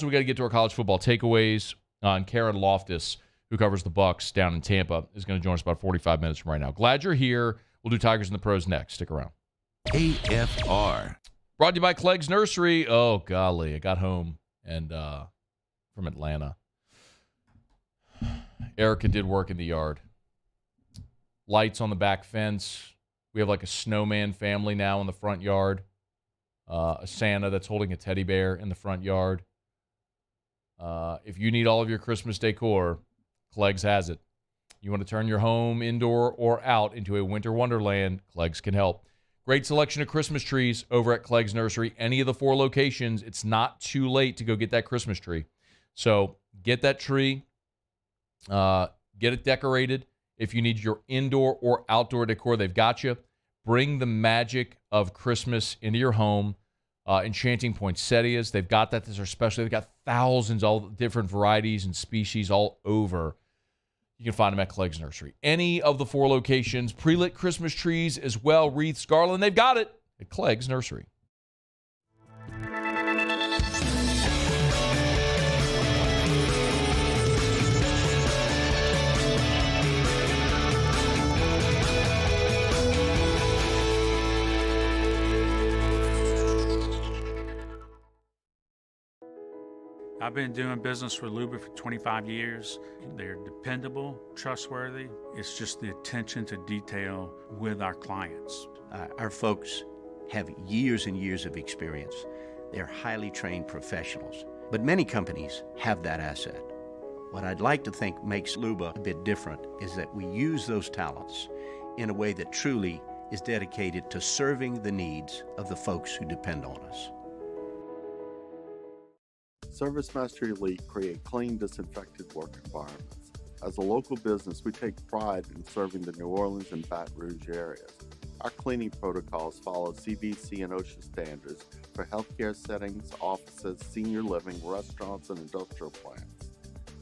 we got to get to our college football takeaways. And Karen Loftus, who covers the Bucs down in Tampa, is going to join us about 45 minutes from right now. Glad you're here. We'll do Tigers in the Pros next. Stick around. AFR. Brought to you by Clegg's Nursery. Oh, golly. I got home and from Atlanta. Erica did work in the yard. Lights on the back fence. We have like a snowman family now in the front yard. A Santa that's holding a teddy bear in the front yard. If you need all of your Christmas decor, Clegg's has it. You want to turn your home indoor or out into a winter wonderland, Clegg's can help. Great selection of Christmas trees over at Clegg's Nursery. Any of the 4 locations, it's not too late to go get that Christmas tree. So get that tree, get it decorated. If you need your indoor or outdoor decor, they've got you. Bring the magic of Christmas into your home. Enchanting poinsettias, they've got that. These are special. They've got thousands, all different varieties and species all over. You can find them at Clegg's Nursery. Any of the 4 locations, pre-lit Christmas trees as well, wreaths, garland, they've got it at Clegg's Nursery. I've been doing business with Luba for 25 years. They're dependable, trustworthy. It's just the attention to detail with our clients. Our folks have years and years of experience. They're highly trained professionals, but many companies have that asset. What I'd like to think makes Luba a bit different is that we use those talents in a way that truly is dedicated to serving the needs of the folks who depend on us. ServiceMaster Elite create clean, disinfected work environments. As a local business, we take pride in serving the New Orleans and Baton Rouge areas. Our cleaning protocols follow CDC and OSHA standards for healthcare settings, offices, senior living, restaurants, and industrial plants.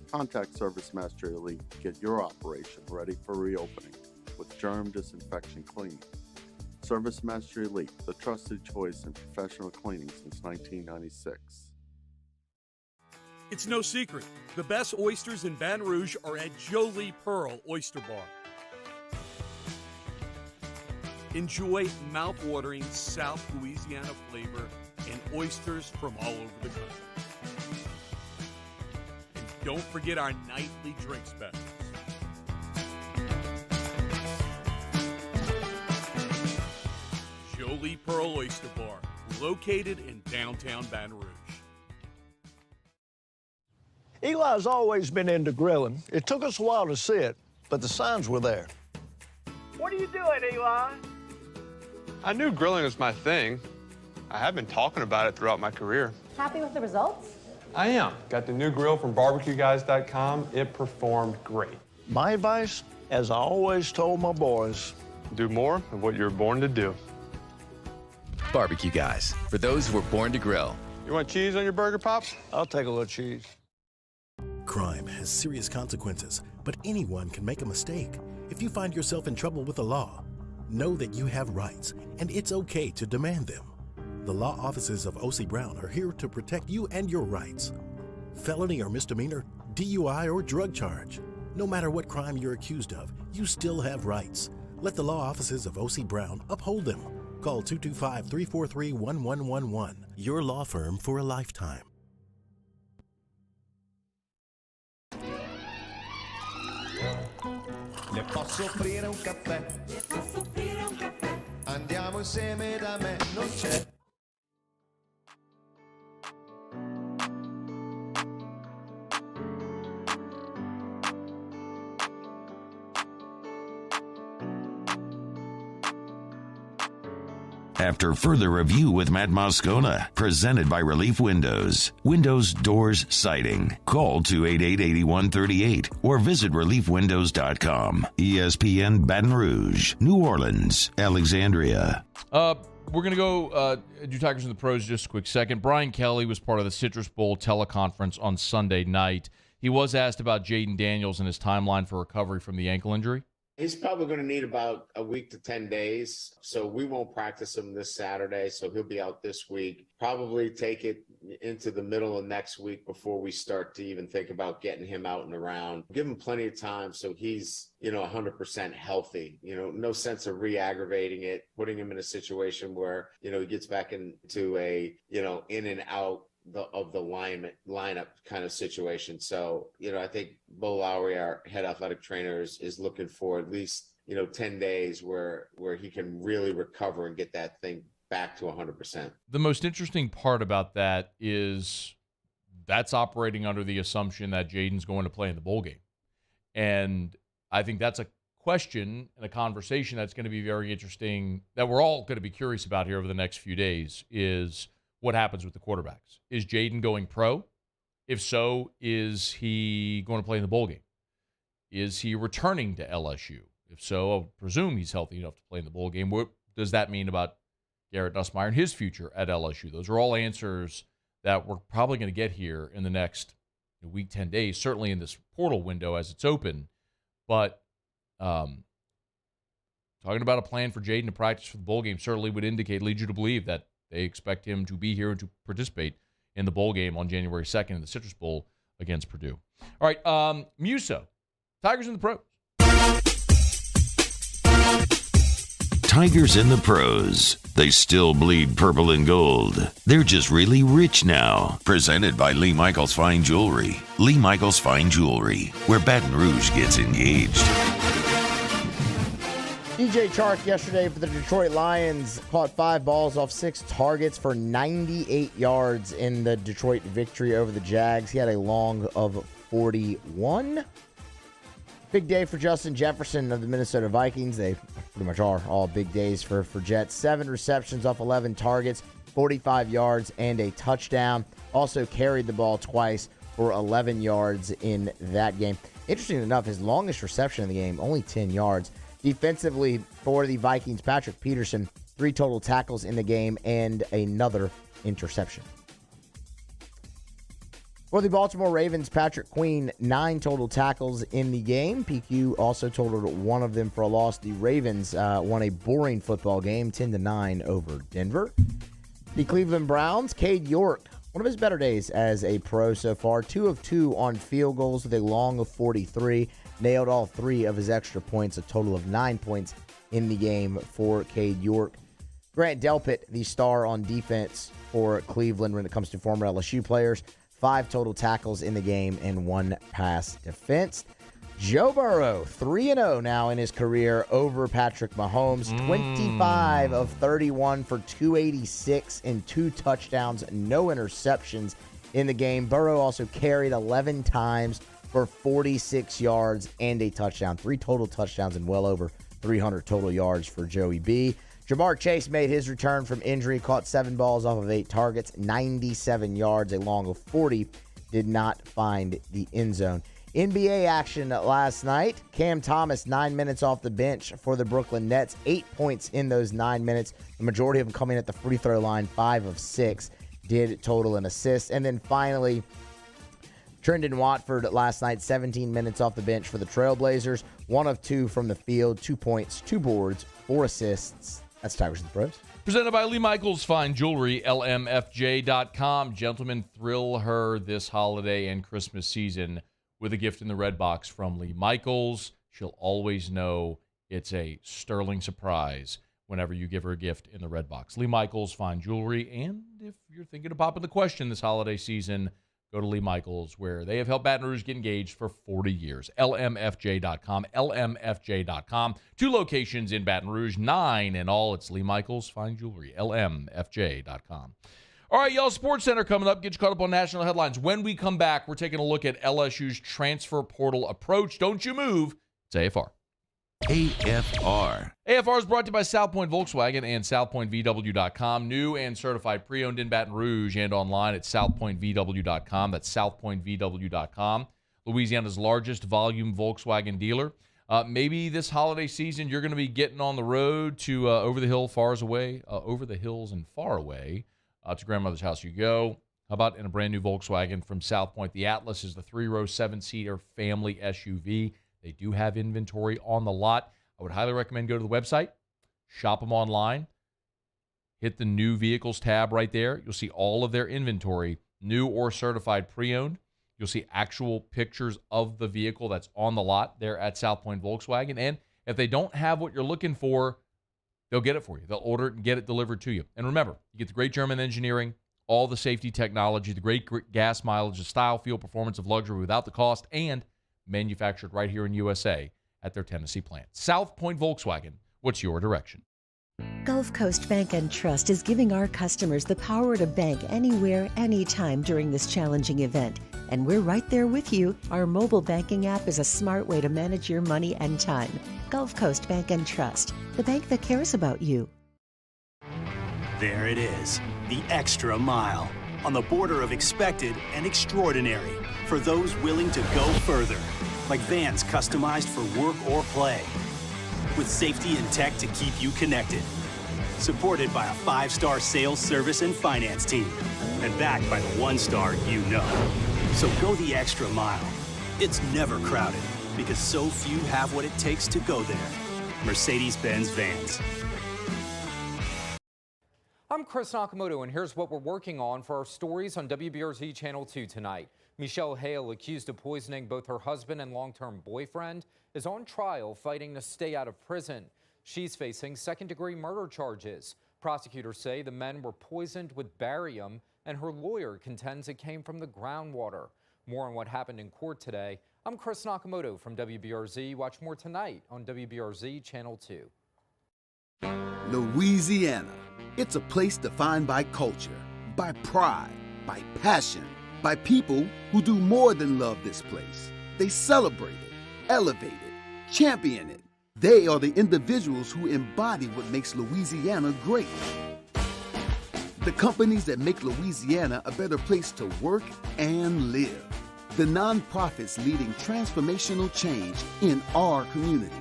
Contact ServiceMaster Elite to get your operation ready for reopening with germ disinfection cleaning. ServiceMaster Elite, the trusted choice in professional cleaning since 1996. It's no secret. The best oysters in Baton Rouge are at Jolie Pearl Oyster Bar. Enjoy mouth-watering South Louisiana flavor and oysters from all over the country. And don't forget our nightly drink specials. Jolie Pearl Oyster Bar, located in downtown Baton Rouge. Eli's always been into grilling. It took us a while to see it, but the signs were there. What are you doing, Eli? I knew grilling was my thing. I have been talking about it throughout my career. Happy with the results? I am. Got the new grill from barbecueguys.com. It performed great. My advice, as I always told my boys, do more of what you were born to do. Barbecue Guys, for those who were born to grill. You want cheese on your burger, Pops? I'll take a little cheese. Crime has serious consequences, but anyone can make a mistake. If you find yourself in trouble with the law, know that you have rights, and it's okay to demand them. The law offices of O.C. Brown are here to protect you and your rights. Felony or misdemeanor, DUI or drug charge. No matter what crime you're accused of, you still have rights. Let the law offices of O.C. Brown uphold them. Call 225-343-1111. Your law firm for a lifetime. Le posso offrire un caffè? Andiamo insieme da me, non c'è. After further review with Matt Moscona, presented by Relief Windows. Windows, doors, siding. Call 288-8138 or visit reliefwindows.com. ESPN Baton Rouge, New Orleans, Alexandria. We're going to go do Tigers in the Pros just a quick second. Brian Kelly was part of the Citrus Bowl teleconference on Sunday night. He was asked about Jaden Daniels and his timeline for recovery from the ankle injury. He's probably going to need about a week to 10 days. So we won't practice him this Saturday. So he'll be out this week. Probably take it into the middle of next week before we start to even think about getting him out and around. Give him plenty of time so he's, 100% healthy. No sense of re-aggravating it, putting him in a situation where, he gets back into a, in and out of the lineup kind of situation. So, I think Bo Lowry, our head athletic trainer, is looking for at least, 10 days where he can really recover and get that thing back to 100%. The most interesting part about that is that's operating under the assumption that Jaden's going to play in the bowl game. And I think that's a question and a conversation that's going to be very interesting that we're all going to be curious about here over the next few days is what happens with the quarterbacks. Is Jaden going pro? If so, is he going to play in the bowl game? Is he returning to LSU? If so, I presume he's healthy enough to play in the bowl game. What does that mean about Garrett Nussmeier and his future at LSU? Those are all answers that we're probably going to get here in the next week, 10 days, certainly in this portal window as it's open. But talking about a plan for Jaden to practice for the bowl game certainly would lead you to believe that they expect him to be here and to participate in the bowl game on January 2nd in the Citrus Bowl against Purdue. All right, Muso, Tigers in the Pros. Tigers in the Pros. They still bleed purple and gold. They're just really rich now. Presented by Lee Michaels Fine Jewelry. Lee Michaels Fine Jewelry, where Baton Rouge gets engaged. DJ Chark yesterday for the Detroit Lions caught 5 balls off 6 targets for 98 yards in the Detroit victory over the Jags. He had a long of 41. Big day for Justin Jefferson of the Minnesota Vikings. They pretty much are all big days for Jets. 7 receptions off 11 targets, 45 yards, and a touchdown. Also carried the ball twice for 11 yards in that game. Interesting enough, his longest reception in the game, only 10 yards. Defensively for the Vikings, Patrick Peterson, 3 total tackles in the game and another interception. For the Baltimore Ravens, Patrick Queen, 9 total tackles in the game. PQ also totaled 1 of them for a loss. The Ravens won a boring football game, 10-9 over Denver. The Cleveland Browns, Cade York, one of his better days as a pro so far. 2 of 2 on field goals with a long of 43. Nailed all 3 of his extra points, a total of 9 points in the game for Cade York. Grant Delpit, the star on defense for Cleveland when it comes to former LSU players. 5 total tackles in the game and 1 pass defense. Joe Burrow, 3-0 now in his career over Patrick Mahomes. 25 of 31 for 286 and 2 touchdowns, no interceptions in the game. Burrow also carried 11 times for 46 yards and a touchdown. 3 total touchdowns and well over 300 total yards for Joey B. Jamar Chase made his return from injury, caught 7 balls off of 8 targets, 97 yards, a long of 40, did not find the end zone. NBA action last night. Cam Thomas, 9 minutes off the bench for the Brooklyn Nets. 8 points in those 9 minutes. The majority of them coming at the free throw line, 5 of 6. Did total an assist. And then finally, Trendon Watford last night, 17 minutes off the bench for the Trailblazers. 1 of 2 from the field, 2 points, 2 boards, 4 assists. That's Tigers and the Pros. Presented by Lee Michaels Fine Jewelry, LMFJ.com. Gentlemen, thrill her this holiday and Christmas season with a gift in the red box from Lee Michaels. She'll always know it's a sterling surprise whenever you give her a gift in the red box. Lee Michaels Fine Jewelry. And if you're thinking of popping the question this holiday season, go to Lee Michaels, where they have helped Baton Rouge get engaged for 40 years. LMFJ.com, LMFJ.com. 2 locations in Baton Rouge, 9 in all. It's Lee Michaels Fine Jewelry, LMFJ.com. All right, y'all, Sports Center coming up. Get you caught up on national headlines. When we come back, we're taking a look at LSU's transfer portal approach. Don't you move. It's AFR. AFR. AFR is brought to you by South Point Volkswagen and SouthPointVW.com. New and certified pre-owned in Baton Rouge and online at SouthPointVW.com. That's SouthPointVW.com. Louisiana's largest volume Volkswagen dealer. Maybe this holiday season you're going to be getting on the road to over the hills and far away to grandmother's house you go. How about in a brand new Volkswagen from South Point? The Atlas is the 3-row, 7-seater family SUV. They do have inventory on the lot. I would highly recommend go to the website, shop them online, hit the new vehicles tab right there. You'll see all of their inventory, new or certified pre-owned. You'll see actual pictures of the vehicle that's on the lot there at South Point Volkswagen. And if they don't have what you're looking for, they'll get it for you. They'll order it and get it delivered to you. And remember, you get the great German engineering, all the safety technology, the great gas mileage, the style, feel, performance of luxury without the cost, and manufactured right here in USA at their Tennessee plant. South Point Volkswagen, what's your direction? Gulf Coast Bank and Trust is giving our customers the power to bank anywhere, anytime during this challenging event. And we're right there with you. Our mobile banking app is a smart way to manage your money and time. Gulf Coast Bank and Trust, the bank that cares about you. There it is, the extra mile. On the border of expected and extraordinary for those willing to go further. Like vans customized for work or play. With safety and tech to keep you connected. Supported by a 5-star sales, service, and finance team. And backed by the 1-star you know. So go the extra mile. It's never crowded because so few have what it takes to go there. Mercedes-Benz Vans. I'm Chris Nakamoto, and here's what we're working on for our stories on WBRZ Channel 2 tonight. Michelle Hale, accused of poisoning both her husband and long-term boyfriend, is on trial fighting to stay out of prison. She's facing second-degree murder charges. Prosecutors say the men were poisoned with barium, and her lawyer contends it came from the groundwater. More on what happened in court today. I'm Chris Nakamoto from WBRZ. Watch more tonight on WBRZ Channel 2. Louisiana. It's a place defined by culture, by pride, by passion, by people who do more than love this place. They celebrate it, elevate it, champion it. They are the individuals who embody what makes Louisiana great. The companies that make Louisiana a better place to work and live. The nonprofits leading transformational change in our communities.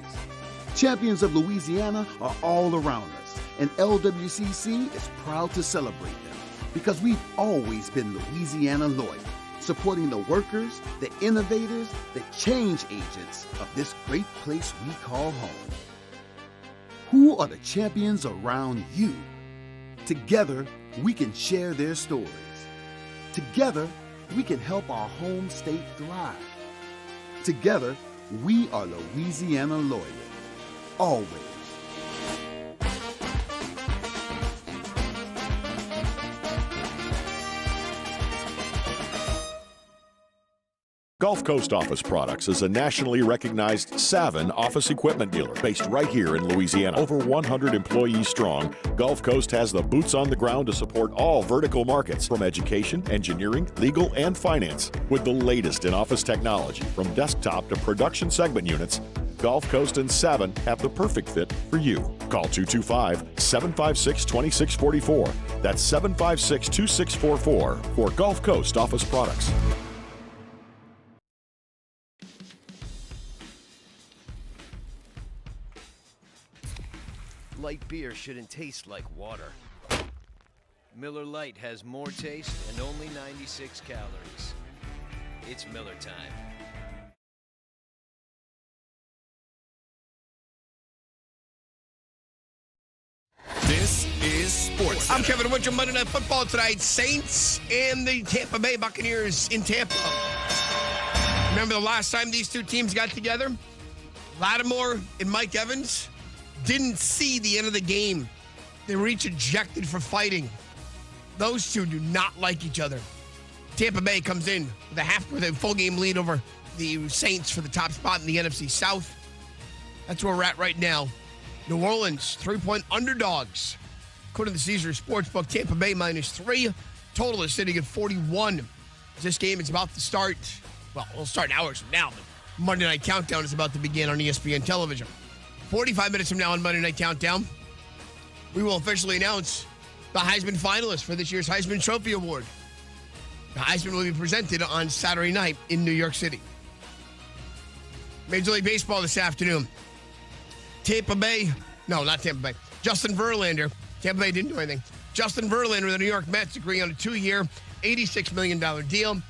Champions of Louisiana are all around us, and LWCC is proud to celebrate them because we've always been Louisiana loyal, supporting the workers, the innovators, the change agents of this great place we call home. Who are the champions around you? Together, we can share their stories. Together, we can help our home state thrive. Together, we are Louisiana loyal. Always. Gulf Coast Office Products is a nationally recognized Savin office equipment dealer based right here in Louisiana. Over 100 employees strong, Gulf Coast has the boots on the ground to support all vertical markets from education, engineering, legal, and finance. With the latest in office technology from desktop to production segment units, Gulf Coast and Savin have the perfect fit for you. Call 225-756-2644. That's 756-2644 for Gulf Coast Office Products. light beer shouldn't taste like water. Miller Lite has more taste and only 96 calories. It's Miller time. This is Sports. I'm Kevin Winter. Monday Night Football tonight. Saints and the Tampa Bay Buccaneers in Tampa. Remember the last time these two teams got together? Lattimore and Mike Evans didn't see the end of the game. They were each ejected for fighting. Those two do not like each other. Tampa Bay comes in with a full game lead over the Saints for the top spot in the NFC South. That's where we're at right now. New Orleans, 3-point underdogs. According to the Caesars Sportsbook, Tampa Bay -3. Total is sitting at 41. This game is about to start. Well, it'll start hours from now, but Monday Night Countdown is about to begin on ESPN television. 45 minutes from now on Monday Night Countdown, we will officially announce the Heisman finalists for this year's Heisman Trophy Award. The Heisman will be presented on Saturday night in New York City. Major League Baseball this afternoon. Not Tampa Bay. Justin Verlander. Tampa Bay didn't do anything. Justin Verlander of the New York Mets agreeing on a 2-year, $86 million deal.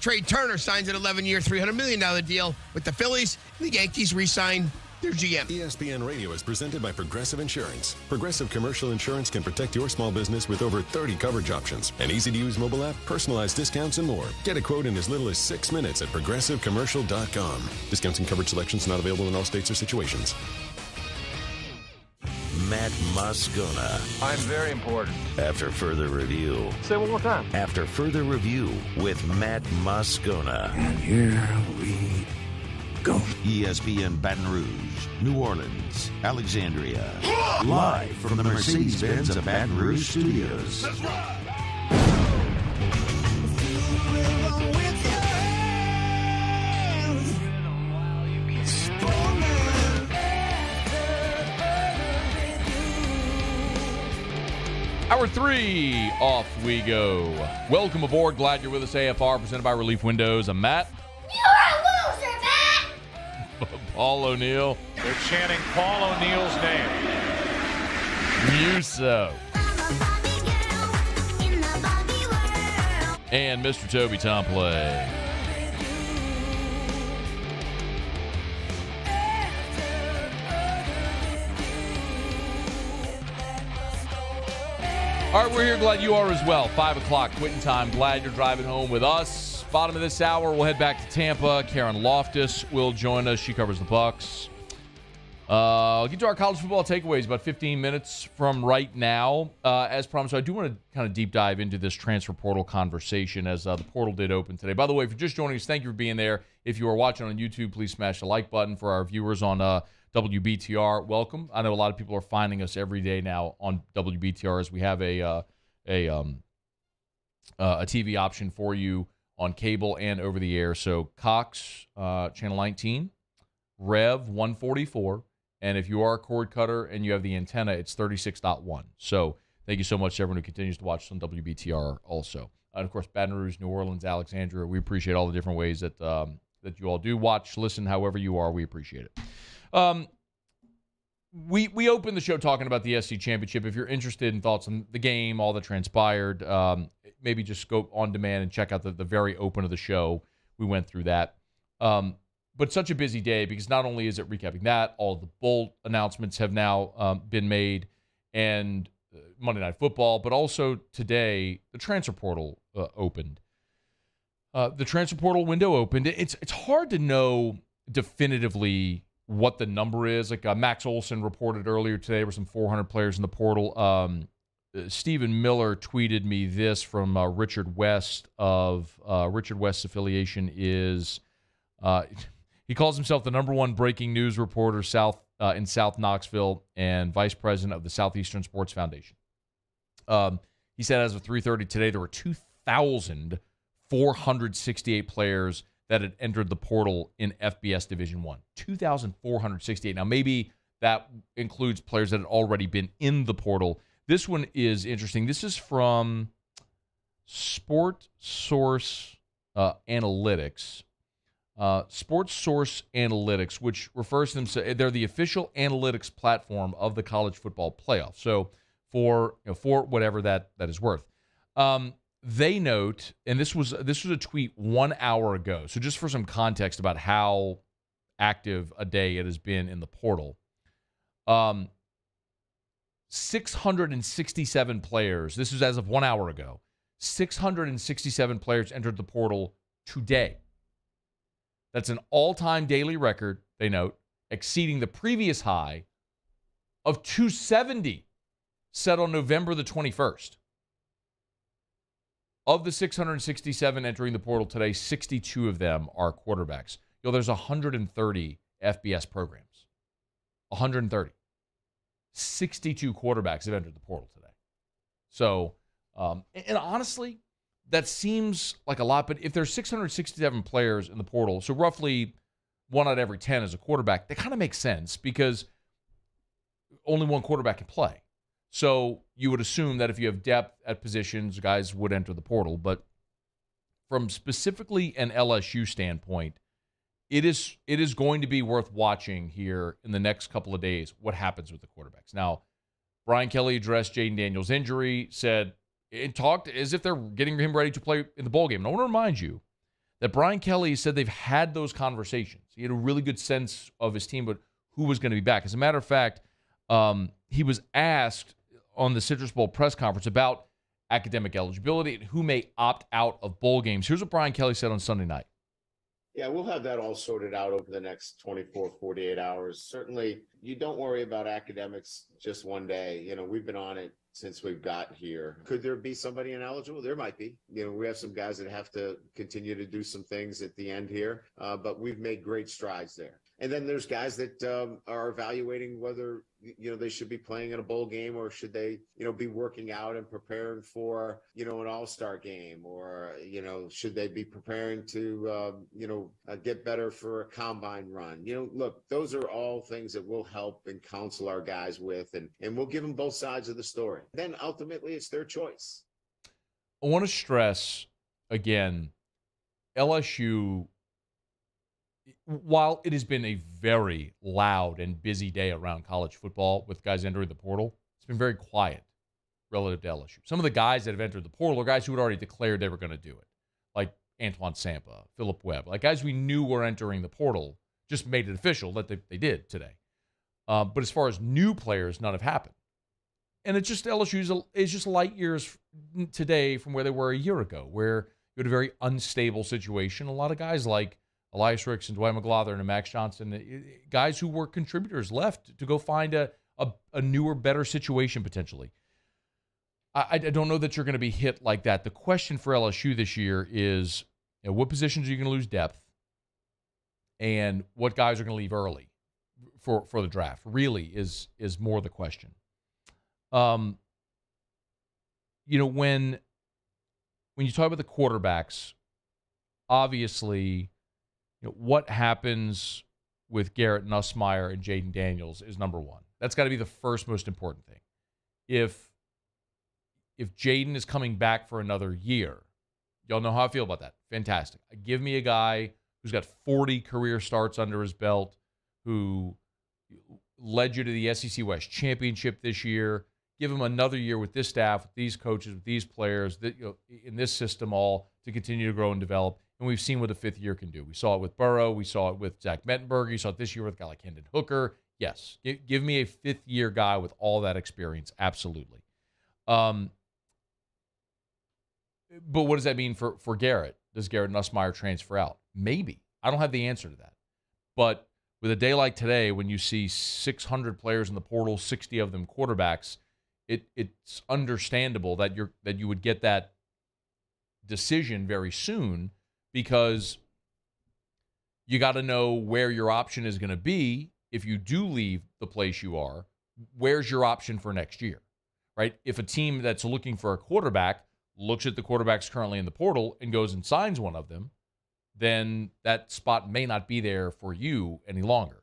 Trey Turner signs an 11-year, $300 million deal with the Phillies. The Yankees re-sign their GM. ESPN Radio is presented by Progressive Insurance. Progressive Commercial Insurance can protect your small business with over 30 coverage options. An easy-to-use mobile app, personalized discounts, and more. Get a quote in as little as 6 minutes at progressivecommercial.com. Discounts and coverage selections not available in all states or situations. Matt Moscona. I'm very important. After further review. Say it one more time. After further review with Matt Moscona. And here we go. ESPN Baton Rouge, New Orleans, Alexandria. Live from the Mercedes-Benz of Baton Rouge studios. That's right. Hour 3, off we go. Welcome aboard. Glad you're with us. AFR, presented by Relief Windows. I'm Matt. You're a loser, Matt! Paul O'Neill. They're chanting Paul O'Neill's name. Muso. And Mr. Toby Tomplay. All right, we're here. Glad you are as well. 5 o'clock, quitting time. Glad you're driving home with us. Bottom of this hour, we'll head back to Tampa. Karen Loftus will join us. She covers the Bucs. I'll get to our college football takeaways about 15 minutes from right now. As promised, so I do want to kind of deep dive into this transfer portal conversation as the portal did open today. By the way, if you're just joining us, thank you for being there. If you are watching on YouTube, please smash the like button. For our viewers on WBTR, welcome. I know a lot of people are finding us every day now on WBTR as we have a TV option for you on cable and over the air. So Cox, channel 19, Rev 144, and if you are a cord cutter and you have the antenna, it's 36.1. So thank you so much to everyone who continues to watch on WBTR also. And of course, Baton Rouge, New Orleans, Alexandria. We appreciate all the different ways that that you all do watch, listen, however you are. We appreciate it. We opened the show talking about the SC Championship. If you're interested in thoughts on the game, all that transpired, maybe just go on demand and check out the very open of the show. We went through that. But such a busy day because not only is it recapping that, all the bowl announcements have now been made and Monday Night Football, but also today the transfer portal opened. The transfer portal window opened. It's hard to know definitively what the number is. Like Max Olson reported earlier today, there were some 400 players in the portal. Stephen Miller tweeted me this from Richard West of Richard West's affiliation is he calls himself the #1 breaking news reporter in South Knoxville and vice president of the Southeastern Sports Foundation. He said as of 3:30 today, there were 2,468 players that had entered the portal in FBS Division I. 2,468. Now, maybe that includes players that had already been in the portal. This one is interesting. This is from Sport Source Analytics. Sports Source Analytics, which refers to themselves, they're the official analytics platform of the college football playoff. So for whatever that is worth, they note, and this was a tweet 1 hour ago. So just for some context about how active a day it has been in the portal, 667 players. This is as of 1 hour ago. 667 players entered the portal today. That's an all-time daily record, they note, exceeding the previous high of 270 set on November the 21st. Of the 667 entering the portal today, 62 of them are quarterbacks. There's 130 FBS programs. 130. 62 quarterbacks have entered the portal today. So, and honestly, that seems like a lot, but if there's 667 players in the portal, so roughly 1 out of every 10 is a quarterback, that kind of makes sense because only one quarterback can play. So you would assume that if you have depth at positions, guys would enter the portal. But from specifically an LSU standpoint, it is going to be worth watching here in the next couple of days what happens with the quarterbacks. Now, Brian Kelly addressed Jaden Daniels' injury, said and talked as if they're getting him ready to play in the bowl game. And I want to remind you that Brian Kelly said they've had those conversations. He had a really good sense of his team, but who was going to be back. As a matter of fact, he was asked on the Citrus Bowl press conference about academic eligibility and who may opt out of bowl games. Here's what Brian Kelly said on Sunday night. Yeah, we'll have that all sorted out over the next 24, 48 hours. Certainly, you don't worry about academics just one day. We've been on it since we've got here. Could there be somebody ineligible? There might be. We have some guys that have to continue to do some things at the end here, but we've made great strides there. And then there's guys that are evaluating whether, they should be playing in a bowl game or should they, be working out and preparing for, an all-star game or, should they be preparing to, get better for a combine run? Look, those are all things that we'll help and counsel our guys with, and we'll give them both sides of the story. Then ultimately it's their choice. I want to stress again, LSU, while it has been a very loud and busy day around college football with guys entering the portal, it's been very quiet relative to LSU. Some of the guys that have entered the portal are guys who had already declared they were going to do it, like Antoine Sampa, Phillip Webb, like guys we knew were entering the portal, just made it official that they did today. But as far as new players, none have happened. And it's just LSU is just light years today from where they were a year ago, where you had a very unstable situation. A lot of guys like Elias Ricks and Dwight McGlothern and Max Johnson, guys who were contributors, left to go find a newer, better situation potentially. I don't know that you're going to be hit like that. The question for LSU this year is, what positions are you going to lose depth, and what guys are going to leave early for the draft? Really is more the question. When you talk about the quarterbacks, obviously, what happens with Garrett Nussmeier and Jaden Daniels is number one. That's got to be the first most important thing. If Jaden is coming back for another year, y'all know how I feel about that. Fantastic. Give me a guy who's got 40 career starts under his belt, who led you to the SEC West Championship this year. Give him another year with this staff, with these coaches, with these players, that in this system all to continue to grow and develop. And we've seen what a fifth year can do. We saw it with Burrow. We saw it with Zach Mettenberger. You saw it this year with a guy like Hendon Hooker. Yes, give me a fifth-year guy with all that experience. Absolutely. But what does that mean for Garrett? Does Garrett Nussmeier transfer out? Maybe. I don't have the answer to that. But with a day like today, when you see 600 players in the portal, 60 of them quarterbacks, it's understandable that you would get that decision very soon, because you got to know where your option is going to be if you do leave the place you are. Where's your option for next year, right? If a team that's looking for a quarterback looks at the quarterbacks currently in the portal and goes and signs one of them, then that spot may not be there for you any longer.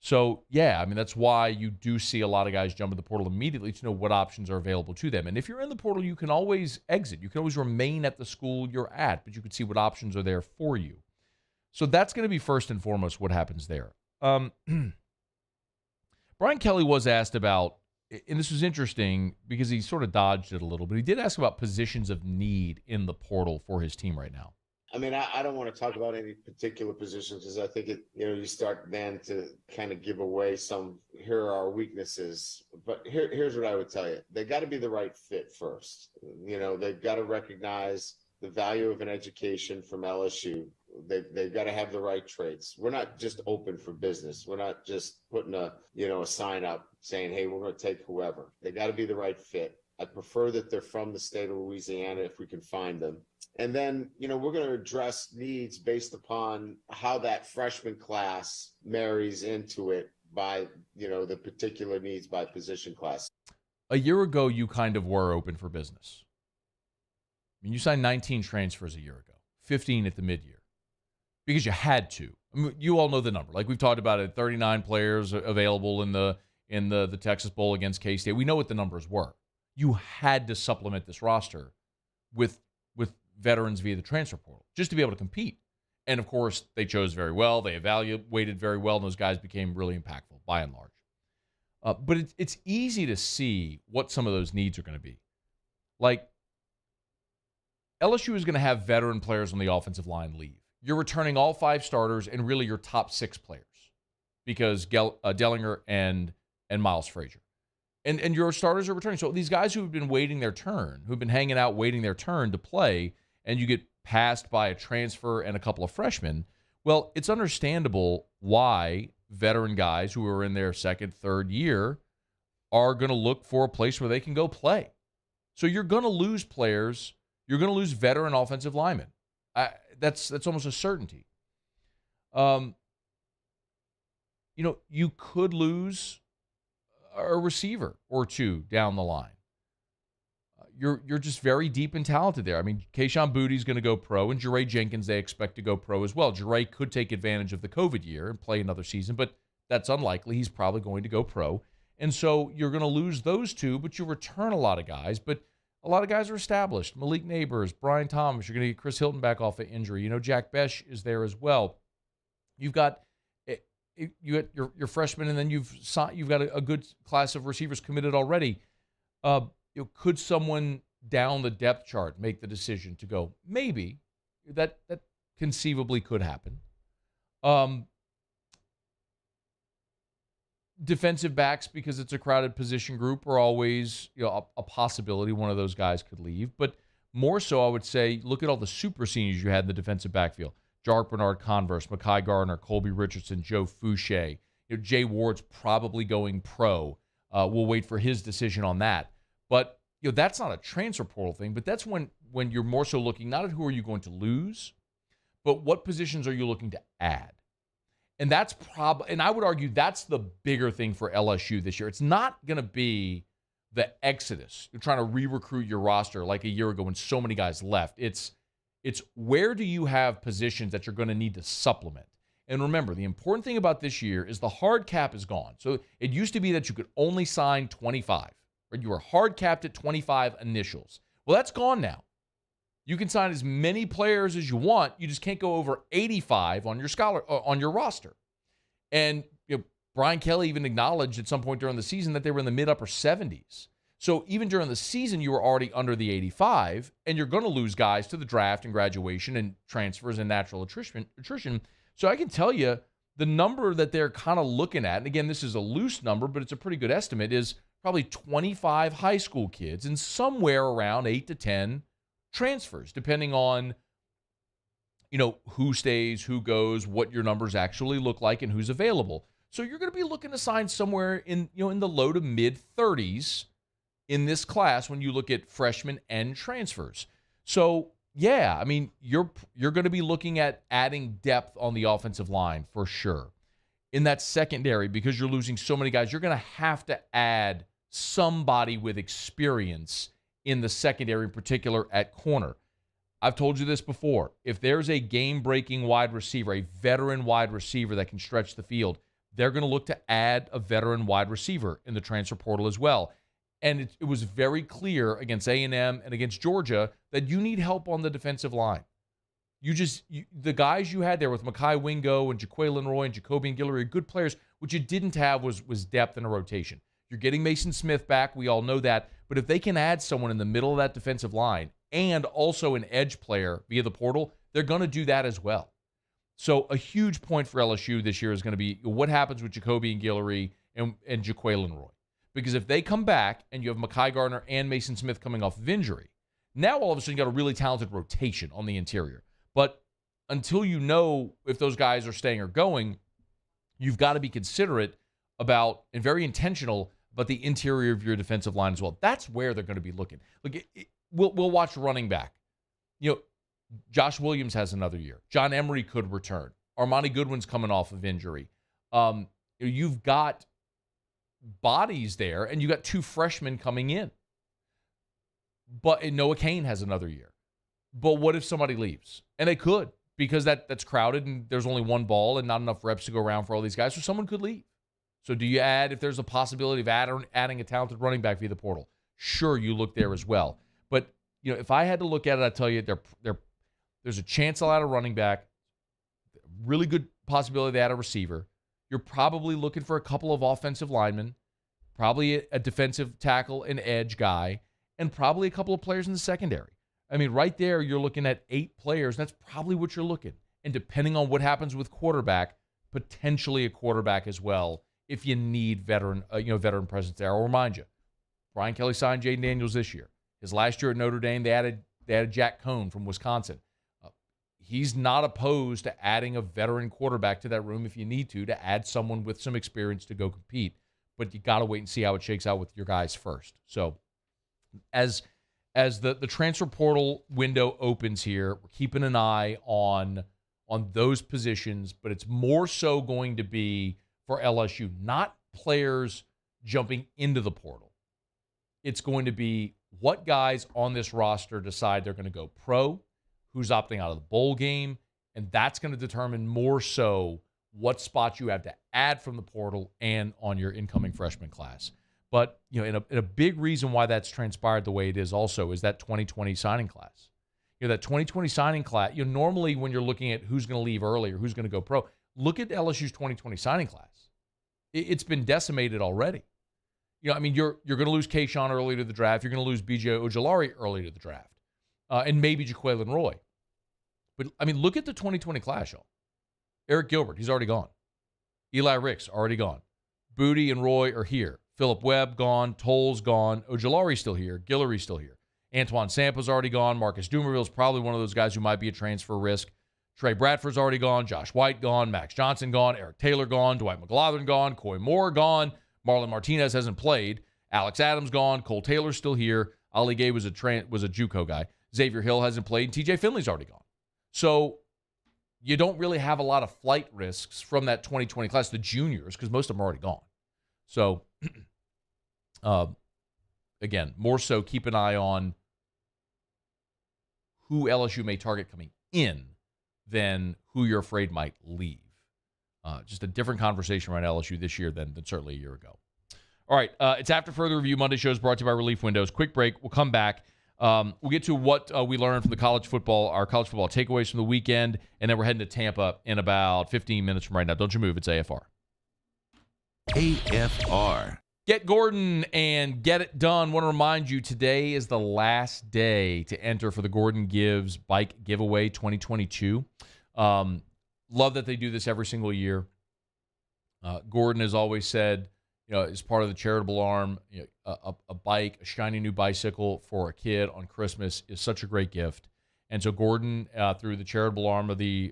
So, yeah, that's why you do see a lot of guys jump in the portal immediately to know what options are available to them. And if you're in the portal, you can always exit. You can always remain at the school you're at, but you can see what options are there for you. So that's going to be first and foremost what happens there. Brian Kelly was asked about, and this was interesting because he sort of dodged it a little, but he did ask about positions of need in the portal for his team right now. I mean, I don't want to talk about any particular positions because I think you start then to kind of give away here are our weaknesses. But here's what I would tell you. They got to be the right fit first. They've got to recognize the value of an education from LSU. They've got to have the right traits. We're not just open for business. We're not just putting a sign up saying, hey, we're going to take whoever. They got to be the right fit. I prefer that they're from the state of Louisiana if we can find them. And then, we're going to address needs based upon how that freshman class marries into it by, the particular needs by position class. A year ago, you kind of were open for business. I mean, you signed 19 transfers a year ago, 15 at the mid-year, because you had to. I mean, you all know the number. Like we've talked about it, 39 players available in the Texas Bowl against K-State. We know what the numbers were. You had to supplement this roster with veterans via the transfer portal just to be able to compete. And, of course, they chose very well. They evaluated very well, and those guys became really impactful by and large. But it's easy to see what some of those needs are going to be. Like, LSU is going to have veteran players on the offensive line leave. You're returning all 5 starters and really your top 6 players because Dellinger and Miles Frazier. And your starters are returning. So these guys who have been waiting their turn, who've been hanging out waiting their turn to play, and you get passed by a transfer and a couple of freshmen, well, it's understandable why veteran guys who are in their second, third year are going to look for a place where they can go play. So you're going to lose players. You're going to lose veteran offensive linemen. That's almost a certainty. You could lose a receiver or two down the line. You're just very deep and talented there. I mean, Kayshon Boutte's going to go pro, and Jeray Jenkins they expect to go pro as well. Jeray could take advantage of the COVID year and play another season, but that's unlikely. He's probably going to go pro. And so you're going to lose those two, but you return a lot of guys. But a lot of guys are established. Malik Neighbors, Brian Thomas. You're going to get Chris Hilton back off of injury. Jack Besh is there as well. You've got your freshmen, and then you've got a good class of receivers committed already. Could someone down the depth chart make the decision to go? Maybe. That conceivably could happen. Defensive backs, because it's a crowded position group, are always a possibility. One of those guys could leave. But more so, I would say, look at all the super seniors you had in the defensive backfield. Jark Bernard Converse, Mekhi Gardner, Colby Richardson, Joe Fouché. Jay Ward's probably going pro. We'll wait for his decision on that. But that's not a transfer portal thing, but that's when you're more so looking not at who are you going to lose, but what positions are you looking to add. And that's and I would argue that's the bigger thing for LSU this year. It's not going to be the exodus. You're trying to re-recruit your roster like a year ago when so many guys left. It's where do you have positions that you're going to need to supplement? And remember, the important thing about this year is the hard cap is gone. So it used to be that you could only sign 25. Right? You were hard capped at 25 initials. Well, that's gone now. You can sign as many players as you want. You just can't go over 85 on your roster. And Brian Kelly even acknowledged at some point during the season that they were in the mid-upper 70s. So even during the season, you were already under the 85, and you're going to lose guys to the draft and graduation and transfers and natural attrition. So I can tell you the number that they're kind of looking at, and again, this is a loose number, but it's a pretty good estimate, is probably 25 high school kids and somewhere around 8 to 10 transfers, depending on, who stays, who goes, what your numbers actually look like, and who's available. So you're going to be looking to sign somewhere in the low to mid 30s in this class when you look at freshmen and transfers. So yeah, I mean, you're going to be looking at adding depth on the offensive line for sure. In that secondary, because you're losing so many guys, you're going to have to add somebody with experience in the secondary, in particular at corner. I've told you this before. If there's a game-breaking wide receiver, a veteran wide receiver that can stretch the field, they're going to look to add a veteran wide receiver in the transfer portal as well. And it was very clear against A&M and against Georgia that you need help on the defensive line. The guys you had there with Mekhi Wingo and Jaquelin Roy and Jacobian Guillory are good players. What you didn't have was depth in a rotation. You're getting Mason Smith back. We all know that. But if they can add someone in the middle of that defensive line and also an edge player via the portal, they're going to do that as well. So a huge point for LSU this year is going to be what happens with Jacobian Guillory and Jaquelin Roy. Because if they come back and you have Mekhi Gardner and Mason Smith coming off of injury, now all of a sudden you got a really talented rotation on the interior. But until you know if those guys are staying or going, you've got to be considerate about and very intentional about the interior of your defensive line as well. That's where they're going to be looking. Look, we'll watch running back. Josh Williams has another year. John Emery could return. Armani Goodwin's coming off of injury. You've got bodies there, and you got 2 freshmen coming in. But Noah Cain has another year. But what if somebody leaves? And they could, because that's crowded and there's only one ball and not enough reps to go around for all these guys. So someone could leave. So do you add, if there's a possibility of adding a talented running back via the portal? Sure, you look there as well. But if I had to look at it, I'd tell you there's a chance they'll add a running back. Really good possibility they add a receiver. You're probably looking for a couple of offensive linemen, probably a defensive tackle, an edge guy, and probably a couple of players in the secondary. I mean, right there, you're looking at 8 players. And that's probably what you're looking. And depending on what happens with quarterback, potentially a quarterback as well, if you need veteran presence there. I'll remind you, Brian Kelly signed Jaden Daniels this year. His last year at Notre Dame, they added Jack Cohn from Wisconsin. He's not opposed to adding a veteran quarterback to that room if you need to add someone with some experience to go compete. But you got to wait and see how it shakes out with your guys first. So as the transfer portal window opens here, we're keeping an eye on those positions, but it's more so going to be for LSU, not players jumping into the portal. It's going to be what guys on this roster decide they're going to go pro, who's opting out of the bowl game, and that's going to determine more so what spots you have to add from the portal and on your incoming freshman class. But in a big reason why that's transpired the way it is also is that 2020 signing class. That 2020 signing class, normally when you're looking at who's going to leave early or who's going to go pro, look at LSU's 2020 signing class. It's been decimated already. You're going to lose Kayshawn early to the draft. You're going to lose B.J. Ojulari early to the draft. And maybe Jaquelin Roy. But, look at the 2020 class, y'all. Eric Gilbert, he's already gone. Eli Ricks, already gone. Booty and Roy are here. Philip Webb, gone. Toll's gone. Ojulari's still here. Guillory's still here. Antoine Sampa's already gone. Marcus Dumerville's probably one of those guys who might be a transfer risk. Trey Bradford's already gone. Josh White gone. Max Johnson gone. Eric Taylor gone. Dwight McLaughlin gone. Coy Moore gone. Marlon Martinez hasn't played. Alex Adams gone. Cole Taylor's still here. Ali Gay was a JUCO guy. Xavier Hill hasn't played. And TJ Finley's already gone. So you don't really have a lot of flight risks from that 2020 class, the juniors, because most of them are already gone. So, again, more so keep an eye on who LSU may target coming in than who you're afraid might leave. Just a different conversation around LSU this year than certainly a year ago. All right, it's After Further Review. Monday show is brought to you by Relief Windows. Quick break. We'll come back. We'll get to what we learned from the our college football takeaways from the weekend, and then we're heading to Tampa in about 15 minutes from right now. Don't you move. It's AFR. AFR. Get Gordon and get it done. Want to remind you, today is the last day to enter for the Gordon Gives Bike Giveaway 2022. Love that they do this every single year. Gordon has always said, as part of the charitable arm, a bike, a shiny new bicycle for a kid on Christmas is such a great gift. And so Gordon, through the charitable arm of the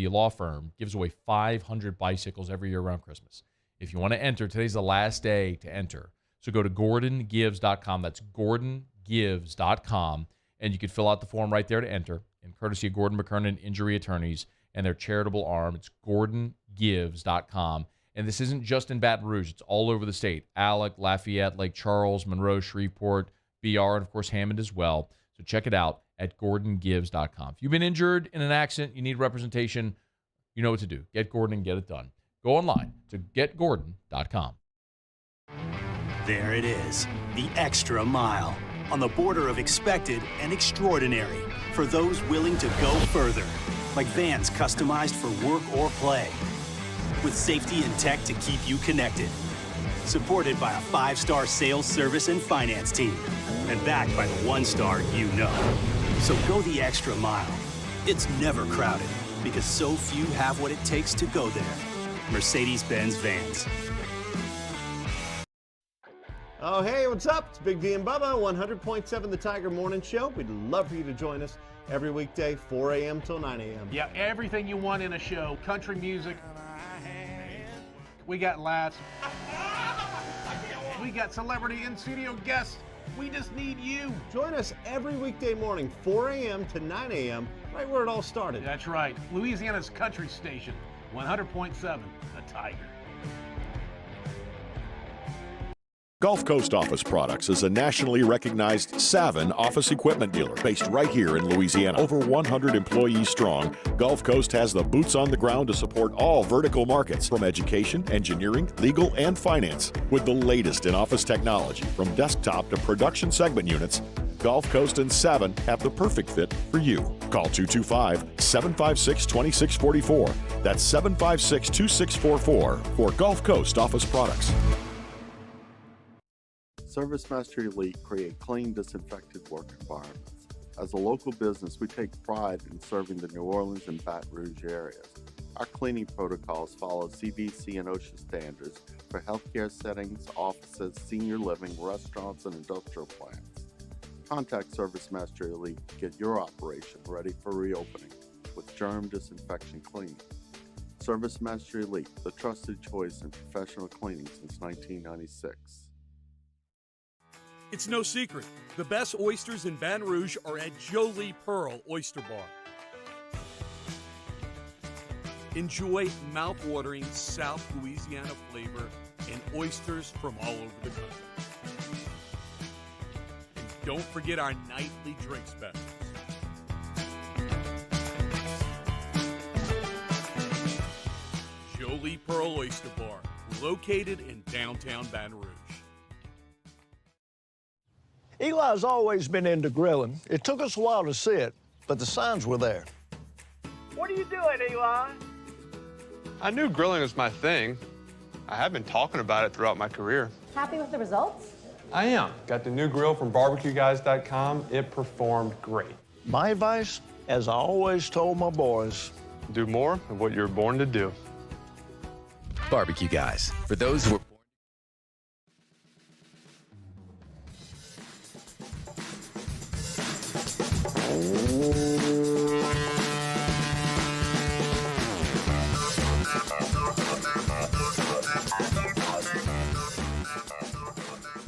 law firm, gives away 500 bicycles every year around Christmas. If you want to enter, today's the last day to enter. So go to GordonGives.com. That's GordonGives.com. And you can fill out the form right there to enter. And courtesy of Gordon McKernan Injury Attorneys and their charitable arm, it's GordonGives.com. And this isn't just in Baton Rouge. It's all over the state. Alec, Lafayette, Lake Charles, Monroe, Shreveport, BR, and, of course, Hammond as well. So check it out at GordonGives.com. If you've been injured in an accident, you need representation, you know what to do. Get Gordon and get it done. Go online to GetGordon.com. There it is, the extra mile. on the border of expected and extraordinary for those willing to go further, like vans customized for work or play, with safety and tech to keep you connected. Supported by a 5-star sales, service, and finance team, and backed by the 1-star you know. So go the extra mile. It's never crowded, because so few have what it takes to go there. Mercedes-Benz Vans. Oh, hey, what's up? It's Big D and Bubba, 100.7 The Tiger Morning Show. We'd love for you to join us every weekday, 4 a.m. till 9 a.m. Yeah, everything you want in a show. Country music. We got laughs. We got celebrity in-studio guests. We just need you. Join us every weekday morning, 4 a.m. to 9 a.m., right where it all started. That's right. Louisiana's country station, 100.7 The Tiger. Gulf Coast Office Products is a nationally recognized Savin office equipment dealer based right here in Louisiana. Over 100 employees strong, Gulf Coast has the boots on the ground to support all vertical markets, from education, engineering, legal, and finance. With the latest in office technology, from desktop to production segment units, Gulf Coast and Savin have the perfect fit for you. Call 225-756-2644. That's 756-2644 for Gulf Coast Office Products. ServiceMaster Elite create clean, disinfected work environments. As a local business, we take pride in serving the New Orleans and Baton Rouge areas. Our cleaning protocols follow CDC and OSHA standards for healthcare settings, offices, senior living, restaurants, and industrial plants. Contact ServiceMaster Elite to get your operation ready for reopening with germ disinfection cleaning. ServiceMaster Elite, the trusted choice in professional cleaning since 1996. It's no secret. The best oysters in Baton Rouge are at Jolie Pearl Oyster Bar. Enjoy mouth-watering South Louisiana flavor and oysters from all over the country. And don't forget our nightly drink specials. Jolie Pearl Oyster Bar, located in downtown Baton Rouge. Eli's always been into grilling. It took us a while to see it, but the signs were there. What are you doing, Eli? I knew grilling was my thing. I have been talking about it throughout my career. Happy with the results? I am. Got the new grill from barbecueguys.com. It performed great. My advice, as I always told my boys, do more of what you're born to do. Barbecue Guys, for those who are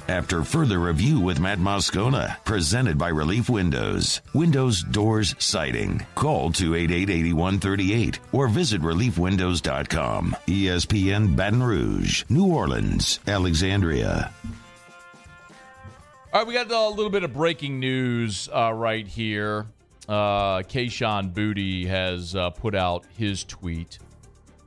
After further review with Matt Moscona, presented by Relief Windows. Windows, doors, siding. Call 288-8138 or visit reliefwindows.com. ESPN Baton Rouge, New Orleans, Alexandria. All right, we got a little bit of breaking news right here. Kayshon Boutte has put out his tweet.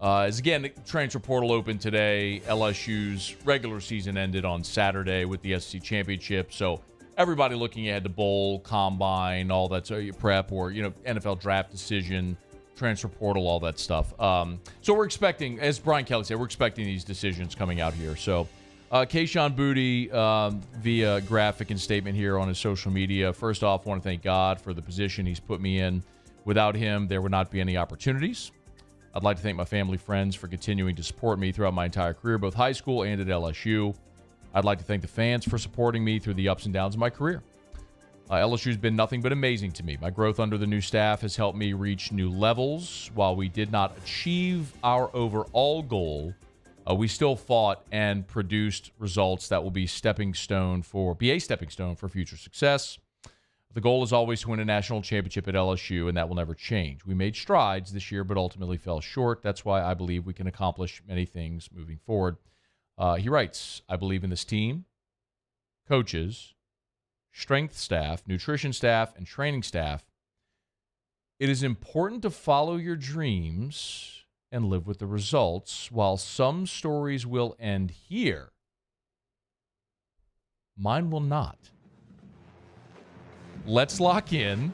As again, the transfer portal opened today. LSU's regular season ended on Saturday with the SEC championship. So everybody looking ahead to bowl, combine, all that, so prep, or NFL draft decision, transfer portal, all that stuff. So we're expecting, as Brian Kelly said, we're expecting these decisions coming out here. So Kayshon Boutte, via graphic and statement here on his social media. First off, I want to thank God for the position he's put me in. Without him, there would not be any opportunities. I'd like to thank my family, friends for continuing to support me throughout my entire career, both high school and at LSU. I'd like to thank the fans for supporting me through the ups and downs of my career. LSU's been nothing but amazing to me. My growth under the new staff has helped me reach new levels. While we did not achieve our overall goal, we still fought and produced results that will be a stepping stone for future success. The goal is always to win a national championship at LSU, and that will never change. We made strides this year, but ultimately fell short. That's why I believe we can accomplish many things moving forward. He writes, I believe in this team, coaches, strength staff, nutrition staff, and training staff. It is important to follow your dreams and live with the results. While some stories will end here, mine will not. let's lock in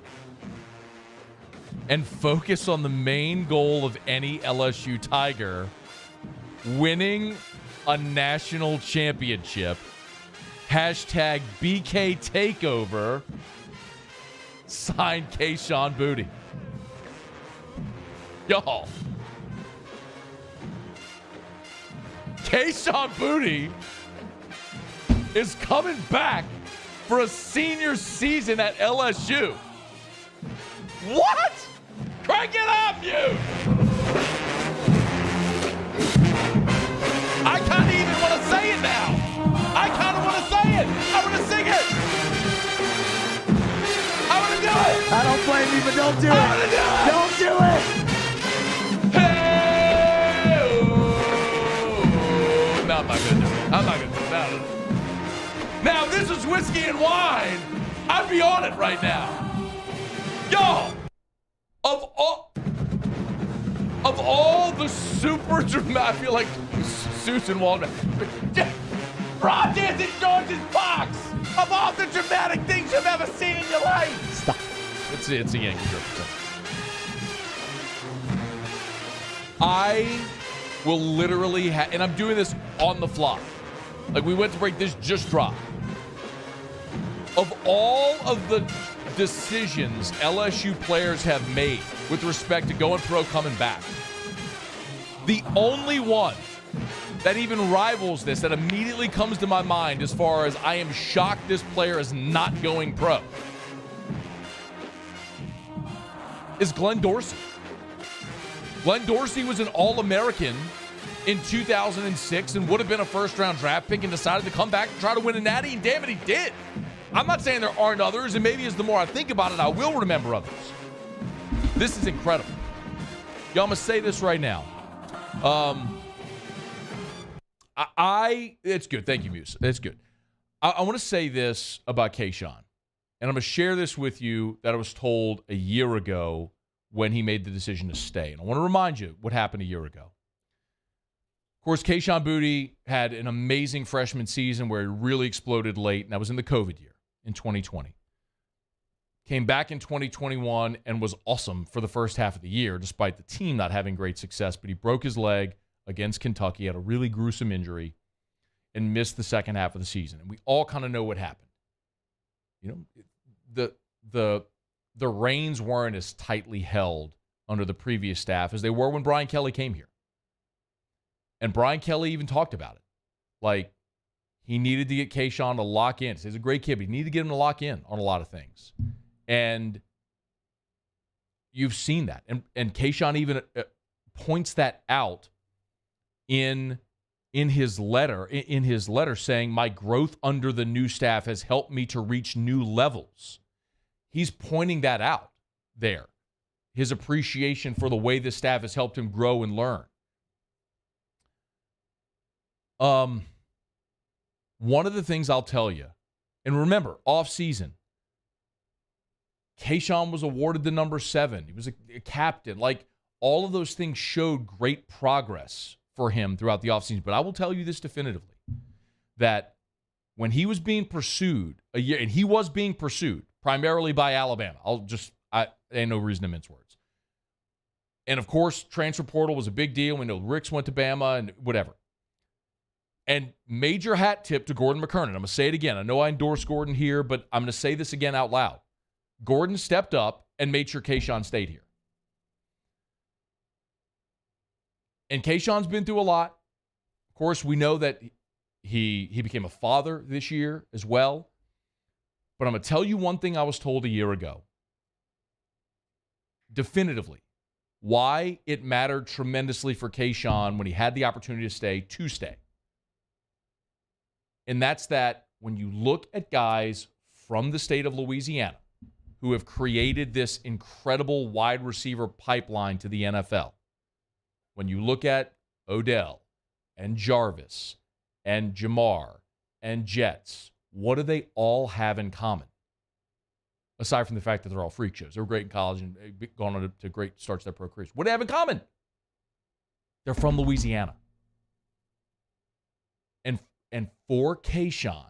and focus on the main goal of any LSU Tiger, winning a national championship. Hashtag BK Takeover. Signed Kayshon Boutte. Y'all. Kayshon Boutte is coming back for a senior season at LSU. What? Crank it up, you! I kind of even want to say it now. I kind of want to say it. I want to sing it. I want to do it. I don't blame you, but don't do it. I want to do it. Don't do it. Hey! No, I'm not going to do it. I'm not going to do it. No. Now, if this was whiskey and wine, I'd be on it right now. Y'all, of all the super dramatic, I feel like Susan Waldman. Broad dancing George's box of all the dramatic things you've ever seen in your life. Stop. It's a Yankee joke. I will literally and I'm doing this on the fly. Like, we went to break, this just dropped. Of all of the decisions LSU players have made with respect to going pro, coming back, the only one that even rivals this, that immediately comes to my mind as far as I am shocked this player is not going pro, is Glenn Dorsey. Glenn Dorsey was an All-American in 2006 and would have been a first-round draft pick and decided to come back and try to win a natty, and damn it, he did. I'm not saying there aren't others, and maybe as the more I think about it, I will remember others. This is incredible. Y'all, I'm going to say this right now. It's good. Thank you, Muse. It's good. I want to say this about Kayshon, and I'm going to share this with you that I was told a year ago when he made the decision to stay. And I want to remind you what happened a year ago. Of course, Kayshon Boutte had an amazing freshman season where he really exploded late, and that was in the COVID year in 2020. Came back in 2021 and was awesome for the first half of the year, despite the team not having great success. But he broke his leg against Kentucky, had a really gruesome injury, and missed the second half of the season. And we all kind of know what happened. You know, the reins weren't as tightly held under the previous staff as they were when Brian Kelly came here. And Brian Kelly even talked about it. Like, he needed to get Kayshon to lock in. He's a great kid, but he needed to get him to lock in on a lot of things. And you've seen that. And Kayshon even points that out in his letter saying, my growth under the new staff has helped me to reach new levels. He's pointing that out there. His appreciation for the way the staff has helped him grow and learn. One of the things I'll tell you, and remember, off season, Kayshon was awarded the number 7. He was a captain. Like, all of those things showed great progress for him throughout the offseason. But I will tell you this definitively, that when he was being pursued a year, and he was being pursued primarily by Alabama. Ain't no reason to mince words. And of course, transfer portal was a big deal. We know Ricks went to Bama and whatever. And major hat tip to Gordon McKernan. I'm going to say it again. I know I endorse Gordon here, but I'm going to say this again out loud. Gordon stepped up and made sure Kayshon stayed here. And Kayshon's been through a lot. Of course, we know that he became a father this year as well. But I'm going to tell you one thing I was told a year ago. Definitively, why it mattered tremendously for Kayshon when he had the opportunity to stay. And that's that when you look at guys from the state of Louisiana who have created this incredible wide receiver pipeline to the NFL, when you look at Odell and Jarvis and Jamar and Jets, what do they all have in common? Aside from the fact that they're all freak shows. They were great in college and gone on to great starts to their pro careers. What do they have in common? They're from Louisiana. And for Kayshon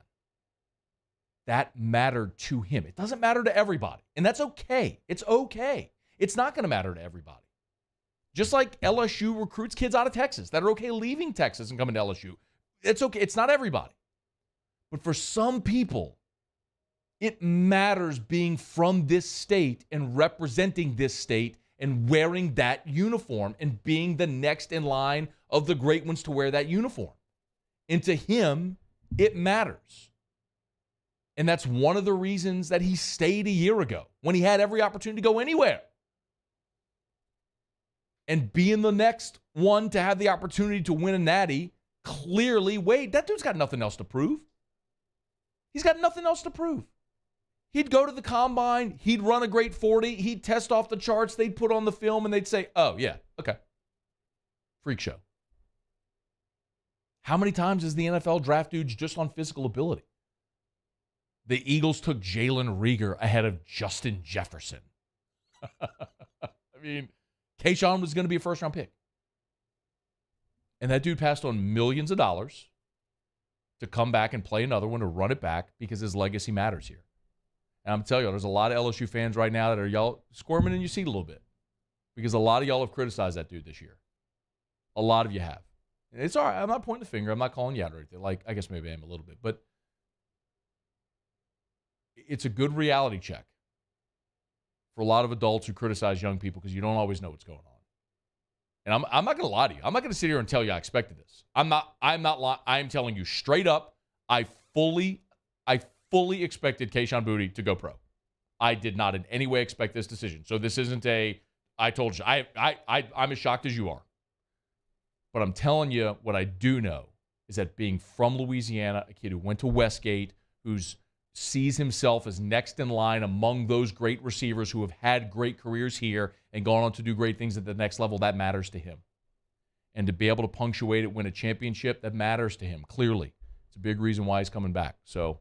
that mattered to him. It doesn't matter to everybody, and that's okay. It's okay. It's not going to matter to everybody. Just like LSU recruits kids out of Texas that are okay leaving Texas and coming to LSU. It's okay. It's not everybody. But for some people, it matters being from this state and representing this state and wearing that uniform and being the next in line of the great ones to wear that uniform. And to him, it matters. And that's one of the reasons that he stayed a year ago when he had every opportunity to go anywhere. And being the next one to have the opportunity to win a natty, clearly, Wade, that dude's got nothing else to prove. He's got nothing else to prove. He'd go to the combine, he'd run a great 40, he'd test off the charts, they'd put on the film, and they'd say, oh, yeah, okay. Freak show. How many times has the NFL draft dudes just on physical ability? The Eagles took Jalen Reagor ahead of Justin Jefferson. I mean, Keyshawn was going to be a first-round pick. And that dude passed on millions of dollars to come back and play another one, to run it back, because his legacy matters here. And I'm telling you, there's a lot of LSU fans right now that are y'all squirming in your seat a little bit, because a lot of y'all have criticized that dude this year. A lot of you have. And it's all right. I'm not pointing the finger. I'm not calling you out or anything. Like, I guess maybe I am a little bit. But it's a good reality check for a lot of adults who criticize young people, because you don't always know what's going on. And I'm not going to lie to you. I'm not going to sit here and tell you I expected this. I'm telling you straight up, I fully expected Keyshawn Boutte to go pro. I did not in any way expect this decision. So this isn't I told you. I'm as shocked as you are. But I'm telling you, what I do know is that being from Louisiana, a kid who went to Westgate, who sees himself as next in line among those great receivers who have had great careers here and gone on to do great things at the next level, that matters to him. And to be able to punctuate it, win a championship, that matters to him, clearly. It's a big reason why he's coming back. So,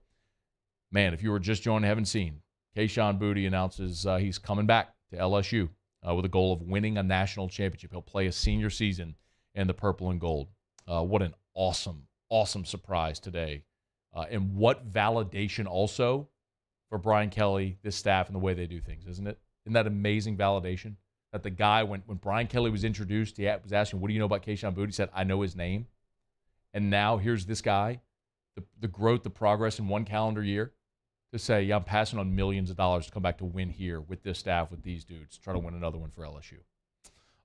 man, if you were just joining, haven't seen, Keyshawn Boutte announces he's coming back to LSU with a goal of winning a national championship. He'll play a senior season in the purple and gold. What an awesome, awesome surprise today. And what validation also for Brian Kelly, this staff, and the way they do things, isn't it? Isn't that amazing validation? That the guy, when Brian Kelly was introduced, he was asking, what do you know about Keyshawn Boutte? He said, I know his name. And now here's this guy, the growth, the progress in one calendar year, to say, yeah, I'm passing on millions of dollars to come back to win here with this staff, with these dudes, try to win another one for LSU.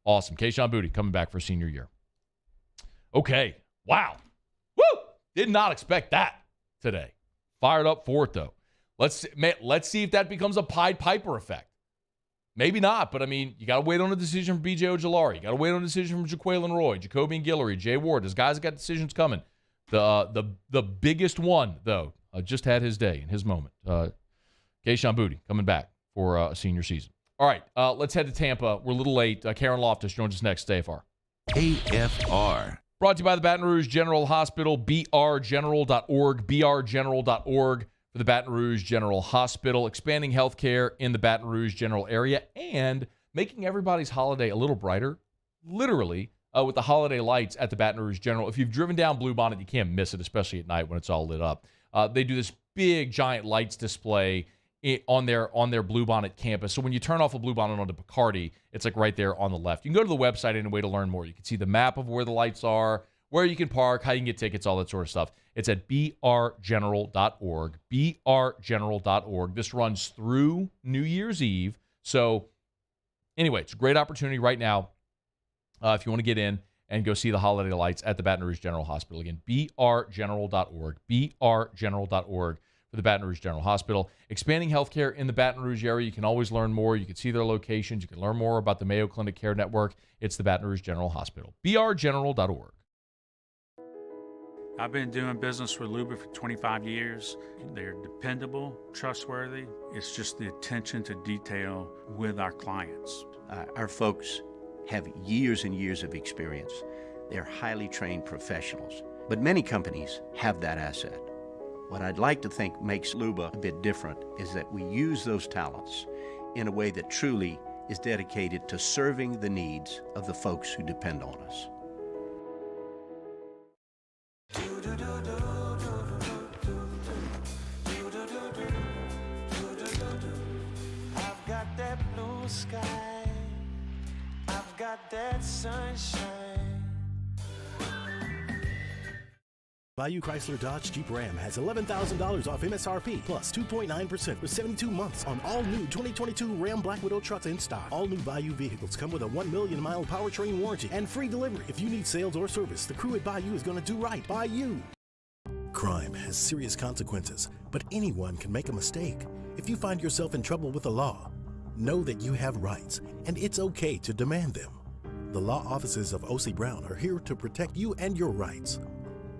Awesome. Keyshawn Boutte coming back for senior year. Okay. Wow. Woo! Did not expect that today. Fired up for it, though. Let's see if that becomes a Pied Piper effect. Maybe not, but I mean, you got to wait on a decision from B.J. Ojulari. You got to wait on a decision from Jaquelin Roy, Jacobian Guillory, Jay Ward. There's guys that got decisions coming. The biggest one, though, just had his day and his moment. Keyshawn Boutte coming back for a senior season. All right, let's head to Tampa. We're a little late. Karen Loftus joins us next. AFR. AFR. Brought to you by the Baton Rouge General Hospital, brgeneral.org, brgeneral.org for the Baton Rouge General Hospital, expanding healthcare in the Baton Rouge General area and making everybody's holiday a little brighter, literally, with the holiday lights at the Baton Rouge General. If you've driven down Bluebonnet, you can't miss it, especially at night when it's all lit up. They do this big, giant lights display on their Bluebonnet campus. So when you turn off a Bluebonnet onto Picardy, it's like right there on the left. You can go to the website anyway to learn more. You can see the map of where the lights are, where you can park, how you can get tickets, all that sort of stuff. It's at brgeneral.org, brgeneral.org. This runs through New Year's Eve. So anyway, it's a great opportunity right now if you want to get in and go see the holiday lights at the Baton Rouge General Hospital. Again, brgeneral.org, brgeneral.org for the Baton Rouge General Hospital. Expanding healthcare in the Baton Rouge area. You can always learn more. You can see their locations. You can learn more about the Mayo Clinic Care Network. It's the Baton Rouge General Hospital. brgeneral.org. I've been doing business with Luba for 25 years. They're dependable, trustworthy. It's just the attention to detail with our clients. Our folks have years and years of experience. They're highly trained professionals, but many companies have that asset. What I'd like to think makes Luba a bit different is that we use those talents in a way that truly is dedicated to serving the needs of the folks who depend on us. sky. I've got that sunshine. Bayou Chrysler Dodge Jeep Ram has $11,000 off MSRP plus 2.9% with 72 months on all new 2022 Ram Black Widow trucks in stock. All new Bayou vehicles come with a 1 million mile powertrain warranty and free delivery. If you need sales or service, the crew at Bayou is going to do right by you. Crime has serious consequences, but anyone can make a mistake. If you find yourself in trouble with the law, know that you have rights, and it's okay to demand them. The law offices of O.C. Brown are here to protect you and your rights.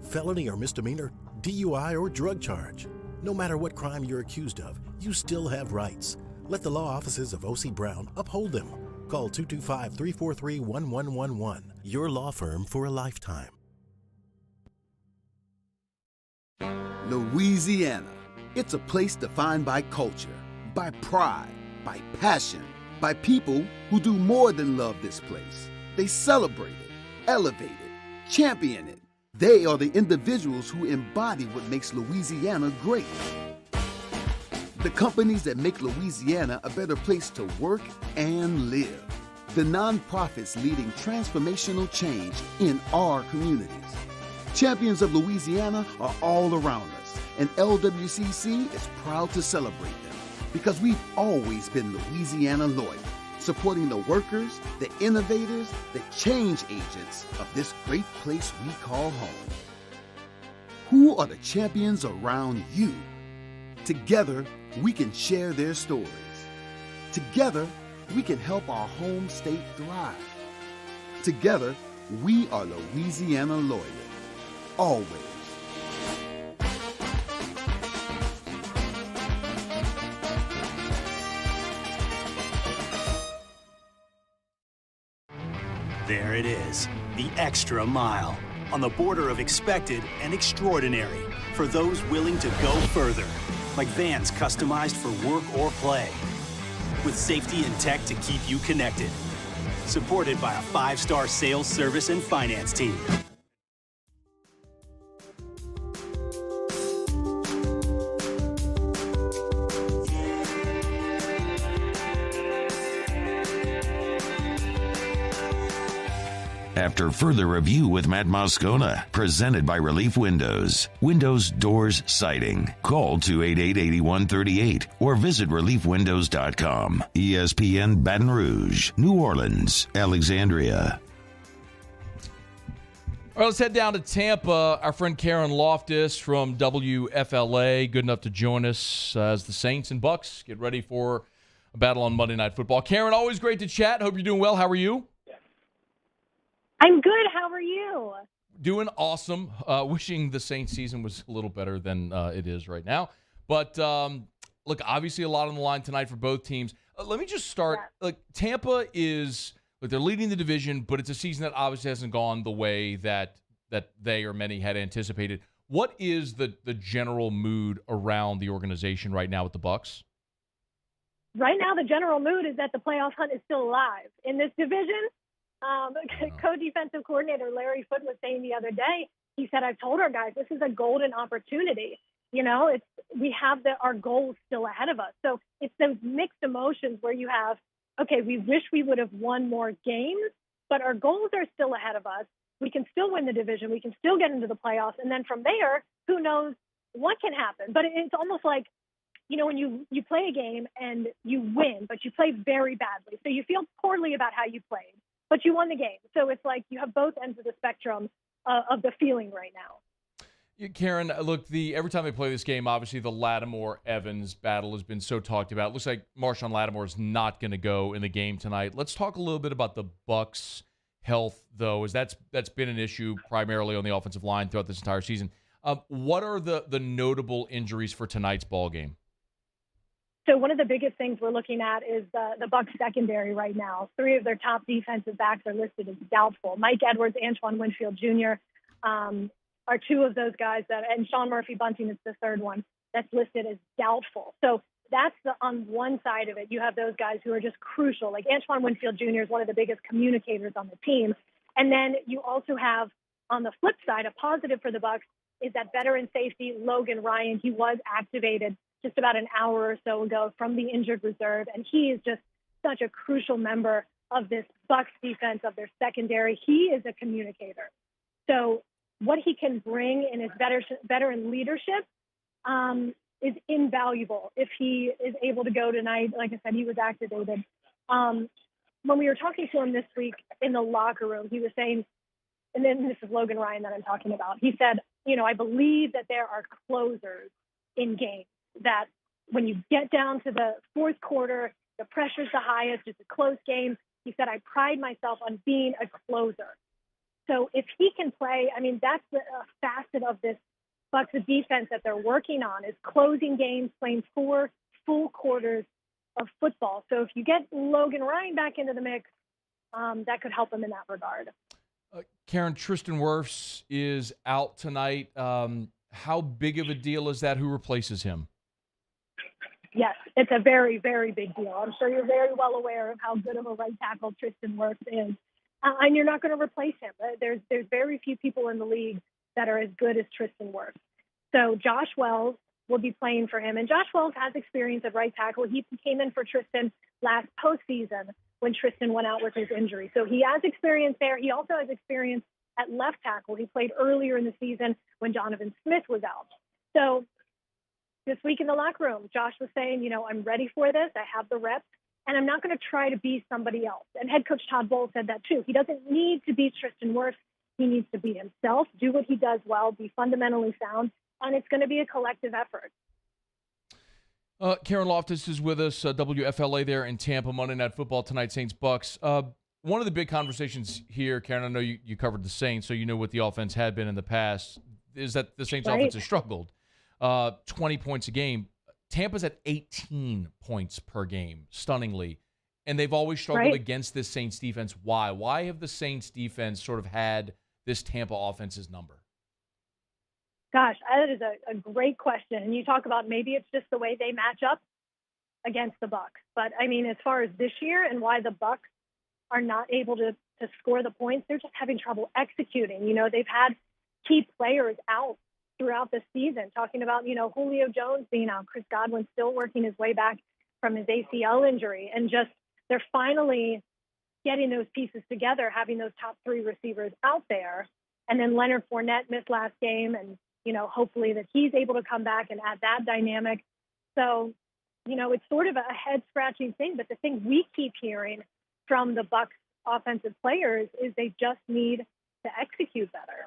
Felony or misdemeanor, DUI or drug charge. No matter what crime you're accused of, you still have rights. Let the law offices of O.C. Brown uphold them. Call 225-343-1111. Your law firm for a lifetime. Louisiana. It's a place defined by culture, by pride, by passion, by people who do more than love this place. They celebrate it, elevate it, champion it. They are the individuals who embody what makes Louisiana great. The companies that make Louisiana a better place to work and live. The nonprofits leading transformational change in our communities. Champions of Louisiana are all around us, and LWCC is proud to celebrate them because we've always been Louisiana loyal, supporting the workers, the innovators, the change agents of this great place we call home. Who are the champions around you? Together, we can share their stories. Together, we can help our home state thrive. Together, we are Louisiana loyal. Always. There it is, the extra mile, on the border of expected and extraordinary for those willing to go further, like vans customized for work or play, with safety and tech to keep you connected, supported by a 5-star sales, service, and finance team. After further review with Matt Moscona, presented by Relief Windows. Windows, doors, siding. Call 288-8138 or visit reliefwindows.com. ESPN Baton Rouge, New Orleans, Alexandria. All right, let's head down to Tampa. Our friend Karen Loftus from WFLA, good enough to join us as the Saints and Bucks get ready for a battle on Monday Night Football. Karen, always great to chat. Hope you're doing well. How are you? I'm good. How are you? Doing awesome. Wishing the Saints season was a little better than it is right now. But, look, obviously a lot on the line tonight for both teams. Let me just start. Yeah. Like, Tampa is – they're leading the division, but it's a season that obviously hasn't gone the way that they or many had anticipated. What is the general mood around the organization right now with the Bucs? Right now, the general mood is that the playoff hunt is still alive. In this division – co-defensive coordinator Larry Foote was saying the other day, he said, I've told our guys, this is a golden opportunity. You know, we have our goals still ahead of us. So it's those mixed emotions where you have, okay, we wish we would have won more games, but our goals are still ahead of us. We can still win the division. We can still get into the playoffs. And then from there, who knows what can happen. But it's almost like, you know, when you play a game and you win, but you play very badly. So you feel poorly about how you played. But you won the game. So it's like you have both ends of the spectrum of the feeling right now. Yeah, Karen, look, every time they play this game, obviously the Lattimore-Evans battle has been so talked about. It looks like Marshawn Lattimore is not going to go in the game tonight. Let's talk a little bit about the Bucs' health, though, as that's been an issue primarily on the offensive line throughout this entire season. What are the notable injuries for tonight's ball game? So one of the biggest things we're looking at is the Bucs secondary right now. 3 of their top defensive backs are listed as doubtful. Mike Edwards, Antoine Winfield Jr. Are 2 of those guys and Sean Murphy-Bunting is the 3rd one that's listed as doubtful. So that's on one side of it. You have those guys who are just crucial. Like Antoine Winfield Jr. is one of the biggest communicators on the team. And then you also have on the flip side, a positive for the Bucs is that veteran safety Logan Ryan. He was activated just about an hour or so ago from the injured reserve, and he is just such a crucial member of this Bucs defense, of their secondary. He is a communicator. So what he can bring in his veteran leadership is invaluable if he is able to go tonight. Like I said, he was activated. When we were talking to him this week in the locker room, he was saying, and then this is Logan Ryan that I'm talking about, he said, I believe that there are closers in games, that when you get down to the fourth quarter, the pressure's the highest, it's a close game. He said, I pride myself on being a closer. So if he can play, that's a facet of this Bucs defense that they're working on, is closing games, playing 4 full quarters of football. So if you get Logan Ryan back into the mix, that could help him in that regard. Karen, Tristan Wirfs is out tonight. How big of a deal is that? Who replaces him? Yes, it's a very, very big deal. I'm sure you're very well aware of how good of a right tackle Tristan Wirfs is. And you're not going to replace him. There's very few people in the league that are as good as Tristan Wirfs. So Josh Wells will be playing for him. And Josh Wells has experience at right tackle. He came in for Tristan last postseason when Tristan went out with his injury. So he has experience there. He also has experience at left tackle. He played earlier in the season when Donovan Smith was out. So this week in the locker room, Josh was saying, I'm ready for this. I have the reps, and I'm not going to try to be somebody else. And head coach Todd Bowles said that too. He doesn't need to be Tristan Wirfs. He needs to be himself, do what he does well, be fundamentally sound, and it's going to be a collective effort. Karen Loftus is with us, WFLA there in Tampa, Monday Night Football tonight, Saints-Bucks. One of the big conversations here, Karen, I know you covered the Saints, so you know what the offense had been in the past, is that the Saints offense has struggled. 20 points a game. Tampa's at 18 points per game, stunningly. And they've always struggled against this Saints defense. Why? Why have the Saints defense sort of had this Tampa offense's number? Gosh, that is a great question. And you talk about maybe it's just the way they match up against the Bucs. But, as far as this year and why the Bucs are not able to score the points, they're just having trouble executing. They've had key players out throughout the season, talking about, Julio Jones being out, Chris Godwin still working his way back from his ACL injury. And just they're finally getting those pieces together, having those top 3 receivers out there. And then Leonard Fournette missed last game, and hopefully that he's able to come back and add that dynamic. So, it's sort of a head-scratching thing, but the thing we keep hearing from the Bucs offensive players is they just need to execute better.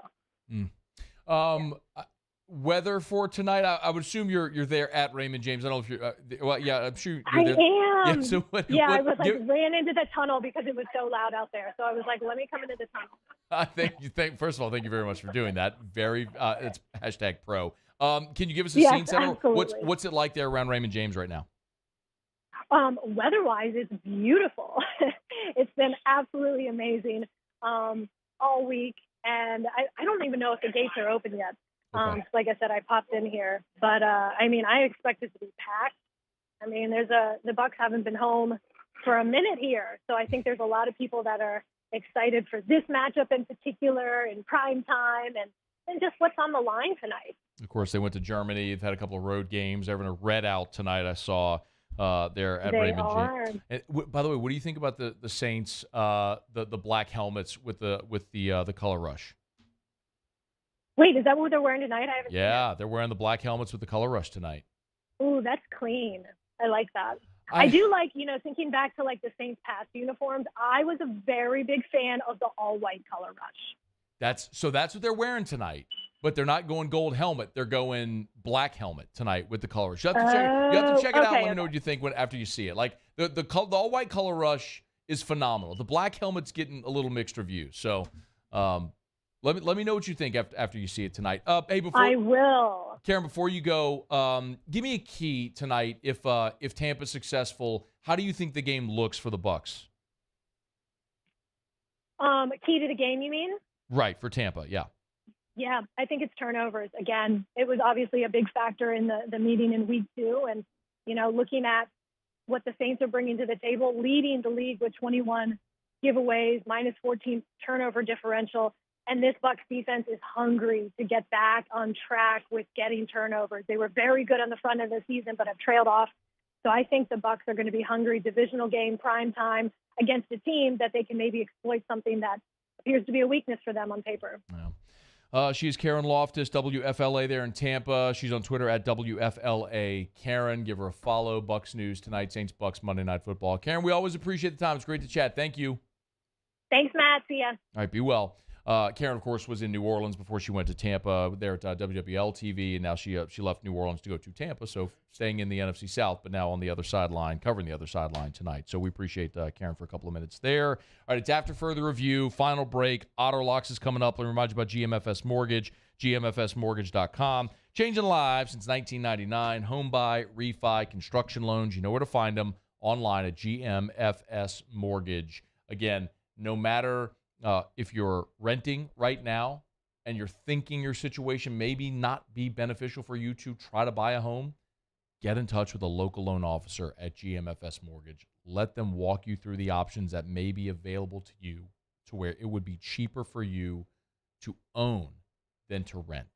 Weather for tonight, I would assume you're there at Raymond James. I don't know if you're, I'm sure you're I there. am. Yeah, so what, I was ran into the tunnel because it was so loud out there. So I was like, let me come into the tunnel. First of all, thank you very much for doing that. Very, it's #pro. Can you give us a scene center? What's it like there around Raymond James right now? Weather-wise, it's beautiful. It's been absolutely amazing all week. And I don't even know if the gates are open yet. Like I said, I popped in here. But, I expect it to be packed. The Bucs haven't been home for a minute here. So I think there's a lot of people that are excited for this matchup in particular, in prime time, and just what's on the line tonight. Of course, they went to Germany. They've had a couple of road games. They're having a red out tonight, I saw. There at Raymond James. And by the way, what do you think about the Saints, the black helmets with the color rush? Wait, is that what they're wearing tonight? I haven't seen it. They're wearing the black helmets with the color rush tonight. Ooh, that's clean. I like that. I do like, thinking back to like the Saints past uniforms, I was a very big fan of the all white color rush. That's what they're wearing tonight. But they're not going gold helmet. They're going black helmet tonight with the color rush. You have to check it out. Let me know what you think after you see it. Like the all-white color rush is phenomenal. The black helmet's getting a little mixed reviews. So let me know what you think after you see it tonight. Hey, I will. Karen, before you go, give me a key tonight. If Tampa's successful, how do you think the game looks for the Bucs? Key to the game, you mean? Right, for Tampa, yeah. Yeah, I think it's turnovers. Again, it was obviously a big factor in the meeting in week 2. And, looking at what the Saints are bringing to the table, leading the league with 21 giveaways, minus 14 turnover differential. And this Bucs defense is hungry to get back on track with getting turnovers. They were very good on the front of the season, but have trailed off So I think the Bucs are going to be hungry, divisional game, prime time, against a team that they can maybe exploit something that appears to be a weakness for them on paper. She's Karen Loftus, WFLA there in Tampa. She's on Twitter at WFLA Karen. Give her a follow. Bucs News tonight, Saints Bucs Monday Night Football. Karen, we always appreciate the time. It's great to chat. Thank you. Thanks, Matt. See ya. All right, be well. Karen, of course, was in New Orleans before she went to Tampa there at WWL TV, and now she left New Orleans to go to Tampa, so staying in the NFC South, but now on the other sideline, covering the other sideline tonight. So we appreciate Karen for a couple of minutes there. All right, it's after further review, final break. Auto Locks is coming up. Let me remind you about GMFS Mortgage, gmfsmortgage.com. Changing lives since 1999. Home buy, refi, construction loans. You know where to find them online at GMFS Mortgage. Again, no matter if you're renting right now and you're thinking your situation maybe not be beneficial for you to try to buy a home, get in touch with a local loan officer at GMFS Mortgage. Let them walk you through the options that may be available to you to where it would be cheaper for you to own than to rent.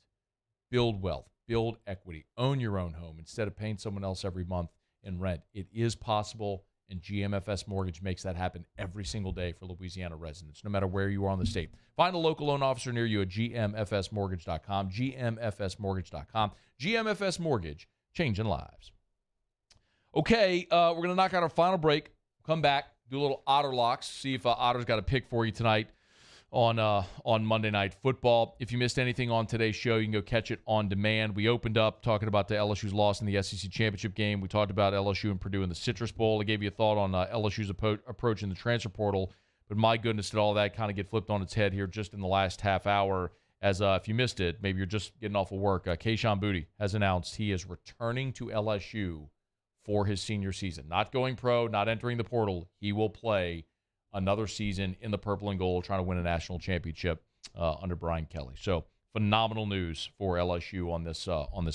Build wealth, build equity, own your own home instead of paying someone else every month in rent. It is possible. And GMFS Mortgage makes that happen every single day for Louisiana residents, no matter where you are in the state. Find a local loan officer near you at gmfsmortgage.com, gmfsmortgage.com. GMFS Mortgage, changing lives. Okay, we're going to knock out our final break, come back, do a little Otter Locks, see if Otter's got a pick for you tonight on Monday Night Football. If you missed anything on today's show, you can go catch it on demand. We opened up talking about the LSU's loss in the SEC Championship game. We talked about LSU and Purdue in the Citrus Bowl. I gave you a thought on LSU's approach in the transfer portal. But my goodness, did all that kind of get flipped on its head here just in the last half hour. As if you missed it, maybe you're just getting off of work. Kayshon Boutte has announced he is returning to LSU for his senior season. Not going pro, not entering the portal. He will play another season in the purple and gold, trying to win a national championship under Brian Kelly. So phenomenal news for LSU on this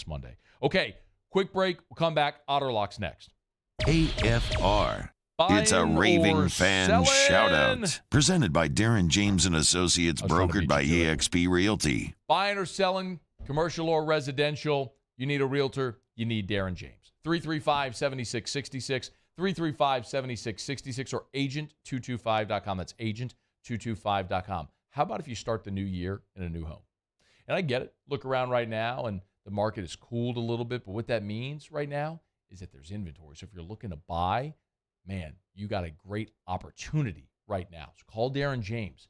Monday. Okay, quick break. We'll come back. Otter Locks next. AFR. It's a raving fan shout-out. Presented by Darren James and Associates, brokered by eXp Realty. Buying or selling, commercial or residential, you need a realtor, you need Darren James. 335-7666. 335-7666 or agent225.com. That's agent225.com. How about if you start the new year in a new home? And I get it. Look around right now, and the market has cooled a little bit. But what that means right now is that there's inventory. So if you're looking to buy, man, you got a great opportunity right now. So call Darren James.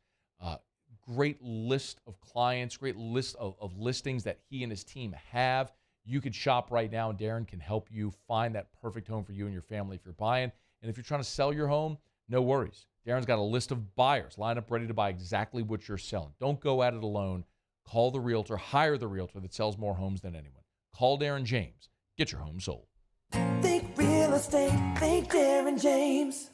Great list of clients, great list of listings that he and his team have. You could shop right now, and Darren can help you find that perfect home for you and your family if you're buying. And if you're trying to sell your home, no worries. Darren's got a list of buyers lined up ready to buy exactly what you're selling. Don't go at it alone. Call the realtor. Hire the realtor that sells more homes than anyone. Call Darren James. Get your home sold. Think real estate, think Darren James.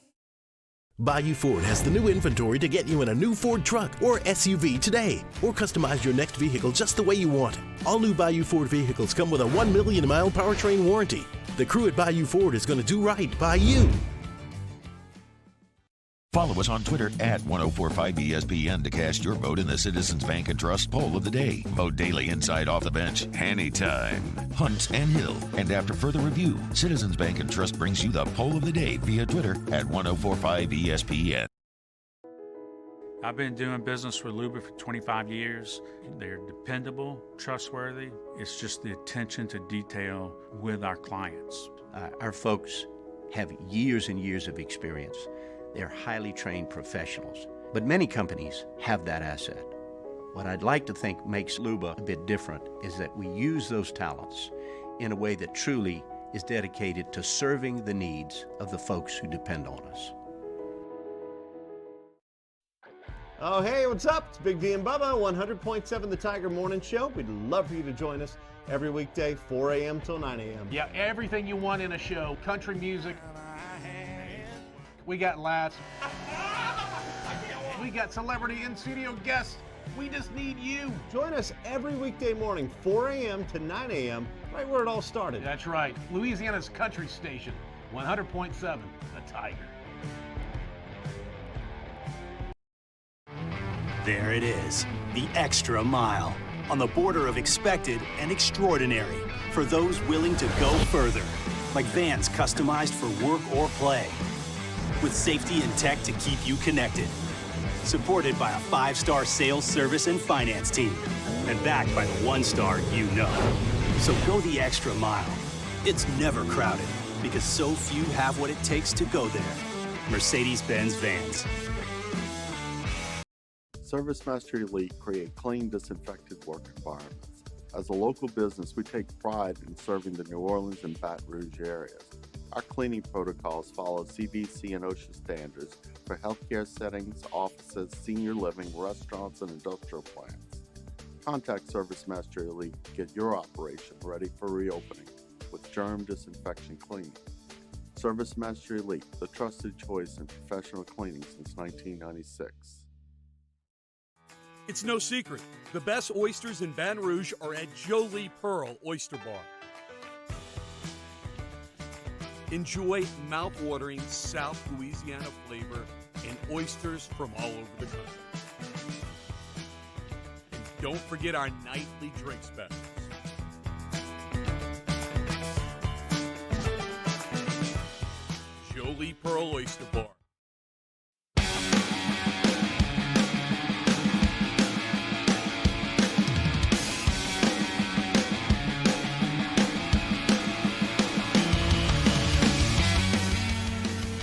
Bayou Ford has the new inventory to get you in a new Ford truck or SUV today, or customize your next vehicle just the way you want it. All new Bayou Ford vehicles come with a 1 million mile powertrain warranty. The crew at Bayou Ford is going to do right by you. Follow us on Twitter at 1045ESPN to cast your vote in the Citizens Bank and Trust poll of the day. Vote daily inside Off the Bench, anytime. Hunt and Hill. And after further review, Citizens Bank and Trust brings you the poll of the day via Twitter at 1045ESPN. I've been doing business with Luba for 25 years. They're dependable, trustworthy. It's just the attention to detail with our clients. Our folks have years and years of experience. They're highly trained professionals, but many companies have that asset. What I'd like to think makes Luba a bit different is that we use those talents in a way that truly is dedicated to serving the needs of the folks who depend on us. Oh, hey, what's up? It's Big D and Bubba, 100.7 The Tiger Morning Show. We'd love for you to join us every weekday, 4 a.m. till 9 a.m. Yeah, everything you want in a show. Country music. We got laughs. We got celebrity in-studio guests. We just need you. Join us every weekday morning, 4 a.m. to 9 a.m., right where it all started. That's right. Louisiana's country station, 100.7 The Tiger. There it is, the extra mile, on the border of expected and extraordinary, for those willing to go further. like vans customized for work or play. With safety and tech to keep you connected. Supported by a 5-star sales, service, and finance team. And backed by the 1-star you know. So go the extra mile. It's never crowded because so few have what it takes to go there. Mercedes-Benz Vans. ServiceMaster Elite create clean, disinfected work environments. As a local business, we take pride in serving the New Orleans and Baton Rouge areas. Our cleaning protocols follow CDC and OSHA standards for healthcare settings, offices, senior living, restaurants, and industrial plants. Contact ServiceMaster Elite to get your operation ready for reopening with germ disinfection cleaning. ServiceMaster Elite, the trusted choice in professional cleaning since 1996. It's no secret. The best oysters in Baton Rouge are at Jolie Pearl Oyster Bar. Enjoy mouth-watering South Louisiana flavor and oysters from all over the country. And don't forget our nightly drink specials. Jolie Pearl Oyster Bar.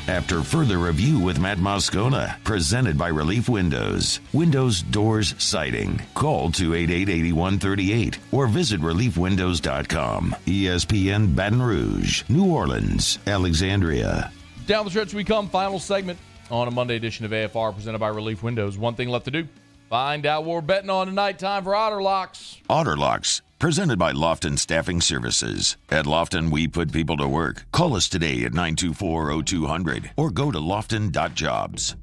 After further review with Matt Moscona, presented by Relief Windows. Windows, doors, siding. Call 288-8138 or visit reliefwindows.com. ESPN Baton Rouge, New Orleans, Alexandria. Down the stretch we come. Final segment on a Monday edition of AFR presented by Relief Windows. One thing left to do. Find out what we're betting on tonight. Time for Otter Locks. Otter Locks, presented by Lofton Staffing Services. At Lofton, we put people to work. Call us today at 924-0200 or go to lofton.jobs.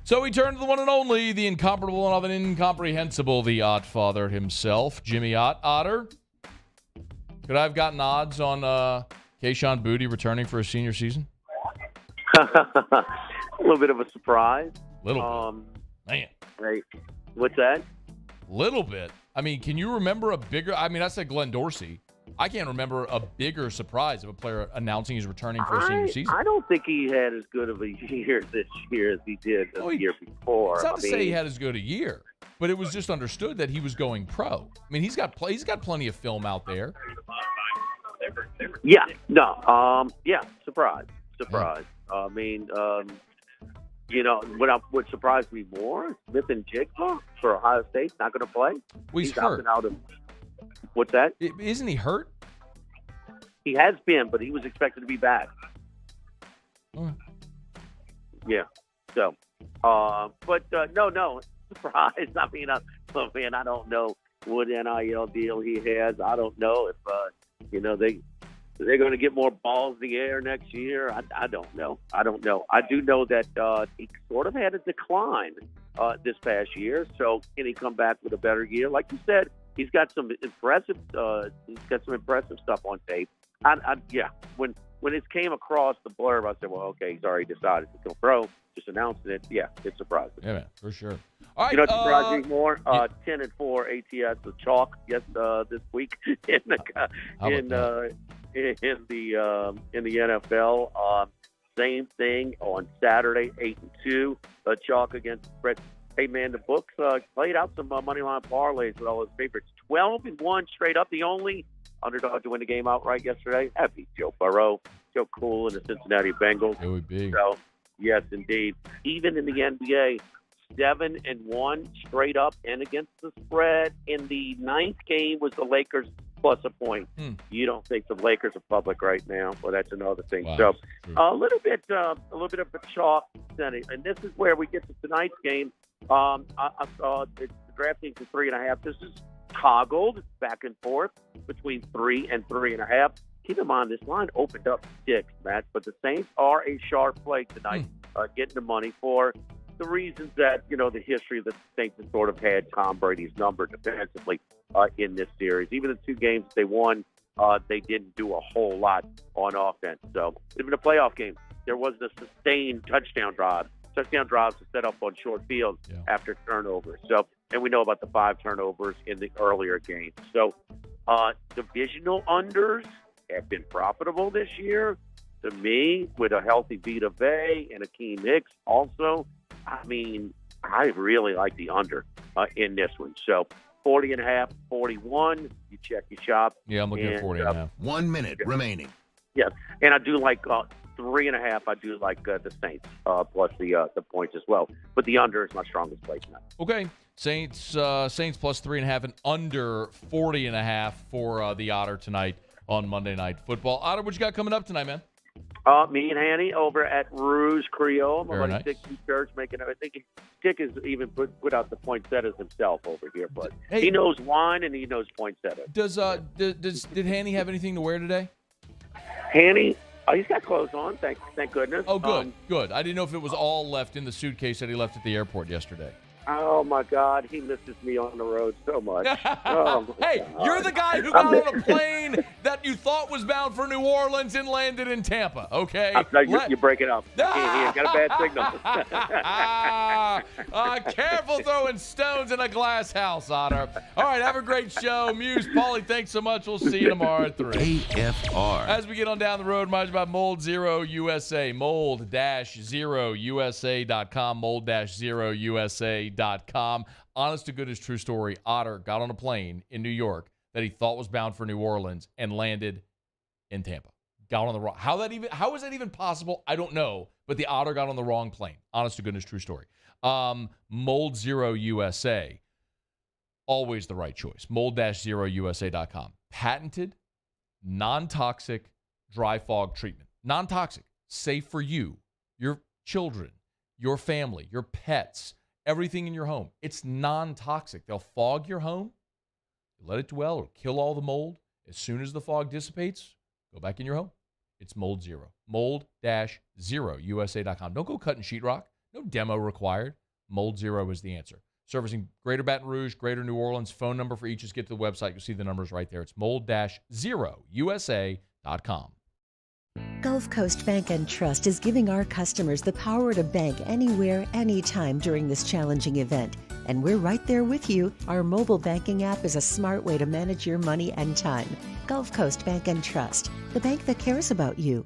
So we turn to the one and only, the incomparable and often incomprehensible, the Ott Father himself, Jimmy Ott. Otter, could I have gotten odds on Kayshon Boutte returning for a senior season? A little bit of a surprise. Man. Right. What's that? Little bit. I mean, can you remember a bigger... I mean, I said Glenn Dorsey. I can't remember a bigger surprise of a player announcing he's returning for a senior season. I don't think he had as good of a year this year as he did the year before. It's not to say he had as good a year, but it was just understood that he was going pro. I mean, he's got plenty of film out there. Yeah. No. Yeah. Surprise. Yeah. I mean, you know, what surprised me more, Smith and Jigsaw for Ohio State not going to play. Well, he's hurt. What's that? Isn't he hurt? He has been, but he was expected to be back. Yeah. So, no surprise. I mean, I don't know what NIL deal he has. I don't know if they're going to get more balls in the air next year. I don't know. I do know that he sort of had a decline this past year. So can he come back with a better year? Like you said, he's got some impressive. Stuff on tape. When it came across the blurb, I said, "Well, okay, he's already decided to go pro." Just announcing it, yeah, it's surprising. Yeah, man, for sure. All right, you know what surprised me more? 10-4 ATS with chalk. Yes, this week in the NFL. Same thing on Saturday, 8-2. Chalk against the spread. Hey man, the books played out some money line parlays with all his favorites. 12-1 straight up. The only underdog to win the game outright yesterday. That'd be Joe Burrow, Joe Cool, and the Cincinnati Bengals. It would be. So yes, indeed. Even in the NBA, 7-1 straight up and against the spread. In the ninth game was the Lakers plus a point. You don't think the Lakers are public right now? Well, that's another thing. Wow. So a little bit of a chalk percentage, and this is where we get to tonight's game. I saw the DraftKings is 3.5. This is toggled back and forth between 3 and 3.5. Keep in mind, this line opened up 6, Matt, but the Saints are a sharp play tonight, getting the money for the reasons that, the history that the Saints have sort of had Tom Brady's number defensively in this series. Even the 2 games they won, they didn't do a whole lot on offense. So even a playoff game, there was a sustained touchdown drives to set up on short fields after turnovers. So, and we know about the 5 turnovers in the earlier games. So divisional unders, have been profitable this year. To me, with a healthy Vita Vea and Akeem Hicks also, I mean, I really like the under in this one. So 40.5, 41, you check your shop. Yeah, I'm looking at 40.5. 1 minute remaining. Yeah, and I do like 3.5. I do like the Saints plus the points as well. But the under is my strongest play tonight. Okay, Saints plus 3.5 and under 40.5 for the Otter tonight on Monday Night Football. Otter, what you got coming up tonight, man? Me and Hanny over at Rouge Creole. My buddy nice. Dick Church making. I think Dick has even put out the poinsettias himself over here, but Hey. he knows wine and he knows poinsettias. Did Hanny have anything to wear today? Hanny, he's got clothes on. Thank goodness. Oh, good, good. I didn't know if it was all left in the suitcase that he left at the airport yesterday. Oh my God, he misses me on the road so much. Oh, hey, God. you're the guy who got on a plane that you thought was bound for New Orleans and landed in Tampa. Okay, You're breaking up. He got a bad signal. Careful throwing stones in a glass house, Otter. All right, have a great show. Muse, Paulie, thanks so much. We'll see you tomorrow at 3. AFR. As we get on down the road, reminds me about Mold Zero USA. Mold-0USA.com. Mold-0USA.com. Honest to goodness, true story. Otter got on a plane in New York that he thought was bound for New Orleans and landed in Tampa. Got on the wrong. How is that even possible? I don't know. But the Otter got on the wrong plane. Honest to goodness, true story. Mold Zero USA. Always the right choice. Mold-0USA.com. Patented, non-toxic dry fog treatment. Non-toxic. Safe for you, your children, your family, your pets, everything in your home. It's non-toxic. They'll fog your home. Let it dwell or kill all the mold. As soon as the fog dissipates, go back in your home. It's Mold Zero. Mold-0USA.com. Don't go cutting sheetrock. No demo required. Mold Zero is the answer. Servicing Greater Baton Rouge, Greater New Orleans. Phone number for each. Just get to the website. You'll see the numbers right there. It's Mold-0USA.com. Gulf Coast Bank and Trust is giving our customers the power to bank anywhere, anytime during this challenging event. And we're right there with you. Our mobile banking app is a smart way to manage your money and time. Gulf Coast Bank and Trust, the bank that cares about you.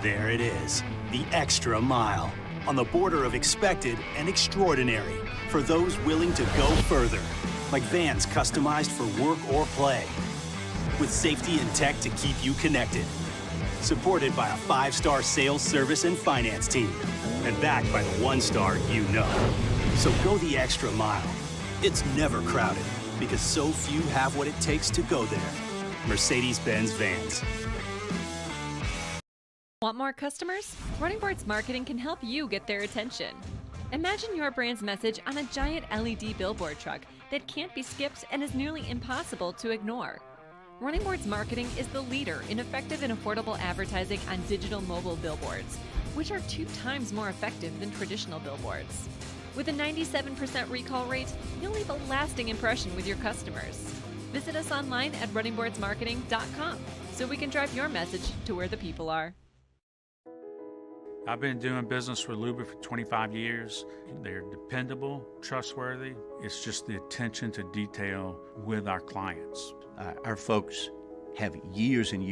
There it is, the extra mile. On the border of expected and extraordinary. For those willing to go further. Like vans customized for work or play. With safety and tech to keep you connected. Supported by a 5-star sales, service, and finance team. And backed by the 1-star you know. So go the extra mile. It's never crowded because so few have what it takes to go there. Mercedes-Benz Vans. Want more customers? Running Boards Marketing can help you get their attention. Imagine your brand's message on a giant LED billboard truck that can't be skipped and is nearly impossible to ignore. Running Boards Marketing is the leader in effective and affordable advertising on digital mobile billboards, which are 2 times more effective than traditional billboards. With a 97% recall rate, you'll leave a lasting impression with your customers. Visit us online at runningboardsmarketing.com so we can drive your message to where the people are. I've been doing business with Luba for 25 years. They're dependable, trustworthy. It's just the attention to detail with our clients. Our folks have years and years